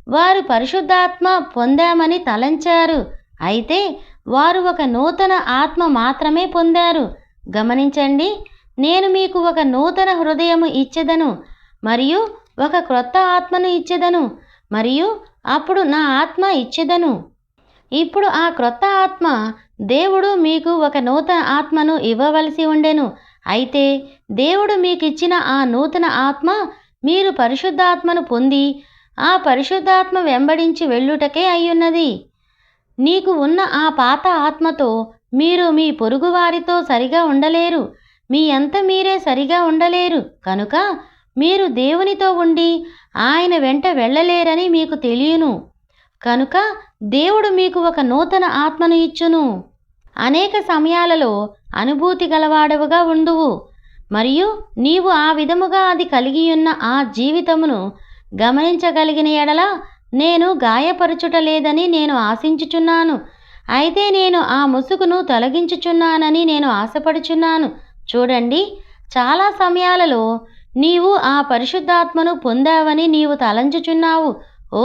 వారు పరిశుద్ధాత్మ పొందామని తలంచారు. అయితే వారు ఒక నూతన ఆత్మ మాత్రమే పొందారు. గమనించండి. నేను మీకు ఒక నూతన హృదయము ఇచ్చెదను, మరియు ఒక క్రొత్త ఆత్మను ఇచ్చెదను, మరియు అప్పుడు నా ఆత్మ ఇచ్చెదను. ఇప్పుడు ఆ క్రొత్త ఆత్మ, దేవుడు మీకు ఒక నూతన ఆత్మను ఇవ్వవలసి ఉండెను. అయితే దేవుడు మీకు ఇచ్చిన ఆ నూతన ఆత్మ మీరు పరిశుద్ధాత్మను పొంది ఆ పరిశుద్ధాత్మ వెంబడించి వెళ్ళుటకే అయ్యున్నది. నీకు ఉన్న ఆ పాత ఆత్మతో మీరు మీ పొరుగువారితో సరిగా ఉండలేరు. మీ అంత మీరే సరిగా ఉండలేరు. కనుక మీరు దేవునితో ఉండి ఆయన వెంట వెళ్ళలేరని మీకు తెలియను. కనుక దేవుడు మీకు ఒక నూతన ఆత్మను ఇచ్చును. అనేక సమయాలలో అనుభూతి గలవాడవుగా ఉండువు, మరియు నీవు ఆ విధముగా అది కలిగియున్న ఆ జీవితమును గమనించగలిగిన ఎడల నేను గాయపరచుట లేదని నేను ఆశించుచున్నాను. అయితే నేను ఆ ముసుగును తొలగించుచున్నానని నేను ఆశపడుచున్నాను. చూడండి, చాలా సమయాలలో నీవు ఆ పరిశుద్ధాత్మను పొందావని నీవు తలంచుచున్నావు. ఓ,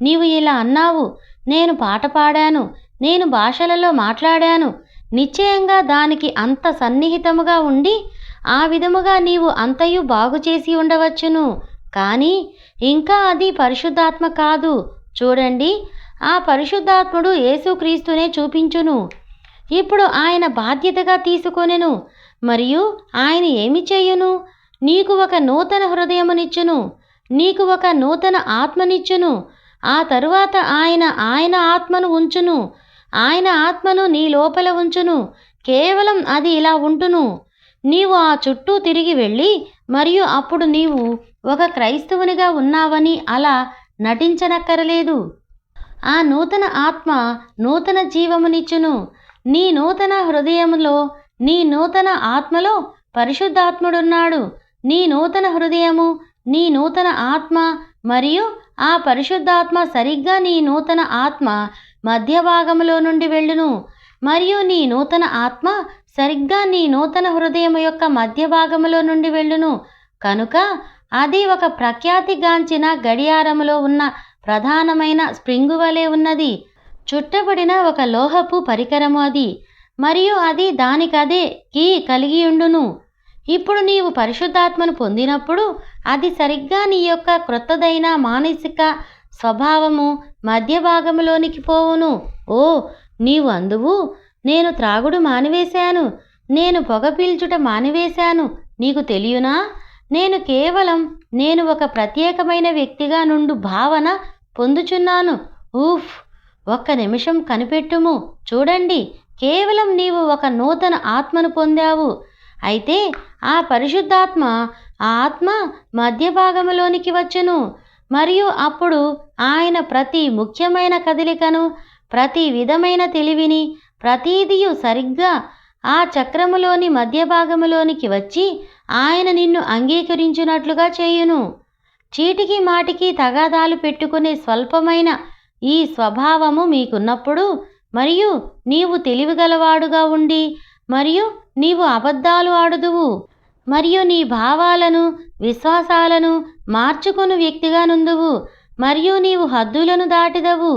నీవు ఇలా అన్నావు, నేను పాట పాడాను, నేను భాషలలో మాట్లాడాను. నిశ్చయంగా దానికి అంత సన్నిహితముగా ఉండి ఆ విధముగా నీవు అంతయు బాగు చేసి ఉండవచ్చును. కానీ ఇంకా అది పరిశుద్ధాత్మ కాదు. చూడండి, ఆ పరిశుద్ధాత్ముడు యేసుక్రీస్తునే చూపించును. ఇప్పుడు ఆయన బాధ్యతగా తీసుకొనెను. మరియు ఆయన ఏమి చేయును? నీకు ఒక నూతన హృదయమునిచ్చును, నీకు ఒక నూతన ఆత్మనిచ్చును. ఆ తరువాత ఆయన ఆత్మను ఉంచును. ఆయన ఆత్మను నీ లోపల ఉంచును. కేవలం అది ఇలా ఉంటును. నీవు ఆ చుట్టూ తిరిగి వెళ్ళి మరియు అప్పుడు నీవు ఒక క్రైస్తవునిగా ఉన్నావని అలా నటించనక్కరలేదు. ఆ నూతన ఆత్మ నూతన జీవమునిచ్చును. నీ నూతన హృదయములో, నీ నూతన ఆత్మలో పరిశుద్ధాత్ముడున్నాడు. నీ నూతన హృదయము, నీ నూతన ఆత్మ మరియు ఆ పరిశుద్ధాత్మ సరిగ్గా నీ నూతన ఆత్మ మధ్య భాగములో నుండి వెళ్ళును. మరియు నీ నూతన ఆత్మ సరిగ్గా నీ నూతన హృదయము యొక్క మధ్య భాగములో నుండి వెళ్ళును. కనుక అది ఒక ప్రఖ్యాతిగాంచిన గడియారములో ఉన్న ప్రధానమైన స్ప్రింగు వలె ఉన్నది. చుట్టబడిన ఒక లోహపు పరికరము అది, మరియు అది దానికదే కీ కలిగియుండును. ఇప్పుడు నీవు పరిశుద్ధాత్మను పొందినప్పుడు అది సరిగ్గా నీ యొక్క క్రొత్తదైన మానసిక స్వభావము మధ్య భాగములోనికి పోవును. ఓ, నీవు అందువు, నేను త్రాగుడు మానివేశాను, నేను పొగ పీల్చుట మానివేశాను. నీకు తెలియనా? నేను ఒక ప్రత్యేకమైన వ్యక్తిగా నుండు భావన పొందుచున్నాను. ఊఫ్, ఒక్క నిమిషం కనిపెట్టుము. చూడండి, కేవలం నీవు ఒక నూతన ఆత్మను పొందావు. అయితే ఆ పరిశుద్ధాత్మ, ఆ ఆత్మ మధ్య భాగములోనికి వచ్చును. మరియు అప్పుడు ఆయన ప్రతి ముఖ్యమైన కదలికను, ప్రతి విధమైన తెలివిని, ప్రతీదియు సరిగ్గా ఆ చక్రములోని మధ్య భాగములోనికి వచ్చి ఆయన నిన్ను అంగీకరించున్నట్లుగా చేయును. చీటికి మాటికి తగాదాలు పెట్టుకునే స్వల్పమైన ఈ స్వభావము మీకున్నప్పుడు, మరియు నీవు తెలివిగలవాడుగా ఉండి మరియు నీవు అబద్ధాలు ఆడుదువు మరియు నీ భావాలను, విశ్వాసాలను మార్చుకుని వ్యక్తిగా నుందువు, మరియు నీవు హద్దులను దాటిదవు.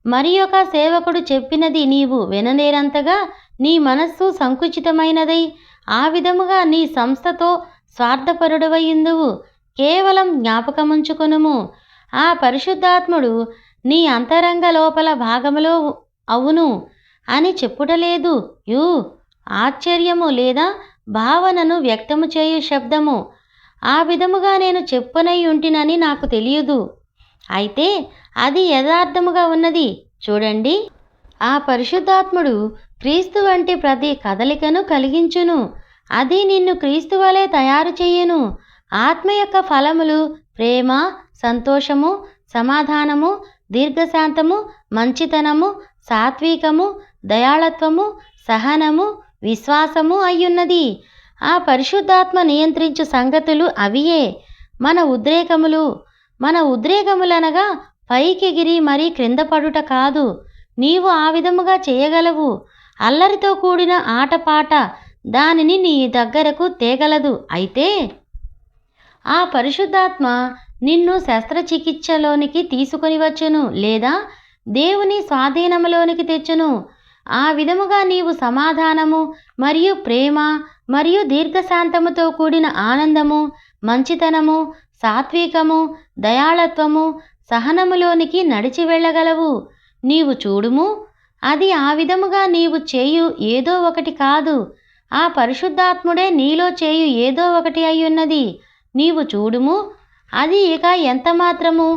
మరి ఒక సేవకుడు చెప్పినది నీవు వినలేనంతగా నీ మనస్సు సంకుచితమైనదై ఆ విధముగా నీ సంస్థతో స్వార్థపరుడవయుందువు. కేవలం జ్ఞాపకముంచుకొనుము, ఆ పరిశుద్ధాత్ముడు నీ అంతరంగ లోపల భాగములో అవును. అని చెప్పుటలేదు యు ఆశ్చర్యము లేదా భావనను వ్యక్తము చేయు శబ్దము. ఆ విధముగా నేను చెప్పునై ఉంటినని నాకు తెలియదు. అయితే అది యథార్థముగా ఉన్నది. చూడండి, ఆ పరిశుద్ధాత్ముడు క్రీస్తు వంటి ప్రతి కదలికను కలిగించును. అది నిన్ను క్రీస్తు వలె తయారు చేయును. ఆత్మ యొక్క ఫలములు ప్రేమ, సంతోషము, సమాధానము, దీర్ఘశాంతము, మంచితనము, సాత్వికము, దయాళత్వము, సహనము, విశ్వాసము అయ్యున్నది. ఆ పరిశుద్ధాత్మ నియంత్రించు సంగతులు అవియే. మన ఉద్రేకములనగా పైకెగిరి మరీ క్రింద పడుట కాదు. నీవు ఆ విధముగా చేయగలవు. అల్లరితో కూడిన ఆటపాట దానిని నీ దగ్గరకు తేగలదు. అయితే ఆ పరిశుద్ధాత్మ నిన్ను శస్త్రచికిత్సలోనికి తీసుకొని వచ్చును లేదా దేవుని స్వాధీనములోనికి తెచ్చును. ఆ విధముగా నీవు సమాధానము మరియు ప్రేమ మరియు దీర్ఘశాంతముతో కూడిన ఆనందము, మంచితనము, సాత్వికము, దయాళత్వము, సహనములోనికి నడిచి వెళ్ళగలవు. నీవు చూడుము, అది ఆ విధముగా నీవు చేయు ఏదో ఒకటి కాదు. ఆ పరిశుద్ధాత్ముడే నీలో చేయు ఏదో ఒకటి అయ్యున్నది. నీవు చూడుము, అది ఇక ఎంతమాత్రము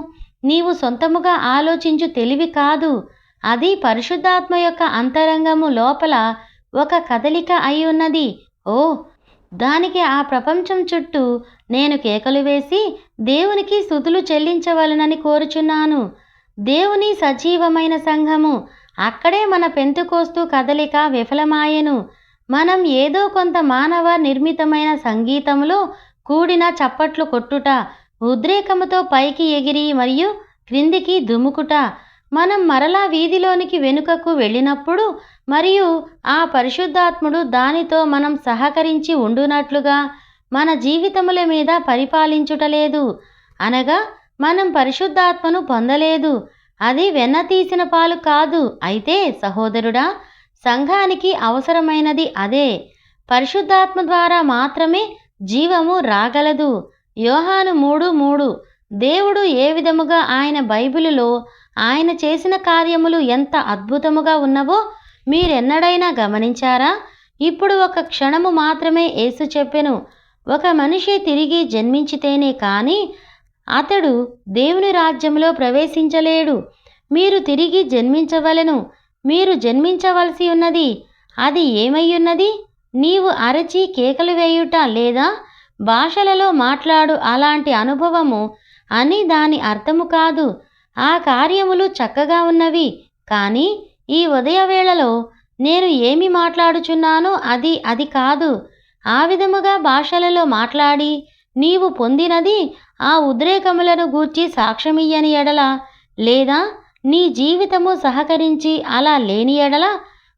నీవు సొంతముగా ఆలోచించు తెలివి కాదు. అది పరిశుద్ధాత్మ యొక్క అంతరంగము లోపల ఒక కదలిక అయి ఉన్నది. ఓ, దానికి ఆ ప్రపంచం చుట్టూ నేను కేకలు వేసి దేవునికి స్తుతులు చెల్లించవలనని కోరుచున్నాను. దేవుని సజీవమైన సంఘము, అక్కడే మన పెంతెకోస్తు కదలిక విఫలమాయెను. మనం ఏదో కొంత మానవ నిర్మితమైన సంగీతములో కూడిన చప్పట్లు కొట్టుట, ఉద్రేకముతో పైకి ఎగిరి మరియు క్రిందికి దుముకుట, మనం మరలా వీధిలోనికి వెనుకకు వెళ్ళినప్పుడు మరియు ఆ పరిశుద్ధాత్ముడు దానితో మనం సహకరించి ఉండునట్లుగా మన జీవితముల మీద పరిపాలించుటలేదు. అనగా మనం పరిశుద్ధాత్మను పొందలేదు. అది వెన్న తీసిన పాలు కాదు. అయితే సహోదరుడా, సంఘానికి అవసరమైనది అదే. పరిశుద్ధాత్మ ద్వారా మాత్రమే జీవము రాగలదు. యోహాను 3:3. దేవుడు ఏ విధముగా ఆయన బైబిలులో ఆయన చేసిన కార్యములు ఎంత అద్భుతముగా ఉన్నవో మీరెన్నడైనా గమనించారా? ఇప్పుడు ఒక క్షణము మాత్రమే యేసు చెప్పెను, ఒక మనిషి తిరిగి జన్మించితేనే కానీ అతడు దేవుని రాజ్యంలో ప్రవేశించలేడు. మీరు తిరిగి జన్మించవలెను. మీరు జన్మించవలసి ఉన్నది. అది ఏమయ్యున్నది? నీవు అరచి కేకలు వేయుట లేదా భాషలలో మాట్లాడు అలాంటి అనుభవము అని దాని అర్థము కాదు. ఆ కార్యములు చక్కగా ఉన్నవి. కానీ ఈ ఉదయవేళలో నేను ఏమి మాట్లాడుచున్నానో అది కాదు. ఆ విధముగా భాషలలో మాట్లాడి నీవు పొందినది ఆ ఉద్రేకములను గూర్చి సాక్ష్యమియ్యని ఎడల, లేదా నీ జీవితము సహకరించి అలా లేని ఎడల,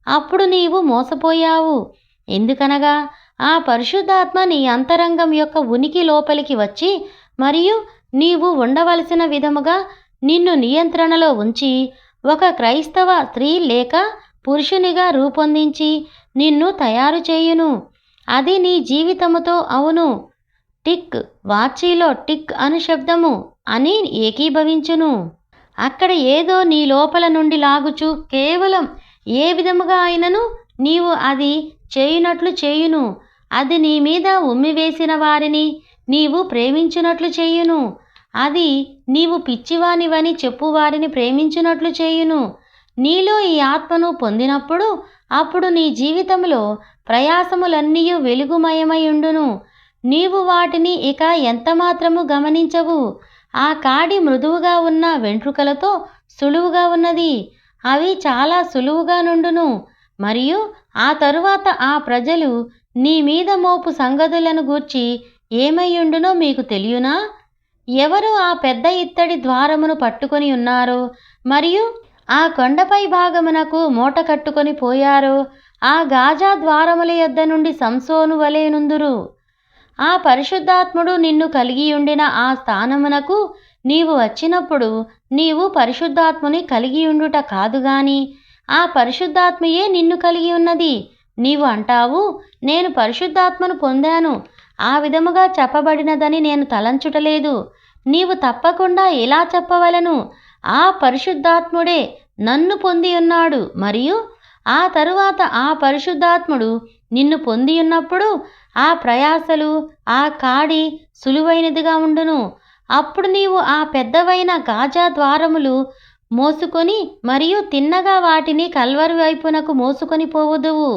అప్పుడు నీవు మోసపోయావు. ఎందుకనగా ఆ పరిశుద్ధాత్మ నీ అంతరంగం యొక్క ఉనికి లోపలికి వచ్చి మరియు నీవు ఉండవలసిన విధముగా నిన్ను నియంత్రణలో ఉంచి ఒక క్రైస్తవ స్త్రీ లేక పురుషునిగా రూపొందించి నిన్ను తయారు చేయును. అది నీ జీవితముతో అవును, టిక్ వాచీలో టిక్ అను శబ్దము అని ఏకీభవించును. అక్కడ ఏదో నీ లోపల నుండి లాగుచు కేవలం ఏ విధముగా అయినను నీవు అది చేయునట్లు చేయును. అది నీ మీద ఉమ్మివేసిన వారిని నీవు ప్రేమించునట్లు చేయును. అది నీవు పిచ్చివానివని చెప్పువారిని ప్రేమించునట్లు చేయును. నీలో ఈ ఆత్మను పొందినప్పుడు అప్పుడు నీ జీవితంలో ప్రయాసములన్నీయు వెలుగుమయమై ఉండును. నీవు వాటిని ఇక ఎంతమాత్రము గమనించవు. ఆ కాడి మృదువుగా ఉన్న వెంట్రుకలతో సులువుగా ఉన్నది. అవి చాలా సులువుగా నుండును. మరియు ఆ తరువాత ఆ ప్రజలు నీ మీద మోపు సంగతులను గూర్చి ఏమయ్యుండునో మీకు తెలియనా? ఎవరు ఆ పెద్ద ఇత్తడి ద్వారమును పట్టుకొని ఉన్నారో మరియు ఆ కొండపై భాగమునకు మూట కట్టుకొని పోయారో ఆ గాజా ద్వారముల యొద్ద నుండి సంసోను వలె నుందురు. ఆ పరిశుద్ధాత్ముడు నిన్ను కలిగియుండిన ఆ స్థానమునకు నీవు వచ్చినప్పుడు నీవు పరిశుద్ధాత్ముని కలిగియుండుట కాదు గాని ఆ పరిశుద్ధాత్మయే నిన్ను కలిగి ఉన్నది. నీవు అంటావు, నేను పరిశుద్ధాత్మను పొందాను, ఆ విధముగా చెప్పబడినదని నేను తలంచుటలేదు. నీవు తప్పకుండా ఇలా చెప్పవలను, ఆ పరిశుద్ధాత్ముడే నన్ను పొంది ఉన్నాడు మరియు ఆ తరువాత ఆ పరిశుద్ధాత్ముడు నిన్ను పొంది ఉన్నప్పుడు ఆ ప్రయాసలు, ఆ కాడి సులువైనదిగా ఉండును. అప్పుడు నీవు ఆ పెద్దవైన గాజా ద్వారములు మోసుకొని మరియు తిన్నగా వాటిని కల్వరి వైపునకు మోసుకొని పోవుదువు.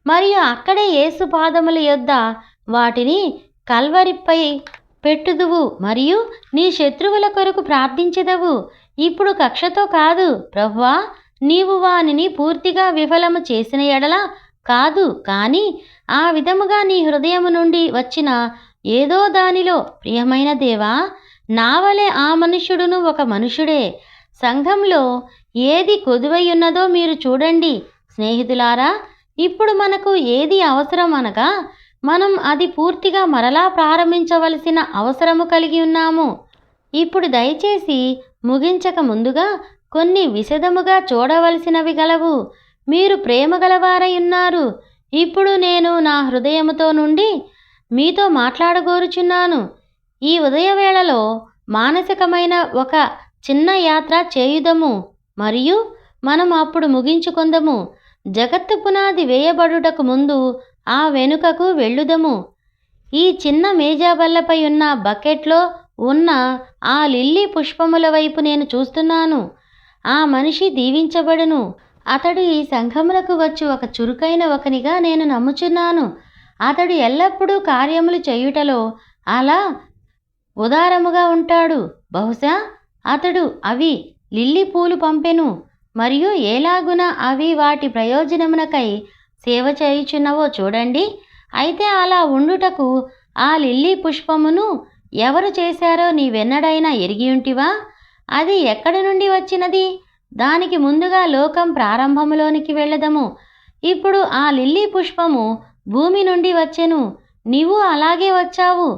మరియు అక్కడే యేసు పాదముల యొద్ద వాటిని కల్వరిపై పెట్టుదువు మరియు నీ శత్రువుల కొరకు ప్రార్థించెదవు. ఇప్పుడు కక్షతో కాదు, ప్రభువా, నీవు వానిని పూర్తిగా విఫలము చేసిన ఎడల కాదు, కానీ ఆ విధముగా నీ హృదయము నుండి వచ్చిన ఏదో దానిలో, ప్రియమైన దేవా, నా వలె ఆ మనుష్యుడును ఒక మనుషుడే. సంఘంలో ఏది కొదువై ఉన్నదో మీరు చూడండి. స్నేహితులారా, ఇప్పుడు మనకు ఏది అవసరం అనగా మనం అది పూర్తిగా మరలా ప్రారంభించవలసిన అవసరము కలిగి ఉన్నాము. ఇప్పుడు దయచేసి ముగించక ముందుగా కొన్ని విశదముగా చూడవలసినవి గలవు. మీరు ప్రేమ గలవారై ఉన్నారు. ఇప్పుడు నేను నా హృదయముతో నుండి మీతో మాట్లాడగోరుచున్నాను. ఈ ఉదయవేళలో మానసికమైన ఒక చిన్న యాత్ర చేయుదము మరియు మనం అప్పుడు ముగించుకొందము. జగత్తు పునాది వేయబడుటకు ముందు ఆ వెనుకకు వెళ్ళుదము. ఈ చిన్న మేజాబల్లపై ఉన్న బకెట్లో ఉన్న ఆ లిల్లీ పుష్పముల వైపు నేను చూస్తున్నాను. ఆ మనిషి దీవించబడును. అతడు ఈ సంఘములకు వచ్చు ఒక చురుకైన ఒకనిగా నేను నమ్ముచున్నాను. అతడు ఎల్లప్పుడూ కార్యములు చేయుటలో అలా ఉదారముగా ఉంటాడు. బహుశా అతడు అవి లిల్లీ పూలు పంపెను మరియు ఏలాగున అవి వాటి ప్రయోజనమునకై సేవ చేయుచున్నవో చూడండి. అయితే అలా ఉండుటకు ఆ లిల్లీ పుష్పమును ఎవరు చేశారో నీవెన్నడైనా ఎరిగియుంటివా? అది ఎక్కడి నుండి వచ్చినది? దానికి ముందుగా లోకం ప్రారంభములోనికి వెళ్ళదము. ఇప్పుడు ఆ లిల్లీ పుష్పము భూమి నుండి వచ్చెను. నీవు అలాగే వచ్చావు.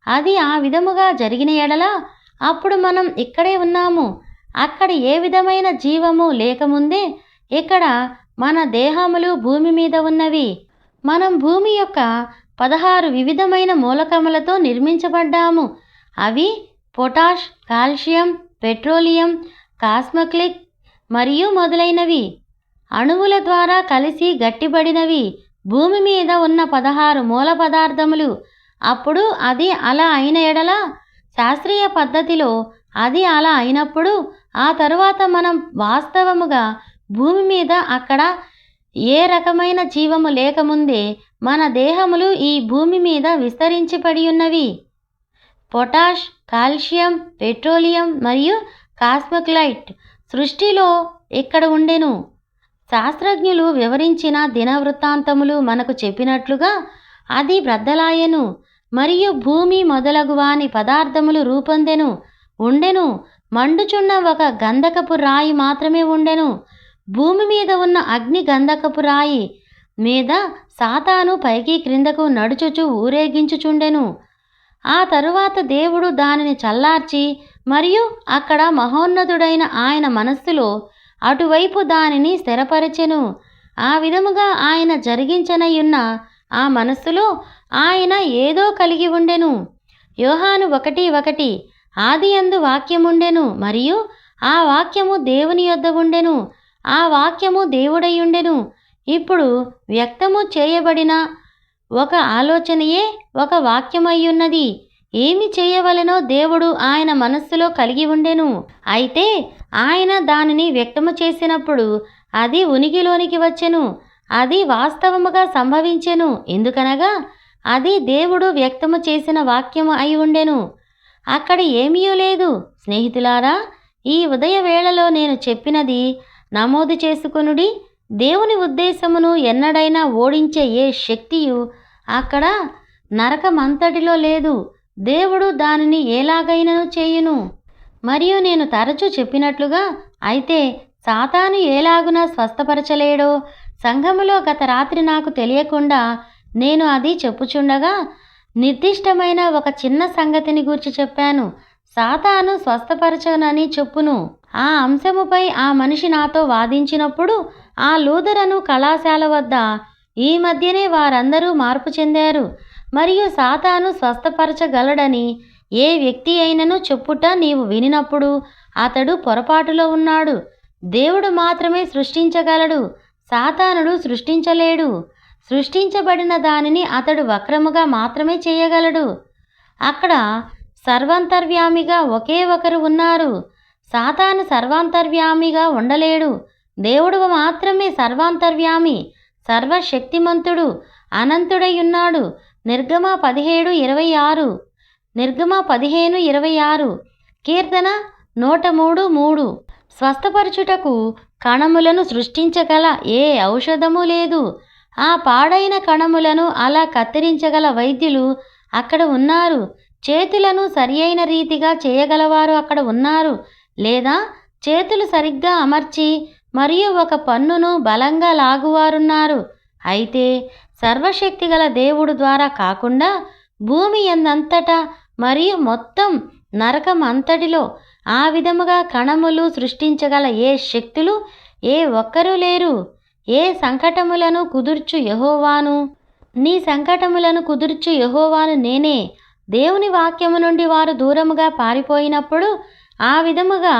అది ఆ విధముగా జరిగిన ఎడల అప్పుడు మనం ఇక్కడే ఉన్నాము. అక్కడ ఏ విధమైన జీవము లేకముందే ఇక్కడ మన దేహములు భూమి మీద ఉన్నవి. మనం భూమి యొక్క 16 వివిధమైన మూలకములతో నిర్మించబడ్డాము. అవి పొటాష్, కాల్షియం, పెట్రోలియం, కాస్మోక్లిక్ మరియు మొదలైనవి. అణువుల ద్వారా కలిసి గట్టిబడినవి భూమి మీద ఉన్న 16 మూల పదార్థములు. అప్పుడు అది అలా అయిన ఎడల, శాస్త్రీయ పద్ధతిలో అది అలా అయినప్పుడు ఆ తరువాత మనం వాస్తవముగా భూమి మీద అక్కడ ఏ రకమైన జీవము లేకముందే మన దేహములు ఈ భూమి మీద విస్తరించి పడి ఉన్నవి. పొటాష్, కాల్షియం, పెట్రోలియం మరియు కాస్మోక్లైట్ సృష్టిలో ఇక్కడ ఉండెను. శాస్త్రజ్ఞులు వివరించిన దినవృత్తాంతములు మనకు చెప్పినట్లుగా అది బ్రద్దలాయెను మరియు భూమి మొదలగు వాని పదార్థములు రూపొందెను. ఉండెను. మండుచున్న ఒక గంధకపు రాయి మాత్రమే ఉండెను. భూమి మీద ఉన్న అగ్ని గంధకపు రాయి మీద సాతాను పైకి క్రిందకు నడుచుచు ఊరేగించుచుండెను. ఆ తరువాత దేవుడు దానిని చల్లార్చి మరియు అక్కడ మహోన్నతుడైన ఆయన మనస్సులో అటువైపు దానిని స్థిరపరచెను. ఆ విధముగా ఆయన జరిగించనయున్న ఆ మనస్సులో ఆయన ఏదో కలిగి ఉండెను. యోహాను 1:1 ఆదియందు వాక్యముండెను మరియు ఆ వాక్యము దేవుని యొద్ద ఉండెను. ఆ వాక్యము దేవుడయ్యుండెను. ఇప్పుడు వ్యక్తము చేయబడిన ఒక ఆలోచనయే ఒక వాక్యమయ్యున్నది. ఏమి చేయవలెనో దేవుడు ఆయన మనస్సులో కలిగి ఉండెను. అయితే ఆయన దానిని వ్యక్తము చేసినప్పుడు అది ఉనికిలోనికి వచ్చెను. అది వాస్తవముగా సంభవించెను. ఎందుకనగా అది దేవుడు వ్యక్తము చేసిన వాక్యము అయి ఉండెను. అక్కడ ఏమీయూ లేదు. స్నేహితులారా, ఈ ఉదయ వేళలో నేను చెప్పినది నమోదు చేసుకొనుడి. దేవుని ఉద్దేశమును ఎన్నడైనా ఓడించే ఏ శక్తియు అక్కడ నరకమంతటిలో లేదు. దేవుడు దానిని ఎలాగైనను చేయును. మరియు నేను తరచూ చెప్పినట్లుగా, అయితే సాతాను ఎలాగున స్వస్థపరచలేడో సంఘములో గత రాత్రి నాకు తెలియకుండా నేను అది చెప్పుచుండగా నిర్దిష్టమైన ఒక చిన్న సంగతిని గూర్చి చెప్పాను. సాతాను స్వస్థపరచనని చెప్పును. ఆ అంశముపై ఆ మనిషి నాతో వాదించినప్పుడు ఆ లూథరను కళాశాల వద్ద ఈ మధ్యనే వారందరూ మార్పు చెందారు మరియు సాతాను స్వస్థపరచగలడని ఏ వ్యక్తి అయినను చెప్పుట నీవు వినినప్పుడు అతడు పొరపాటులో ఉన్నాడు. దేవుడు మాత్రమే సృష్టించగలడు. సాతానుడు సృష్టించలేడు. సృష్టించబడిన దానిని అతడు వక్రముగా మాత్రమే చేయగలడు. అక్కడ సర్వాంతర్యామిగా ఒకే ఒకరు ఉన్నారు. సాతాను సర్వాంతర్యామిగా ఉండలేడు. దేవుడు మాత్రమే సర్వాంతర్యామి, సర్వశక్తిమంతుడు, అనంతుడై ఉన్నాడు. నిర్గమ 17:26. నిర్గమ 15:26. కీర్తన 103:3. స్వస్థపరచుటకు కణములను సృష్టించగల ఏ ఔషధము లేదు. ఆ పాడైన కణములను అలా కత్తిరించగల వైద్యులు అక్కడ ఉన్నారు. చేతులను సరియైన రీతిగా చేయగలవారు అక్కడ ఉన్నారు. లేదా చేతులు సరిగ్గా అమర్చి మరియు ఒక పన్నును బలంగా లాగువారున్నారు. అయితే సర్వశక్తిగల దేవుడు ద్వారా కాకుండా భూమి ఎందంతటా మరియు మొత్తం నరకం అంతటిలో ఆ విధముగా కణములు సృష్టించగల ఏ శక్తులు ఏ ఒక్కరూ లేరు. ఏ సంకటములను కుదుర్చు యెహోవాను, నీ సంకటములను కుదుర్చు యెహోవాను నేనే. దేవుని వాక్యము నుండి వారు దూరముగా పారిపోయినప్పుడు ఆ విధముగా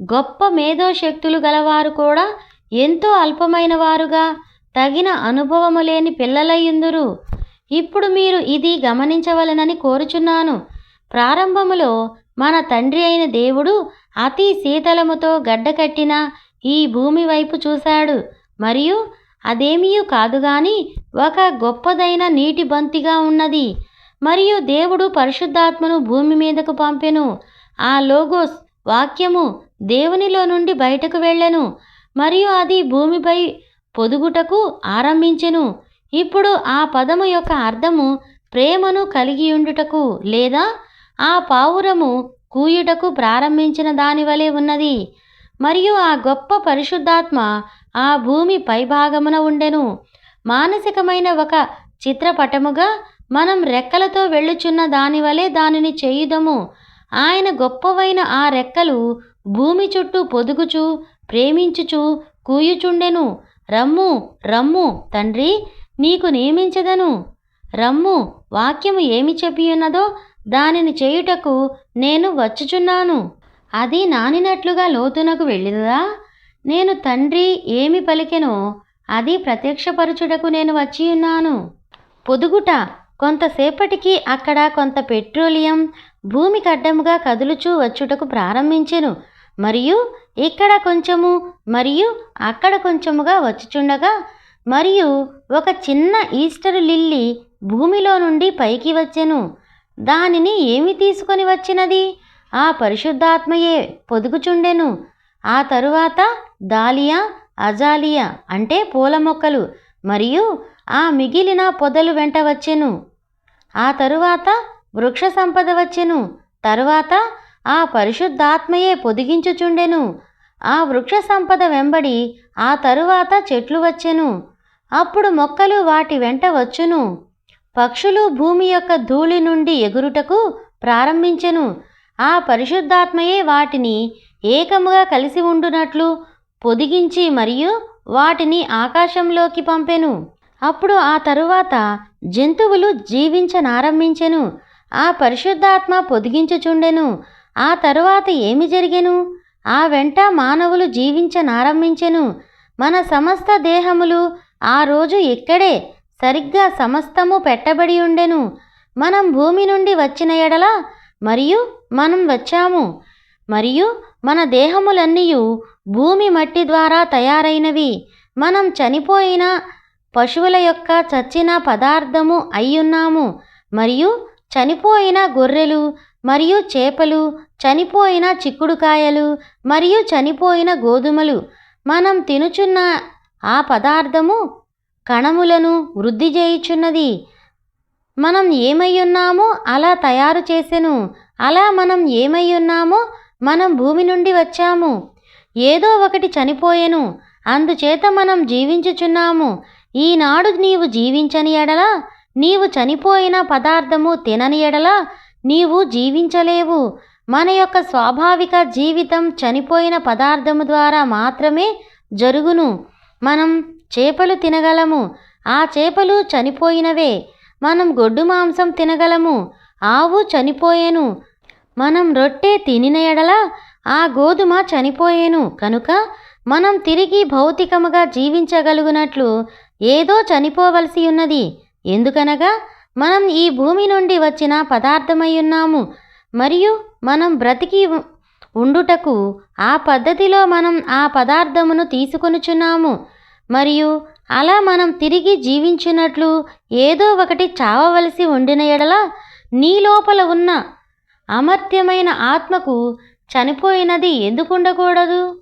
గొప్ప మేధోశక్తులు గలవారు కూడా ఎంతో అల్పమైన వారుగా తగిన అనుభవము లేని పిల్లలయ్యుందురు. ఇప్పుడు మీరు ఇది గమనించవలనని కోరుచున్నాను. ప్రారంభములో మన తండ్రి అయిన దేవుడు అతి శీతలముతో గడ్డకట్టిన ఈ భూమి వైపు చూశాడు. మరియు అదేమీ కాదు గాని ఒక గొప్పదైన నీటి బంతిగా ఉన్నది. మరియు దేవుడు పరిశుద్ధాత్మను భూమి మీదకు పంపెను. ఆ లోగోస్ వాక్యము దేవునిలో నుండి బయటకు వెళ్ళెను మరియు అది భూమిపై పొదుగుటకు ఆరంభించెను. ఇప్పుడు ఆ పదము యొక్క అర్థము ప్రేమను కలిగియుండుటకు లేదా ఆ పావురము కూయుటకు ప్రారంభించిన దాని వలె ఉన్నది. మరియు ఆ గొప్ప పరిశుద్ధాత్మ ఆ భూమి పైభాగమున ఉండెను. మానసికమైన ఒక చిత్రపటముగా మనం రెక్కలతో వెళ్ళుచున్న దాని వలె దానిని చేయుదము. ఆయన గొప్పవైన ఆ రెక్కలు భూమి చుట్టూ పొదుగుచు ప్రేమించుచు కూయుచుండెను. రమ్ము రమ్ము తండ్రి, నీకు నియమించదను. రమ్ము, వాక్యము ఏమి చెప్పియున్నదో దానిని చేయుటకు నేను వచ్చుచున్నాను. అది నానినట్లుగా లోతునకు వెళ్ళిదా? నేను తండ్రి ఏమి పలికెనో అది ప్రత్యక్షపరచుటకు నేను వచ్చియున్నాను. పొదుగుట కొంతసేపటికి అక్కడ కొంత పెట్రోలియం భూమికి అడ్డముగా కదులుచూ వచ్చుటకు ప్రారంభించెను. మరియు ఇక్కడ కొంచెము మరియు అక్కడ కొంచెముగా వచ్చుచుండగా మరియు ఒక చిన్న ఈస్టర్ లిల్లీ భూమిలో నుండి పైకి వచ్చెను. దానిని ఏమి తీసుకొని వచ్చినది? ఆ పరిశుద్ధాత్మయే పొదుగుచుండెను. ఆ తరువాత దాలియా, అజాలియా అంటే పూల మొక్కలు మరియు ఆ మిగిలిన పొదలు వెంట వచ్చెను. ఆ తరువాత వృక్ష సంపద వచ్చెను. తరువాత ఆ పరిశుద్ధాత్మయే పొదిగించుచుండెను. ఆ వృక్ష సంపద వెంబడి ఆ తరువాత చెట్లు వచ్చెను. అప్పుడు మొక్కలు వాటి వెంట వచ్చును. పక్షులు భూమి యొక్క ధూళి నుండి ఎగురుటకు ప్రారంభించెను. ఆ పరిశుద్ధాత్మయే వాటిని ఏకముగా కలిసి ఉండునట్లు పొదిగించి మరియు వాటిని ఆకాశంలోకి పంపెను. అప్పుడు ఆ తరువాత జంతువులు జీవించనారంభించెను. ఆ పరిశుద్ధాత్మ పొదిగించుచుండెను. ఆ తరువాత ఏమి జరిగెను? ఆ వెంట మానవులు జీవించనారంభించెను. మన సమస్త దేహములు ఆ రోజు ఇక్కడే సరిగ్గా సమస్తము పెట్టబడి ఉండెను. మనం భూమి నుండి వచ్చిన ఎడల మరియు మనం వచ్చాము మరియు మన దేహములన్నీయు భూమి మట్టి ద్వారా తయారైనవి. మనం చనిపోయిన పశువుల యొక్క చచ్చిన పదార్థము అయ్యున్నాము మరియు చనిపోయిన గొర్రెలు మరియు చేపలు, చనిపోయిన చిక్కుడుకాయలు మరియు చనిపోయిన గోధుమలు మనం తినుచున్న ఆ పదార్థము కణములను వృద్ధి చేయుచున్నది. మనం ఏమయ్యున్నామో అలా తయారు చేసెను. అలా మనం ఏమయ్యున్నామో మనం భూమి నుండి వచ్చాము. ఏదో ఒకటి చనిపోయెను, అందుచేత మనం జీవించుచున్నాము. ఈనాడు నీవు జీవించని ఎడల, నీవు చనిపోయిన పదార్థము తినని ఎడల నీవు జీవించలేవు. మన యొక్క స్వాభావిక జీవితం చనిపోయిన పదార్థము ద్వారా మాత్రమే జరుగును. మనం చేపలు తినగలము, ఆ చేపలు చనిపోయినవే. మనం గొడ్డు మాంసం తినగలము, ఆవు చనిపోయేను. మనం రొట్టె తినిన ఎడల ఆ గోధుమ చనిపోయేను. కనుక మనం తిరిగి భౌతికముగా జీవించగలుగునట్లు ఏదో చనిపోవలసి ఉన్నది. ఎందుకనగా మనం ఈ భూమి నుండి వచ్చిన పదార్థమై ఉన్నాము మరియు మనం బ్రతికి ఉండుటకు ఆ పద్ధతిలో మనం ఆ పదార్థమును తీసుకొనుచున్నాము. మరియు అలా మనం తిరిగి జీవించినట్లు ఏదో ఒకటి చావవలసి ఉండిన ఎడల నీ లోపల ఉన్న అమర్త్యమైన ఆత్మకు చనిపోయినది ఎందుకుండకూడదు?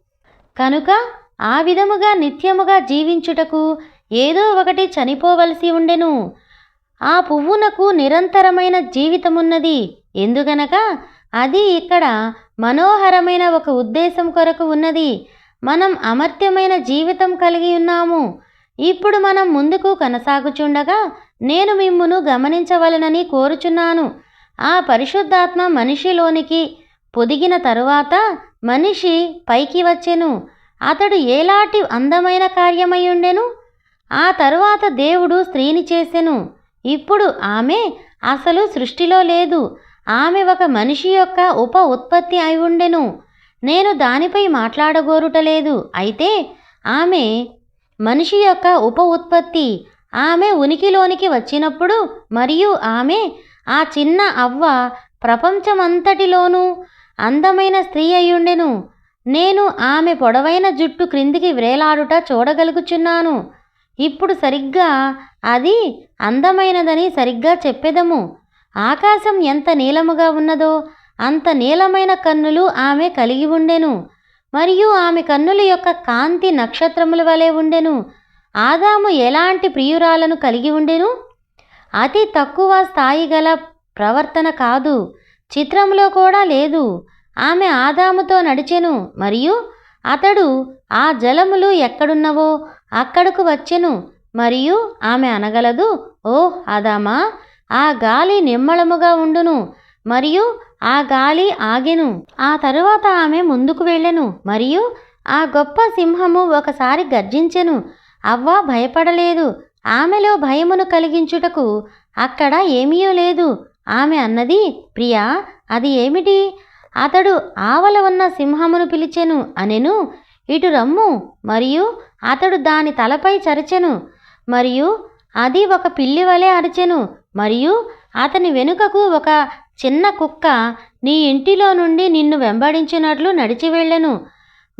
కనుక ఆ విధముగా నిత్యముగా జీవించుటకు ఏదో ఒకటి చనిపోవలసి ఉండెను. ఆ పువ్వునకు నిరంతరమైన జీవితమున్నది. ఎందుకనగా అది ఇక్కడ మనోహరమైన ఒక ఉద్దేశం కొరకు ఉన్నది. మనం అమర్త్యమైన జీవితం కలిగి ఉన్నాము. ఇప్పుడు మనం ముందుకు కొనసాగుచుండగా నేను మిమ్మును గమనించవలనని కోరుచున్నాను. ఆ పరిశుద్ధాత్మ మనిషిలోనికి పొదిగిన తరువాత మనిషి పైకి వచ్చెను. అతడు ఏలాంటి అందమైన కార్యమై ఉండెను. ఆ తరువాత దేవుడు స్త్రీని చేసెను. ఇప్పుడు ఆమె అసలు సృష్టిలో లేదు. ఆమె ఒక మనిషి యొక్క ఉప ఉత్పత్తి అయి ఉండెను. నేను దానిపై మాట్లాడగోరుటలేదు. అయితే ఆమె మనిషి యొక్క ఉప ఉత్పత్తి. ఆమె ఉనికిలోనికి వచ్చినప్పుడు మరియు ఆమె ఆ చిన్న అవ్వ ప్రపంచమంతటిలోనూ అందమైన స్త్రీ అయ్యుండెను. నేను ఆమె పొడవైన జుట్టు క్రిందికి వ్రేలాడుట చూడగలుగుచున్నాను. ఇప్పుడు సరిగ్గా అది అందమైనదని సరిగ్గా చెప్పెదము. ఆకాశం ఎంత నీలముగా ఉన్నదో అంత నీలమైన కన్నులు ఆమె కలిగి ఉండెను. మరియు ఆమె కన్నుల యొక్క కాంతి నక్షత్రముల వలె ఉండెను. ఆదాము ఎలాంటి ప్రియురాలను కలిగి ఉండెను? అతి తక్కువ స్థాయి గల ప్రవర్తన కాదు, చిత్రంలో కూడా లేదు. ఆమె ఆదాముతో నడిచెను మరియు అతడు ఆ జలములు ఎక్కడున్నవో అక్కడకు వచ్చెను. మరియు ఆమె అనగలదు, ఓ ఆదామా, ఆ గాలి నిమ్మళముగా ఉండును. మరియు ఆ గాలి ఆగెను. ఆ తరువాత ఆమె ముందుకు వెళ్ళెను మరియు ఆ గొప్ప సింహము ఒకసారి గర్జించెను. అవ్వ భయపడలేదు. ఆమెలో భయమును కలిగించుటకు అక్కడ ఏమీ లేదు. ఆమె అన్నది, ప్రియా, అది ఏమిటి? అతడు ఆవల ఉన్న సింహమును పిలిచెను అనెను, ఇటు రమ్ము. మరియు అతడు దాని తలపై చరిచెను మరియు అది ఒక పిల్లి వలె అరిచెను. మరియు అతని వెనుకకు ఒక చిన్న కుక్క నీ ఇంటిలో నుండి నిన్ను వెంబడించినట్లు నడిచి వెళ్ళెను.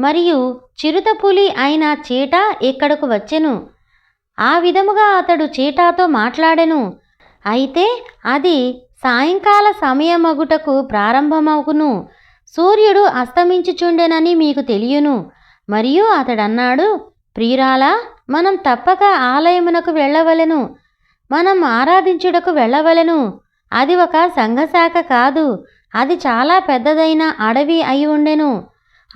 మరియు చిరుతపులి అయిన చీట ఇక్కడకు వచ్చెను. ఆ విధముగా అతడు చీటాతో మాట్లాడెను. అయితే అది సాయంకాల సమయమగుటకు ప్రారంభమగును. సూర్యుడు అస్తమించుచుండెనని మీకు తెలియను. మరియు అతడన్నాడు, ప్రియురాలా, మనం తప్పక ఆలయమునకు వెళ్ళవలెను. మనం ఆరాధించుటకు వెళ్ళవలెను. అది ఒక సంఘశాఖ కాదు, అది చాలా పెద్దదైన అడవి అయి ఉండెను.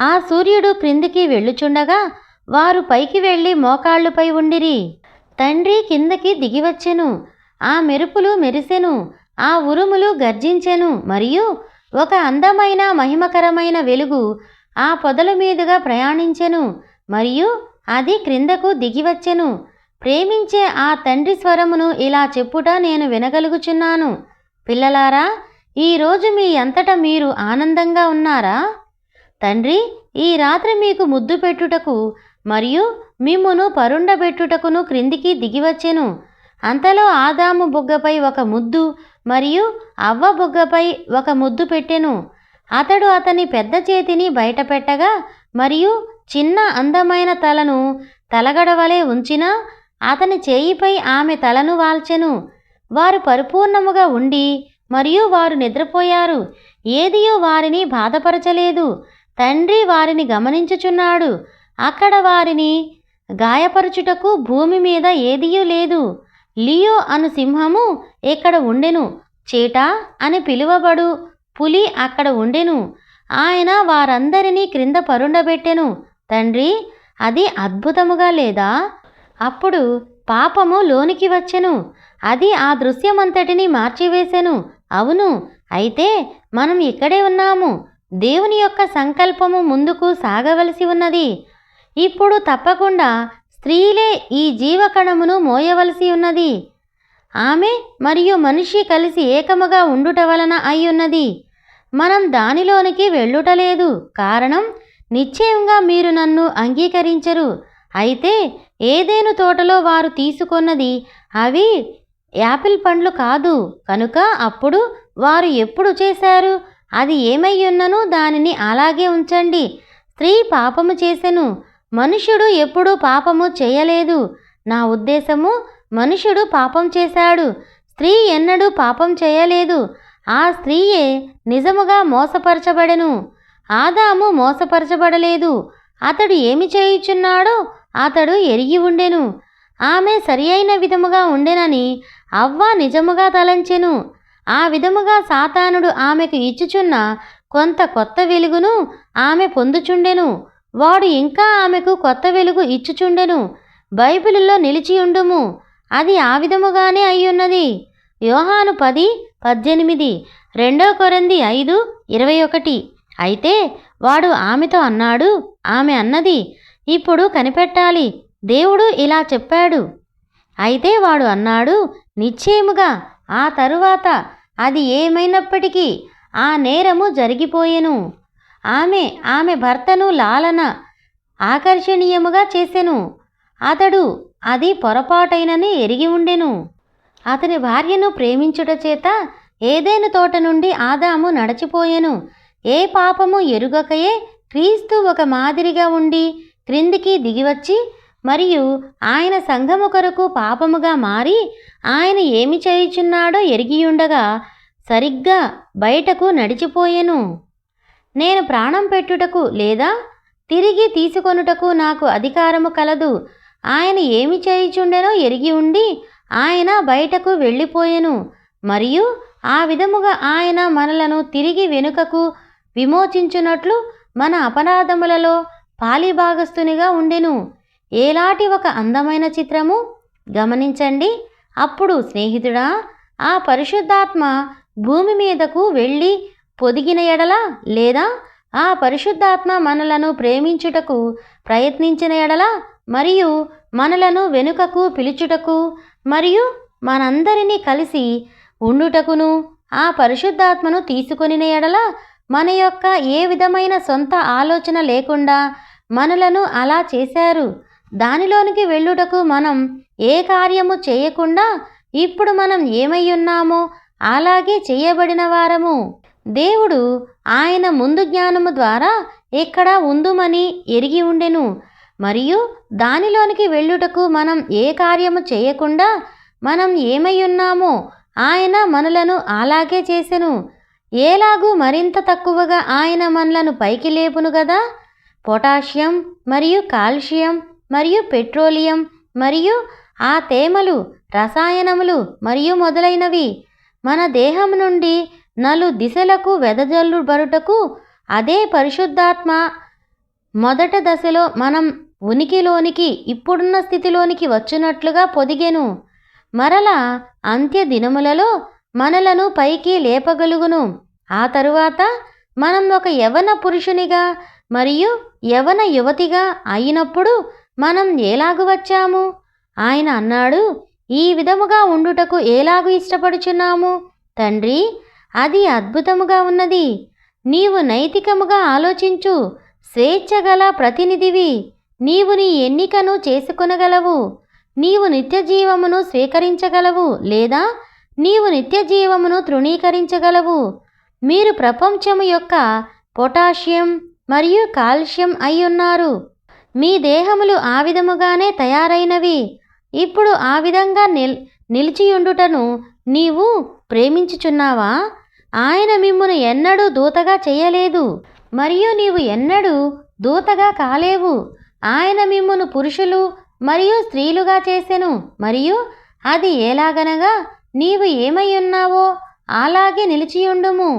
ఆ సూర్యుడు క్రిందికి వెళ్ళుచుండగా వారు పైకి వెళ్ళి మోకాళ్ళుపై ఉండిరి. తండ్రి కిందకి దిగివచ్చెను. ఆ మెరుపులు మెరిసెను, ఆ ఉరుములు గర్జించెను మరియు ఒక అందమైన మహిమకరమైన వెలుగు ఆ పొదల మీదుగా ప్రయాణించెను మరియు అది క్రిందకు దిగివచ్చెను. ప్రేమించే ఆ తండ్రి స్వరమును ఇలా చెప్పుట నేను వినగలుగుచున్నాను. పిల్లలారా, ఈరోజు మీ అంతటా మీరు ఆనందంగా ఉన్నారా? తండ్రి ఈ రాత్రి మీకు ముద్దు పెట్టుటకు మరియు మిమ్మును పరుండబెట్టుటకును క్రిందికి దిగివచ్చెను. అంతలో ఆదాము బుగ్గపై ఒక ముద్దు మరియు అవ్వ బుగ్గపై ఒక ముద్దు పెట్టెను. అతడు అతని పెద్ద చేతిని బయట పెట్టగా మరియు చిన్న అందమైన తలను తలగడవలే ఉంచినా అతని చేయిపై ఆమె తలను వాల్చెను. వారు పరిపూర్ణముగా ఉండి మరియు వారు నిద్రపోయారు. ఏదియూ వారిని బాధపరచలేదు. తండ్రి వారిని గమనించుచున్నాడు. అక్కడ వారిని గాయపరచుటకు భూమి మీద ఏదియూ లేదు. లియో అను సింహము ఇక్కడ ఉండెను. చీట అని పిలువబడు పులి అక్కడ ఉండెను. ఆయన వారందరినీ క్రింద పరుండబెట్టెను. తండ్రి, అది అద్భుతముగా లేదా? అప్పుడు పాపము లోనికి వచ్చెను. అది ఆ దృశ్యమంతటిని మార్చివేసెను. అవును, అయితే మనం ఇక్కడే ఉన్నాము. దేవుని యొక్క సంకల్పము ముందుకు సాగవలసి ఉన్నది. ఇప్పుడు తప్పకుండా స్త్రీలే ఈ జీవకణమును మోయవలసి ఉన్నది. ఆమె మరియు మనిషి కలిసి ఏకముగా ఉండుట వలన అయి ఉన్నది. మనం దానిలోనికి వెళ్ళుటలేదు. కారణం నిశ్చయంగా మీరు నన్ను అంగీకరించరు. అయితే ఏదెను తోటలో వారు తీసుకొన్నది అవి యాపిల్ పండ్లు కాదు కనుక అప్పుడు వారు ఎప్పుడు చేశారు? అది ఏమయ్యున్నను దానిని అలాగే ఉంచండి. స్త్రీ పాపము చేసెను, మనుష్యుడు ఎప్పుడూ పాపము చేయలేదు. నా ఉద్దేశము, మనుష్యుడు పాపం చేశాడు, స్త్రీ ఎన్నడూ పాపం చేయలేదు. ఆ స్త్రీయే నిజముగా మోసపరచబడెను. ఆదాము మోసపరచబడలేదు. అతడు ఏమి చేయుచున్నాడో అతడు ఎరిగి ఉండెను. ఆమె సరియైన విధముగా ఉండెనని అవ్వ నిజముగా తలంచెను. ఆ విధముగా సాతానుడు ఆమెకు ఇచ్చుచున్న కొంత కొత్త వెలుగును ఆమె పొందుచుండెను. వాడు ఇంకా ఆమెకు కొత్త వెలుగు ఇచ్చుచుండెను. బైబిలులో నిలిచియుండుము, అది ఆ విధముగానే అయ్యున్నది. యోహాను 10:18, 2 కొరింథీ 5:21. అయితే వాడు ఆమెతో అన్నాడు, ఆమె అన్నది, ఇప్పుడు కనిపెట్టాలి, దేవుడు ఇలా చెప్పాడు. అయితే వాడు అన్నాడు, నిశ్చయముగా. ఆ తరువాత అది ఏమైనప్పటికీ ఆ నేరము జరిగిపోయెను. ఆమె భర్తను లాలన ఆకర్షణీయముగా చేసెను. అతడు అది పొరపాటైనని ఎరిగి ఉండెను. అతని భార్యను ప్రేమించుట చేత ఏదెను తోట నుండి ఆదాము నడచిపోయెను. ఏ పాపము ఎరుగకయే క్రీస్తు ఒక మాదిరిగా ఉండి క్రిందికి దిగివచ్చి మరియు ఆయన సంఘము కొరకు పాపముగా మారి ఆయన ఏమి చేయుచున్నాడో ఎరిగియుండగా సరిగ్గా బయటకు నడిచిపోయెను. నేను ప్రాణం పెట్టుటకు లేదా తిరిగి తీసుకొనుటకు నాకు అధికారము కలదు. ఆయన ఏమి చేయుచుండెనో ఎరిగి ఉండి ఆయన బయటకు వెళ్ళిపోయెను. మరియు ఆ విధముగా ఆయన మనలను తిరిగి వెనుకకు విమోచించునట్లు మన అపరాధములలో పాలిభాగస్తునిగా ఉండెను. ఏలాంటి ఒక అందమైన చిత్రము గమనించండి. అప్పుడు స్నేహితుడా, ఆ పరిశుద్ధాత్మ భూమి మీదకు వెళ్ళి పొదిగిన ఎడల లేదా ఆ పరిశుద్ధాత్మ మనలను ప్రేమించుటకు ప్రయత్నించిన ఎడల మరియు మనలను వెనుకకు పిలుచుటకు మరియు మనందరినీ కలిసి ఉండుటకును ఆ పరిశుద్ధాత్మను తీసుకొనిన ఎడల మన యొక్క ఏ విధమైన సొంత ఆలోచన లేకుండా మనలను అలా చేశారు. దానిలోనికి వెళ్ళుటకు మనం ఏ కార్యము చేయకుండా ఇప్పుడు మనం ఏమై ఉన్నామో అలాగే చేయబడిన వారము. దేవుడు ఆయన ముందు జ్ఞానము ద్వారా ఇక్కడ ఉందుమని ఎరిగి ఉండెను. మరియు దానిలోనికి వెళ్ళుటకు మనం ఏ కార్యము చేయకుండా మనం ఏమై ఉన్నామో ఆయన మనలను అలాగే చేసెను. ఏలాగూ మరింత తక్కువగా ఆయన మనలను పైకి లేపును గదా. పొటాషియం మరియు కాల్షియం మరియు పెట్రోలియం మరియు ఆ తేమలు, రసాయనములు మరియు మొదలైనవి మన దేహం నుండి నలు దిశలకు వెదజల్లు బరుటకు అదే పరిశుద్ధాత్మ మొదట దశలో మనం ఉనికిలోనికి ఇప్పుడున్న స్థితిలోనికి వచ్చినట్లుగా పొదిగెను. మరలా అంత్య దినములలో మనలను పైకి లేపగలుగును. ఆ తరువాత మనం ఒక యవన పురుషునిగా మరియు యవన యువతిగా అయినప్పుడు మనం ఎలాగు వచ్చాము? ఆయన అన్నాడు, ఈ విధముగా ఉండుటకు ఎలాగు ఇష్టపడుచున్నాము తండ్రి, అది అద్భుతముగా ఉన్నది. నీవు నైతికముగా ఆలోచించు, స్వేచ్ఛగల ప్రతినిధివి. నీవు నీ ఎన్నికను చేసుకొనగలవు. నీవు నిత్యజీవమును స్వీకరించగలవు లేదా నీవు నిత్యజీవమును తృణీకరించగలవు. మీరు ప్రపంచము యొక్క పొటాషియం మరియు కాల్షియం అయ్యున్నారు. మీ దేహములు ఆ విధముగానే తయారైనవి. ఇప్పుడు ఆ విధంగా నిలిచియుండుటను నీవు ప్రేమించుచున్నావా? ఆయన మిమ్మును ఎన్నడూ దూతగా చేయలేదు మరియు నీవు ఎన్నడూ దూతగా కాలేవు. ఆయన మిమ్మును పురుషులు మరియు స్త్రీలుగా చేసెను. మరియు అది ఎలాగనగా నీవు ఏమై ఉన్నావో అలాగే నిలిచియుండుము.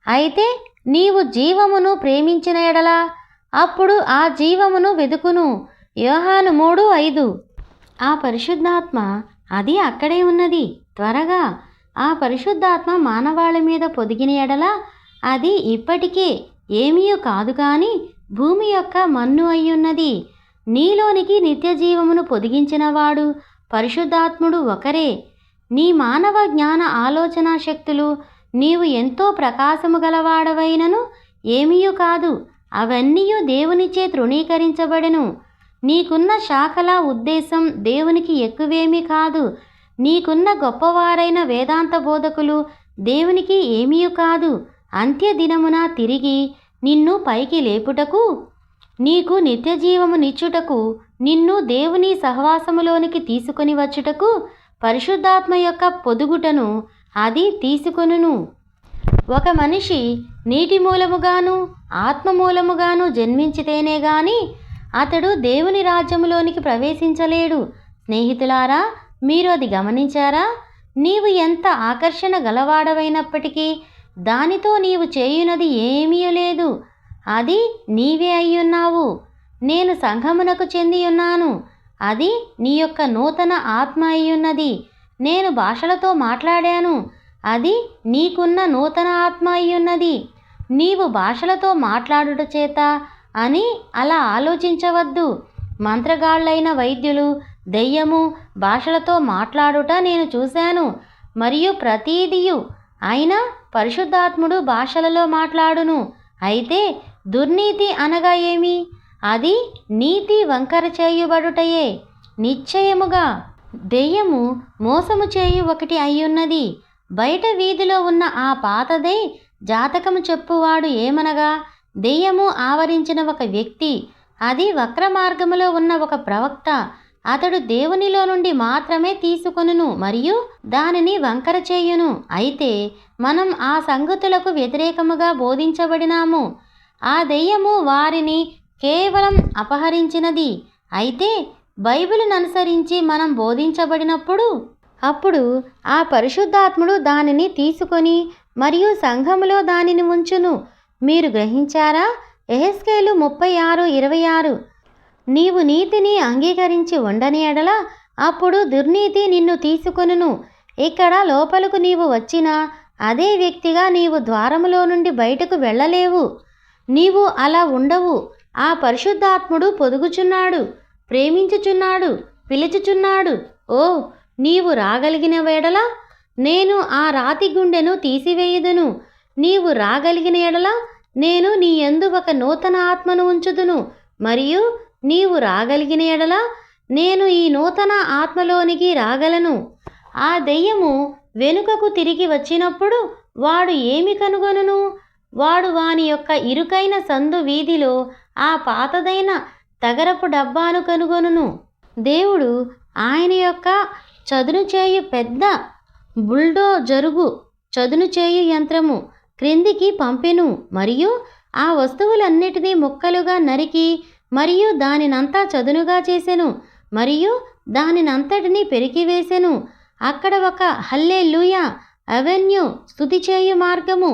అయితే నీవు జీవమును ప్రేమించిన ఎడల అప్పుడు ఆ జీవమును వెదుకును. యోహాను 3:5. ఆ పరిశుద్ధాత్మ అది అక్కడే ఉన్నది. త్వరగా ఆ పరిశుద్ధాత్మ మానవాళి మీద పొదిగిన ఎడల అది ఇప్పటికే ఏమీయూ కాదు కానీ భూమి యొక్క మన్ను అయ్యున్నది. నీలోనికి నిత్యజీవమును పొదిగించినవాడు పరిశుద్ధాత్ముడు ఒకరే. నీ మానవ జ్ఞాన ఆలోచన శక్తులు నీవు ఎంతో ప్రకాశము గలవాడవైనను ఏమీయూ కాదు. అవన్నీయు దేవునిచే తృణీకరించబడెను. నీకున్న శాఖల ఉద్దేశం దేవునికి ఎక్కువేమీ కాదు. నీకున్న గొప్పవారైన వేదాంత బోధకులు దేవునికి ఏమీ కాదు. అంత్యదినమున తిరిగి నిన్ను పైకి లేపుటకు, నీకు నిత్యజీవము నిచ్చుటకు, నిన్ను దేవుని సహవాసములోనికి తీసుకొని వచ్చుటకు పరిశుద్ధాత్మ యొక్క పొదుగుటను అది తీసుకొనును. ఒక మనిషి నీటి మూలముగాను ఆత్మ మూలముగాను జన్మించితేనే గాని అతడు దేవుని రాజ్యములోనికి ప్రవేశించలేడు. స్నేహితులారా, మీరు అది గమనించారా? నీవు ఎంత ఆకర్షణ గలవాడవైనప్పటికీ దానితో నీవు చేయునది ఏమీ లేదు. అది నీవే అయ్యున్నావు. నేను సంఘమునకు చెంది ఉన్నాను. అది నీ యొక్క నూతన ఆత్మ అయ్యున్నది. నేను భాషలతో మాట్లాడాను. అది నీకున్న నూతన ఆత్మ అయ్యున్నది. నీవు భాషలతో మాట్లాడుట చేత అని అలా ఆలోచించవద్దు. మంత్రగాళ్ళైన వైద్యులు దెయ్యము భాషలతో మాట్లాడుట నేను చూశాను, మరియు ప్రతీదియు. అయినా పరిశుద్ధాత్ముడు భాషలలో మాట్లాడును. అయితే దుర్నీతి అనగా ఏమి? అది నీతి వంకర చేయుబడుటయే. నిశ్చయముగా దెయ్యము మోసము చేయు ఒకటి అయ్యున్నది. బయట వీధిలో ఉన్న ఆ పాతదై జాతకము చెప్పువాడు ఏమనగా, దెయ్యము ఆవరించిన ఒక వ్యక్తి, అది వక్ర మార్గములో ఉన్న ఒక ప్రవక్త. అతడు దేవునిలో నుండి మాత్రమే తీసుకొనును మరియు దానిని వంకర చేయును. అయితే మనం ఆ సంగతులకు వ్యతిరేకముగా బోధించబడినాము. ఆ దెయ్యము వారిని కేవలం అపహరించినది. అయితే బైబిలును అనుసరించి మనం బోధించబడినప్పుడు అప్పుడు ఆ పరిశుద్ధాత్ముడు దానిని తీసుకొని మరియు సంఘములో దానిని ఉంచును. మీరు గ్రహించారా? యెహెజ్కేలు 36:26. నీవు నీతిని అంగీకరించి ఉండని ఎడల అప్పుడు దుర్నీతి నిన్ను తీసుకొనును. ఇక్కడ లోపలకు నీవు వచ్చినా అదే వ్యక్తిగా నీవు ద్వారములో నుండి బయటకు వెళ్ళలేవు. నీవు అలా ఉండవు. ఆ పరిశుద్ధాత్ముడు పొదుగుచున్నాడు, ప్రేమించుచున్నాడు, పిలుచుచున్నాడు. ఓ, నీవు రాగలిగిన ఎడల నేను ఆ రాతి గుండెను తీసివేయుదును. నీవు రాగలిగిన ఎడల నేను నీ యందు ఒక నూతన ఆత్మను ఉంచుదును. మరియు నీవు రాగలిగిన ఎడల నేను ఈ నూతన ఆత్మలోనికి రాగలను. ఆ దెయ్యము వెనుకకు తిరిగి వచ్చినప్పుడు వాడు ఏమి కనుగొనును? వాడు వాని యొక్క ఇరుకైన సందు వీధిలో ఆ పాతదైన తగరపు డబ్బాను కనుగొనును. దేవుడు ఆయన యొక్క చదును చేయు పెద్ద బుల్డోజరుగు చదును చేయు యంత్రము క్రిందికి పంపెను మరియు ఆ వస్తువులన్నిటినీ ముక్కలుగా నరికి మరియు దానినంతా చదునుగా చేసెను మరియు దానినంతటినీ పెరికివేసెను. అక్కడ ఒక హల్లెలూయా అవెన్యూ స్తుతి చేయు మార్గము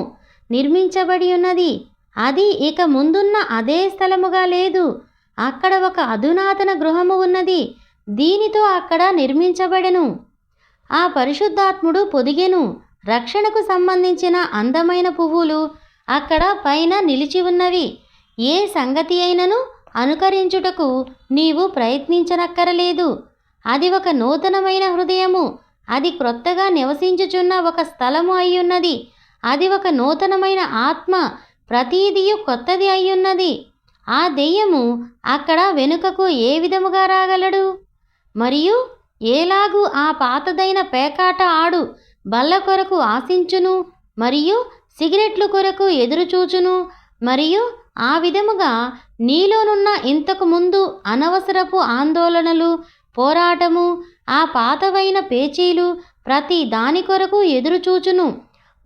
నిర్మించబడి ఉన్నది. అది ఇక ముందున్న అదే స్థలముగా లేదు. అక్కడ ఒక అధునాతన గృహము ఉన్నది. దీనితో అక్కడ నిర్మించబడెను. ఆ పరిశుద్ధాత్ముడు పొదిగెను. రక్షణకు సంబంధించిన అందమైన పువ్వులు అక్కడ పైన నిలిచి ఉన్నవి. ఏ సంగతి అయినను అనుకరించుటకు నీవు ప్రయత్నించనక్కరలేదు. అది ఒక నూతనమైన హృదయము. అది క్రొత్తగా నివసించుచున్న ఒక స్థలము అయ్యున్నది. అది ఒక నూతనమైన ఆత్మ. ప్రతీదియు కొత్తది అయ్యున్నది. ఆ దెయ్యము అక్కడ వెనుకకు ఏ విధముగా రాగలడు? మరియు ఏలాగు ఆ పాతదైన పేకాట ఆడు బల్ల కొరకు ఆశించును మరియు సిగరెట్లు కొరకు ఎదురుచూచును మరియు ఆ విధముగా నీలోనున్న ఇంతకు ముందు అనవసరపు ఆందోళనలు, పోరాటము, ఆ పాతవైన పేచీలు ప్రతి దాని కొరకు ఎదురుచూచును.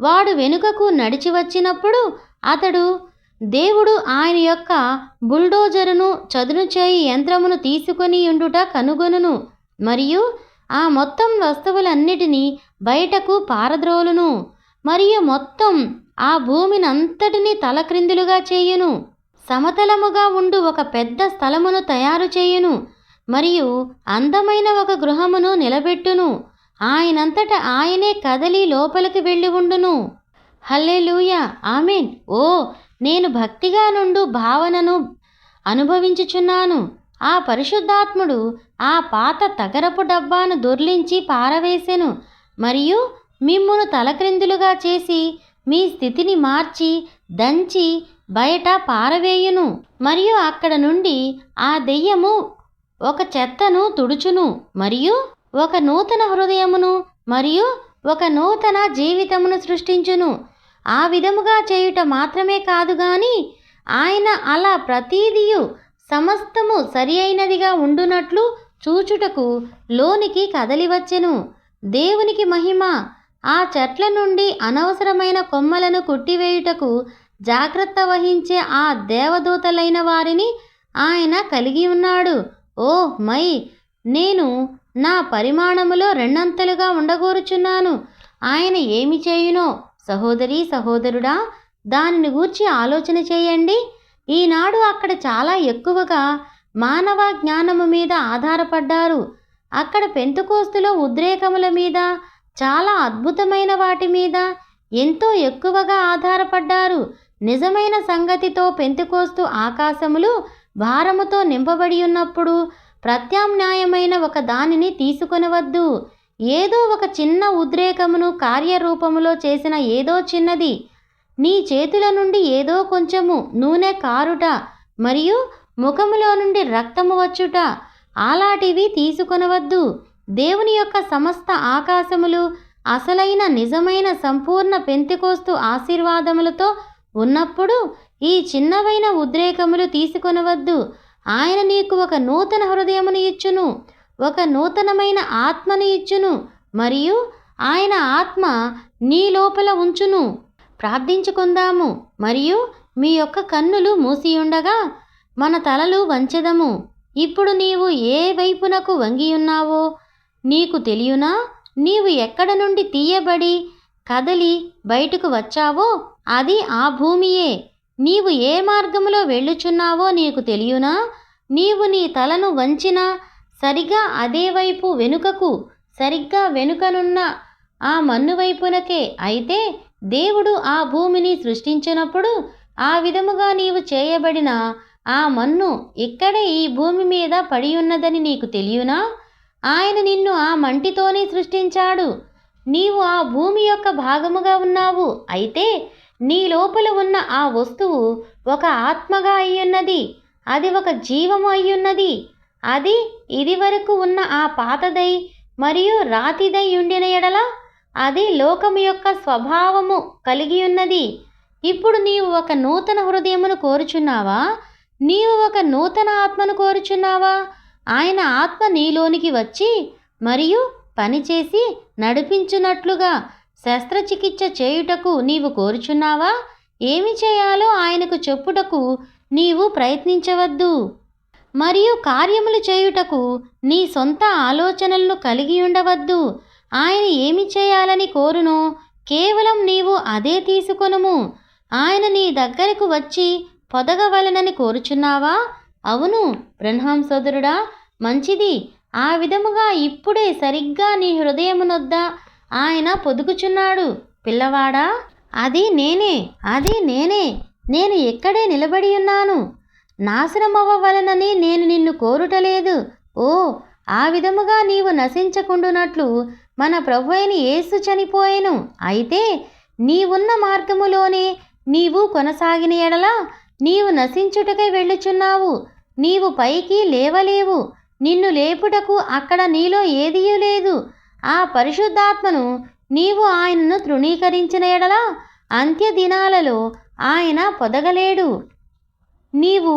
వాడు వెనుకకు నడిచి వచ్చినప్పుడు అతడు దేవుడు ఆయన యొక్క బుల్డోజరును చదును చేయి యంత్రమును తీసుకొని ఉండుట కనుగొనును మరియు ఆ మొత్తం వస్తువులన్నిటినీ బయటకు పారద్రోలును మరియు మొత్తం ఆ భూమినంతటినీ తలక్రిందులుగా చేయును. సమతలముగా ఉండు ఒక పెద్ద స్థలమును తయారు చేయును మరియు అందమైన ఒక గృహమును నిలబెట్టును. ఆయనంతట ఆయనే కదలి లోపలికి వెళ్ళి ఉండును. హల్లెలూయా, ఆమేన్. ఓ, నేను భక్తిగా నుండు భావనను అనుభవించుచున్నాను. ఆ పరిశుద్ధాత్ముడు ఆ పాత తగరపు డబ్బాను దొర్లించి పారవేసెను మరియు మిమ్మును తలక్రిందులుగా చేసి మీ స్థితిని మార్చి దంచి బయట పారవేయును. మరియు అక్కడ నుండి ఆ దెయ్యము ఒక చెత్తను తుడుచును మరియు ఒక నూతన హృదయమును మరియు ఒక నూతన జీవితమును సృష్టించును. ఆ విధముగా చేయుట మాత్రమే కాదు గాని ఆయన అలా ప్రతీదియు సమస్తము సరి అయినదిగా ఉండునట్లు చూచుటకు లోనికి కదలివచ్చెను. దేవునికి మహిమ. ఆ చెట్ల నుండి అనవసరమైన కొమ్మలను కొట్టివేయుటకు జాగ్రత్త వహించే ఆ దేవదూతలైన వారిని ఆయన కలిగి ఉన్నాడు. ఓ మై, నేను నా పరిమాణములో రెండంతలుగా ఉండగోరుచున్నాను. ఆయన ఏమి చేయునో సహోదరీ సహోదరుడా, దానిని గూర్చి ఆలోచన చేయండి. ఈనాడు అక్కడ చాలా ఎక్కువగా మానవ జ్ఞానము మీద ఆధారపడ్డారు. అక్కడ పెంతెకోస్తులో ఉద్రేకముల మీద, చాలా అద్భుతమైన వాటి మీద ఎంతో ఎక్కువగా ఆధారపడ్డారు. నిజమైన సంగతితో పెంతెకోస్తు ఆకాశములు భారముతో నింపబడి ఉన్నప్పుడు ప్రత్యామ్నాయమైన ఒక దానిని తీసుకొనవద్దు. ఏదో ఒక చిన్న ఉద్రేకమును కార్యరూపములో చేసిన ఏదో చిన్నది, నీ చేతుల నుండి ఏదో కొంచెము నూనె కారుట మరియు ముఖములో నుండి రక్తము వచ్చుట, అలాంటివి తీసుకొనవద్దు. దేవుని యొక్క సమస్త ఆకాశములు అసలైన నిజమైన సంపూర్ణ పెంతెకోస్తు ఆశీర్వాదములతో ఉన్నప్పుడు ఈ చిన్నవైన ఉద్రేకములు తీసుకొనవద్దు. ఆయన నీకు ఒక నూతన హృదయమును ఇచ్చును, ఒక నూతనమైన ఆత్మను ఇచ్చును మరియు ఆయన ఆత్మ నీ లోపల ఉంచును. ప్రార్థించుకుందాము మరియు మీ యొక్క కన్నులు మూసియుండగా మన తలలు వంచెదము. ఇప్పుడు నీవు ఏ వైపునకు వంగియున్నావో నీకు తెలియనా? నీవు ఎక్కడ నుండి తీయబడి కదలి బయటకు వచ్చావో అది ఆ భూమియే. నీవు ఏ మార్గములో వెళ్ళుచున్నావో నీకు తెలియనా? నీవు నీ తలను వంచిన సరిగా అదే వైపు వెనుకకు, సరిగ్గా వెనుకనున్న ఆ మన్ను వైపునకే. అయితే దేవుడు ఆ భూమిని సృష్టించినప్పుడు ఆ విధముగా నీవు చేయబడిన ఆ మన్ను ఇక్కడే ఈ భూమి మీద పడి ఉన్నదని నీకు తెలియనా? ఆయన నిన్ను ఆ మంటితోనే సృష్టించాడు. నీవు ఆ భూమి యొక్క భాగముగా ఉన్నావు. అయితే నీ లోపల ఉన్న ఆ వస్తువు ఒక ఆత్మగా అయ్యున్నది. అది ఒక జీవము అయ్యున్నది. అది ఇది వరకు ఉన్న ఆ పాతదై మరియు రాతిదై ఉండిన ఎడల అది లోకము యొక్క స్వభావము కలిగి ఉన్నది. ఇప్పుడు నీవు ఒక నూతన హృదయమును కోరుచున్నావా? నీవు ఒక నూతన ఆత్మను కోరుచున్నావా? ఆయన ఆత్మ నీలోనికి వచ్చి మరియు పనిచేసి నడిపించున్నట్లుగా శస్త్రచికిత్స చేయుటకు నీవు కోరుచున్నావా? ఏమి చేయాలో ఆయనకు చెప్పుటకు నీవు ప్రయత్నించవద్దు. మరియు కార్యములు చేయుటకు నీ సొంత ఆలోచనలను కలిగి ఉండవద్దు. ఆయన ఏమి చేయాలని కోరునో కేవలం నీవు అదే తీసుకొనుము. ఆయన నీ దగ్గరకు వచ్చి పొదగవలనని కోరుచున్నావా? అవును బ్రహ్మాం సోదరుడా, మంచిది. ఆ విధముగా ఇప్పుడే సరిగ్గా నీ హృదయమునొద్ద ఆయన పొదుగుచున్నాడు. పిల్లవాడా, అది నేనే, అది నేనే. నేను ఇక్కడే నిలబడి ఉన్నాను. నాశనమవ్వవలనని నేను నిన్ను కోరుటలేదు. ఓ, ఆ విధముగా నీవు నశించకుండునట్లు మన ప్రభువైన యేసు చనిపోయెను. అయితే నీవున్న మార్గములోనే నీవు కొనసాగిన ఎడల నీవు నశించుటకై వెళ్ళుచున్నావు. నీవు పైకి లేవలేవు. నిన్ను లేపుటకు అక్కడ నీలో ఏదియూ లేదు. ఆ పరిశుద్ధాత్మను నీవు ఆయనను తృణీకరించిన ఎడల అంత్య దినాలలో ఆయన పొదగలేడు. నీవు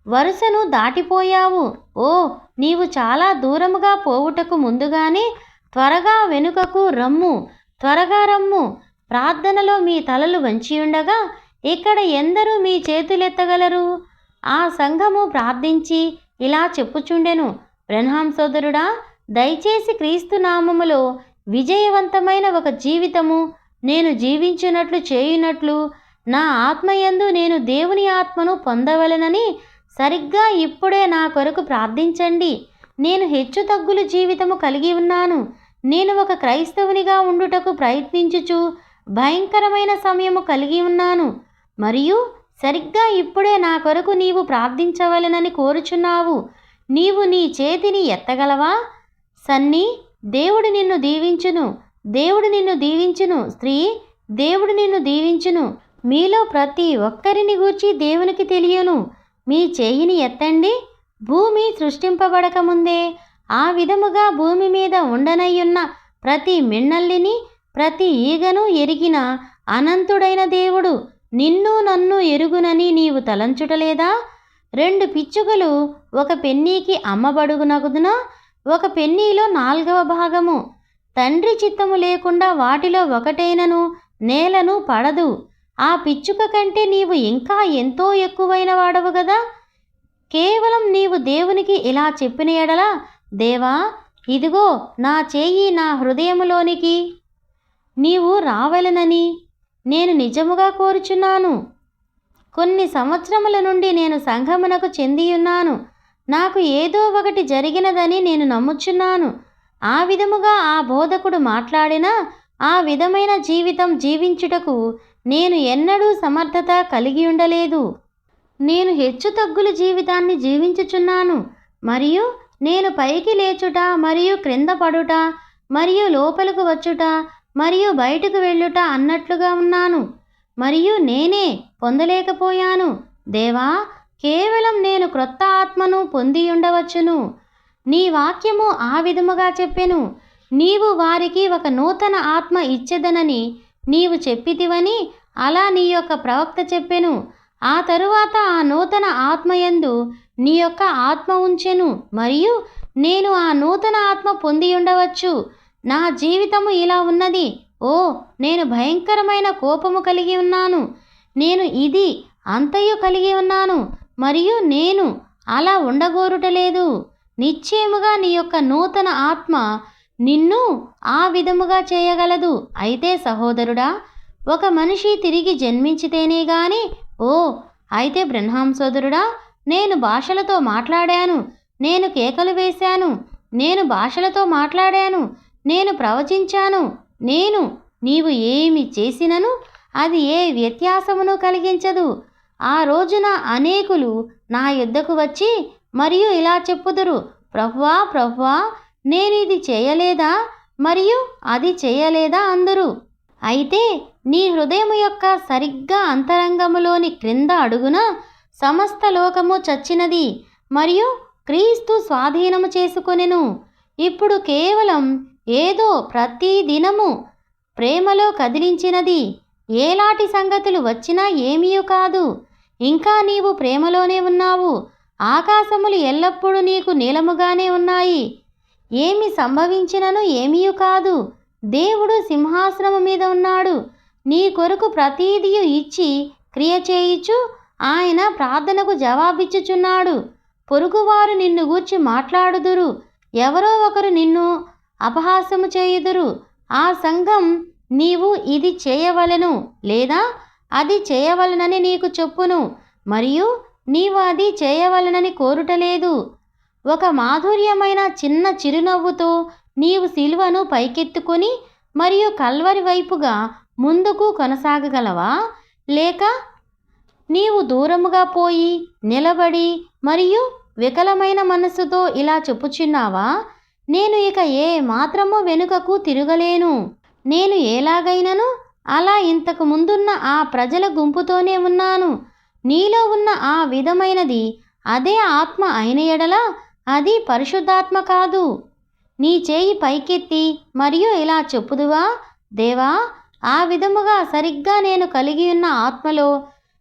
వరుసను దాటిపోయావు. ఓ, నీవు చాలా దూరముగా పోవుటకు ముందుగానే త్వరగా వెనుకకు రమ్ము, త్వరగా రమ్ము. ప్రార్థనలో మీ తలలు వంచియుండగా ఇక్కడ ఎందరూ మీ చేతులెత్తగలరు? ఆ సంఘము ప్రార్థించి ఇలా చెప్పుచుండెను, బ్రహ్మాం సోదరుడా, దయచేసి క్రీస్తు నామములో విజయవంతమైన ఒక జీవితము నేను జీవించినట్లు చేయునట్లు నా ఆత్మయందు నేను దేవుని ఆత్మను పొందవలెనని సరిగ్గా ఇప్పుడే నా కొరకు ప్రార్థించండి. నేను హెచ్చు తగ్గులు జీవితము కలిగి ఉన్నాను. నేను ఒక క్రైస్తవునిగా ఉండుటకు ప్రయత్నించుచు భయంకరమైన సమయము కలిగి ఉన్నాను. మరియు సరిగ్గా ఇప్పుడే నా కొరకు నీవు ప్రార్థించవలెనని కోరుచున్నావు. నీవు నీ చేతిని ఎత్తగలవా? సన్నీ, దేవుడు నిన్ను దీవించును. దేవుడు నిన్ను దీవించును. స్త్రీ, దేవుడు నిన్ను దీవించును. మీలో ప్రతి ఒక్కరిని గూర్చి దేవునికి తెలియను. మీ చేయిని ఎత్తండి. భూమి సృష్టింపబడకముందే ఆ విధముగా భూమి మీద ఉండనయ్యున్న ప్రతి మిన్నల్లిని ప్రతి ఈగను ఎరిగిన అనంతుడైన దేవుడు నిన్ను నన్ను ఎరుగునని నీవు తలంచుటలేదా? 2 పిచ్చుకలు ఒక పెన్నీకి అమ్మబడుగునగుదునా? ఒక పెన్నీలో 4వ భాగము తండ్రి చిత్తము లేకుండా వాటిలో ఒకటైనను నేలను పడదు. ఆ పిచ్చుక కంటే నీవు ఇంకా ఎంతో ఎక్కువైన వాడవు గదా. కేవలం నీవు దేవునికి ఇలా చెప్పిన ఎడల, దేవా, ఇదిగో నా చేయి నా హృదయములోనికి నీవు రావలెనని నేను నిజముగా కోరుచున్నాను. కొన్ని సంవత్సరముల నుండి నేను సంఘమునకు చెందియున్నాను. నాకు ఏదో ఒకటి జరిగినదని నేను నమ్ముచున్నాను. ఆ విధముగా ఆ బోధకుడు మాట్లాడినా ఆ విధమైన జీవితం జీవించుటకు నేను ఎన్నడూ సమర్థత కలిగి ఉండలేదు. నేను హెచ్చుతగ్గుల జీవితాన్ని జీవించుచున్నాను. మరియు నేను పైకి లేచుట మరియు క్రింద పడుట మరియు లోపలకు వచ్చుట మరియు బయటకు వెళ్ళుట అన్నట్లుగా ఉన్నాను. మరియు నేనే పొందలేకపోయాను. దేవా, కేవలం నేను క్రొత్త ఆత్మను పొంది ఉండవచ్చును. నీ వాక్యము ఆ విధముగా చెప్పెను. నీవు వారికి ఒక నూతన ఆత్మ ఇచ్చెదనని నీవు చెప్పితివని అలా నీ యొక్క ప్రవక్త చెప్పెను. ఆ తరువాత ఆ నూతన ఆత్మయందు నీ యొక్క ఆత్మ ఉంచెను. మరియు నేను ఆ నూతన ఆత్మ పొంది ఉండవచ్చు. నా జీవితము ఇలా ఉన్నది. ఓ, నేను భయంకరమైన కోపము కలిగి ఉన్నాను. నేను ఇది అంతయు కలిగి ఉన్నాను. మరియు నేను అలా ఉండగోరుటలేదు. నిశ్చయముగా నీ యొక్క నూతన ఆత్మ నిన్ను ఆ విధముగా చేయగలదు. అయితే సహోదరుడా, ఒక మనిషి తిరిగి జన్మించితేనే గాని అయితే బ్రహ్మాం సోదరుడా, నేను భాషలతో మాట్లాడాను, నేను కేకలు వేశాను, నేను భాషలతో మాట్లాడాను, నేను ప్రవచించాను, నీవు ఏమి చేసినను అది ఏ వ్యత్యాసమును కలిగించదు. ఆ రోజున అనేకులు నా యొద్దకు వచ్చి మరియు ఇలా చెప్పుదురు, ప్రభువా, ప్రభువా, నేను ఇది చేయలేదా మరియు అది చేయలేదా అందురు. అయితే నీ హృదయము యొక్క సరిగ్గా అంతరంగములోని క్రింద అడుగున సమస్త లోకము చచ్చినది మరియు క్రీస్తు స్వాధీనము చేసుకొనెను. ఇప్పుడు కేవలం ఏదో ప్రతి దినము ప్రేమలో కదిలించినది. ఏలాంటి సంగతులు వచ్చినా ఏమీయూ కాదు. ఇంకా నీవు ప్రేమలోనే ఉన్నావు. ఆకాశములు ఎల్లప్పుడూ నీకు నీలముగానే ఉన్నాయి. ఏమి సంభవించినను ఏమీయూ కాదు. దేవుడు సింహాసనము మీద ఉన్నాడు. నీ కొరకు ప్రతీదియు ఇచ్చి క్రియ చేయుచు ఆయన ప్రార్థనకు జవాబిచ్చుచున్నాడు. పొరుగువారు నిన్ను గూర్చి మాట్లాడుదురు, ఎవరో ఒకరు నిన్ను అపహాస్యము చేయుదురు. ఆ సంఘం నీవు ఇది చేయవలెను లేదా అది చేయవలనని నీకు చెప్పును, మరియు నీవు అది చేయవలనని కోరుటలేదు. ఒక మాధుర్యమైన చిన్న చిరునవ్వుతో నీవు సిలువను పైకెత్తుకొని మరియు కల్వరి వైపుగా ముందుకు కొనసాగగలవా? లేక నీవు దూరముగా పోయి నిలబడి మరియు వికలమైన మనస్సుతో ఇలా చెప్పుచున్నావా, నేను ఇక ఏ మాత్రము వెనుకకు తిరగలేను. నేను ఎలాగైనను అలా ఇంతకు ముందున్న ఆ ప్రజల గుంపుతోనే ఉన్నాను. నీలో ఉన్న ఆ విధమైనది అదే ఆత్మ అయిన ఎడల అది పరిశుద్ధాత్మ కాదు. నీ చేయి పైకెత్తి మరియు ఇలా చెప్పుదువా, దేవా, ఆ విధముగా సరిగ్గా నేను కలిగి ఉన్న ఆత్మలో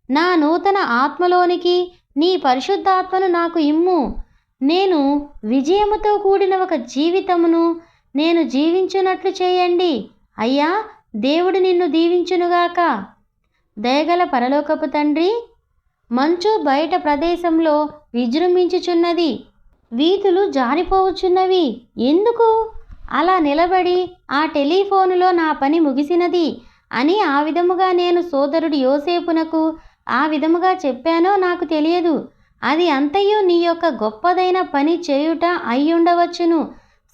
నా నూతన ఆత్మలోనికి నీ పరిశుద్ధాత్మను నాకు ఇమ్ము. నేను విజయముతో కూడిన ఒక జీవితమును నేను జీవించున్నట్లు చేయండి. అయ్యా, దేవుడు నిన్ను దీవించునుగాక. దయగల పరలోకపు తండ్రి, మంచు బయట ప్రదేశంలో విజృంభించుచున్నది. వీధులు జారిపోవచ్చున్నవి. ఎందుకు? అలా నిలబడి ఆ టెలిఫోనులో నా పని ముగిసినది అని ఆ విధముగా నేను సోదరుడు యోసేపునకు ఆ విధముగా చెప్పానో నాకు తెలియదు. అది అంతయు నీ యొక్క గొప్పదైన పని చేయుట అయ్యుండవచ్చును.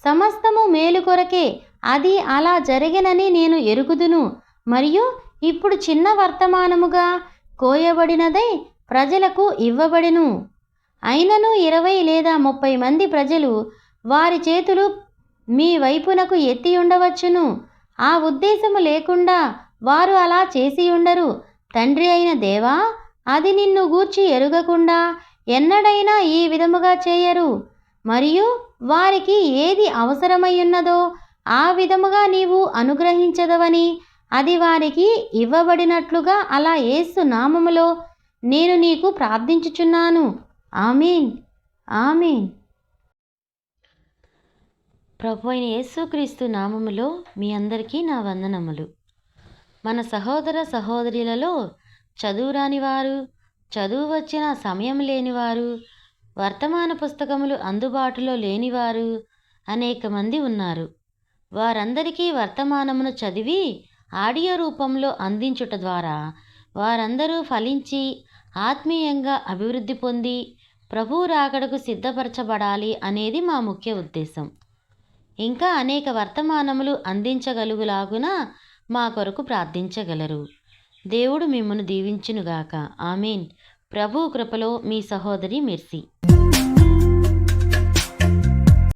సమస్తము మేలు కొరకే అది అలా జరిగినని నేను ఎరుగుదును. మరియు ఇప్పుడు చిన్న వర్తమానముగా కోయబడినదై ప్రజలకు ఇవ్వబడెను. అయినను 20 లేదా 30 మంది ప్రజలు వారి చేతులు మీ వైపునకు ఎత్తి ఉండవచ్చును. ఆ ఉద్దేశము లేకుండా వారు అలా చేసి ఉండరు. తండ్రి అయిన దేవా, అది నిన్ను గూర్చి ఎరుగకుండా ఎన్నడైనా ఈ విధముగా చేయరు. మరియు వారికి ఏది అవసరమయ్యున్నదో ఆ విధముగా నీవు అనుగ్రహించదవని, అది వారికి ఇవ్వబడినట్లుగా అలా యేసు నామములో నేను నీకు ప్రార్థించుచున్నాను. ఆమీన్, ఆమీన్. ప్రభు అయిన యేసుక్రీస్తు నామములో మీ అందరికీ నా వందనములు. మన సహోదర సహోదరులలో చదువురాని వారు, చదువు వచ్చిన సమయం లేనివారు, వర్తమాన పుస్తకములు అందుబాటులో లేనివారు అనేక మంది ఉన్నారు. వారందరికీ వర్తమానమును చదివి ఆడియో రూపంలో అందించుట ద్వారా వారందరూ ఫలించి ఆత్మీయంగా అభివృద్ధి పొంది ప్రభువు రాకడకు సిద్ధపరచబడాలి అనేది మా ముఖ్య ఉద్దేశం. ఇంకా అనేక వర్తమానములు అందించగలుగులాగున మా కొరకు ప్రార్థించగలరు. దేవుడు మిమ్మును దీవించునుగాక. ఆమేన్. ప్రభు కృపలో మీ సహోదరి మెర్సీ.